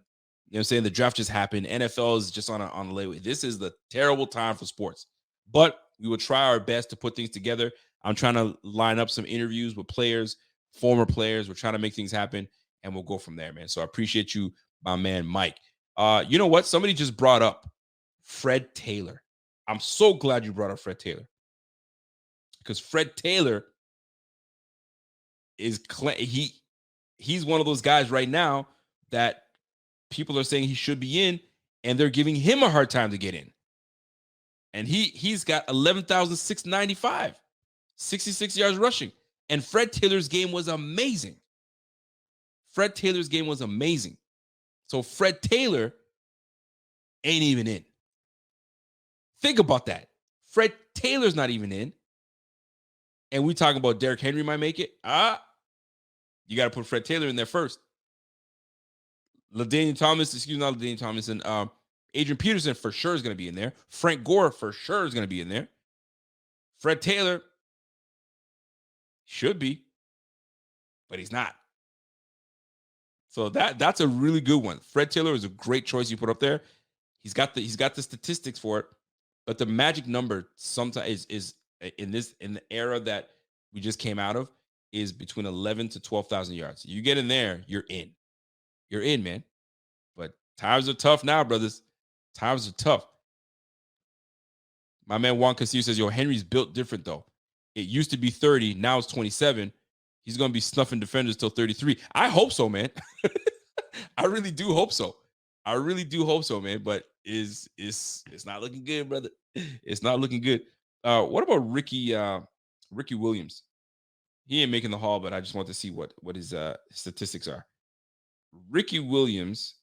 what I'm saying? The draft just happened. NFL is just on a layaway. This is the terrible time for sports. But we will try our best to put things together. I'm trying to line up some interviews with players, former players. We're trying to make things happen, and we'll go from there, man. So I appreciate you, my man, Mike. You know what? Somebody just brought up Fred Taylor. I'm so glad you brought up Fred Taylor. Because Fred Taylor is he's one of those guys right now that people are saying he should be in, and they're giving him a hard time to get in. And he's got 11,695, 66 yards rushing. And Fred Taylor's game was amazing. So Fred Taylor ain't even in. Think about that. Fred Taylor's not even in. And we talking about Derrick Henry might make it. You got to put Fred Taylor in there first. Adrian Peterson for sure is going to be in there. Frank Gore for sure is going to be in there. Fred Taylor should be, but he's not. So that's a really good one. Fred Taylor is a great choice you put up there. He's got the statistics for it, but the magic number sometimes is in the era that we just came out of is between 11 to 12,000 yards. You get in there, you're in. You're in, man. But times are tough now, brothers. Times are tough. My man Juan Castillo says, yo, Henry's built different, though. It used to be 30. Now it's 27. He's going to be snuffing defenders till 33. I hope so, man. I really do hope so. I really do hope so, man. But it's not looking good, brother. It's not looking good. What about Ricky Williams? He ain't making the Hall, but I just want to see what his statistics are. Ricky Williams,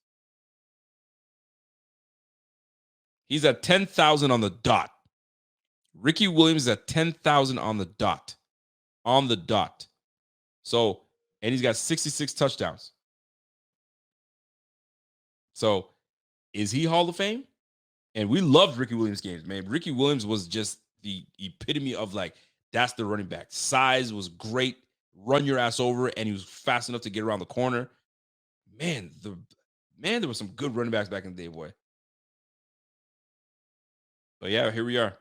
he's at 10,000 on the dot. Ricky Williams is at 10,000 on the dot. On the dot. So, and he's got 66 touchdowns. So, is he Hall of Fame? And we loved Ricky Williams games, man. Ricky Williams was just the epitome of like, that's the running back. Size was great. Run your ass over, and he was fast enough to get around the corner. Man, there were some good running backs back in the day, boy. But yeah, here we are.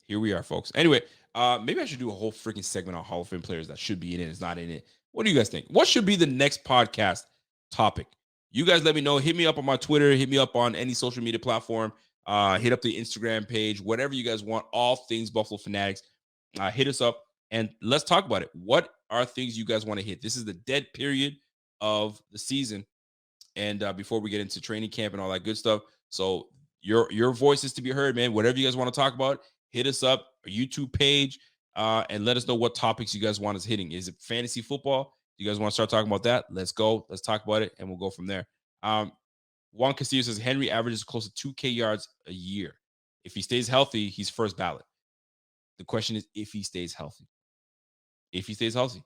Here we are, folks. Anyway, maybe I should do a whole freaking segment on Hall of Fame players that should be in it, is not in it. What do you guys think? What should be the next podcast topic? You guys let me know. Hit me up on my Twitter. Hit me up on any social media platform. Hit up the Instagram page. Whatever you guys want. All things Buffalo Fanatics. Hit us up and let's talk about it. What are things you guys want to hit? This is the dead period of the season. And before we get into training camp and all that good stuff. So your voice is to be heard, man. Whatever you guys want to talk about, hit us up, our YouTube page, and let us know what topics you guys want us hitting. Is it fantasy football? You guys want to start talking about that? Let's go. Let's talk about it, and we'll go from there. Juan Castillo says Henry averages close to 2K yards a year. If he stays healthy, he's first ballot. The question is if he stays healthy. If he stays healthy.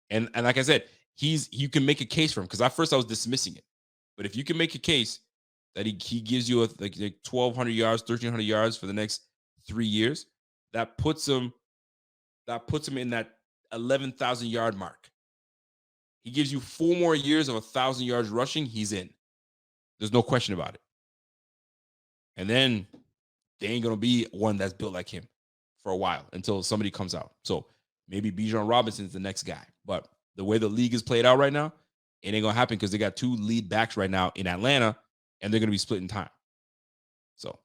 And like I said, you can make a case for him, because at first I was dismissing it. But if you can make a case that he gives you like 1,200 yards, 1,300 yards for the next 3 years, that puts him in that 11,000 yard mark. He gives you 4 more years of 1,000 yards rushing, he's in. There's no question about it. And then there ain't going to be one that's built like him for a while until somebody comes out. So maybe Bijan Robinson's the next guy. But the way the league is played out right now, it ain't going to happen, because they got 2 lead backs right now in Atlanta, and they're going to be splitting time. So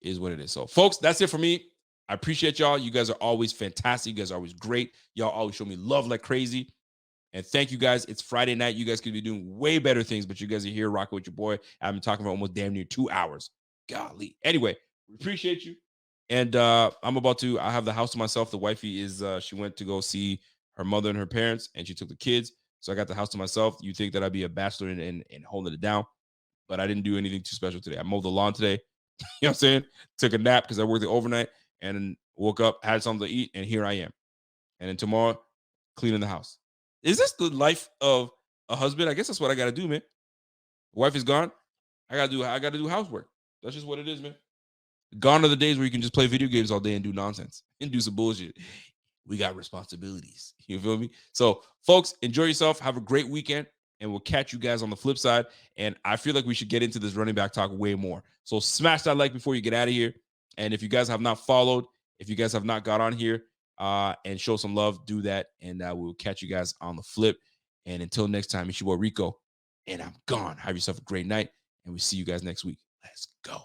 it is what it is. So, folks, that's it for me. I appreciate y'all. You guys are always fantastic. You guys are always great. Y'all always show me love like crazy. And thank you guys. It's Friday night. You guys could be doing way better things, but you guys are here rocking with your boy. I've been talking for almost damn near 2 hours. Golly. Anyway, we appreciate you. And I have the house to myself. The wifey she went to go see her mother and her parents, and she took the kids. So I got the house to myself. You think that I'd be a bachelor and holding it down, but I didn't do anything too special today. I mowed the lawn today. You know what I'm saying? Took a nap because I worked the overnight, and then woke up, had something to eat, and here I am. And then tomorrow, cleaning the house. Is this the life of a husband? I guess that's what I got to do, man. Wife is gone. I got to do housework. That's just what it is, man. Gone are the days where you can just play video games all day and do nonsense and do some bullshit. We got responsibilities. You feel me? So, folks, enjoy yourself. Have a great weekend, and we'll catch you guys on the flip side. And I feel like we should get into this running back talk way more. So smash that like before you get out of here. And if you guys have not followed, if you guys have not got on here and show some love, do that. And we'll catch you guys on the flip. And until next time, it's your boy Rico, and I'm gone. Have yourself a great night, and we'll see you guys next week. Let's go.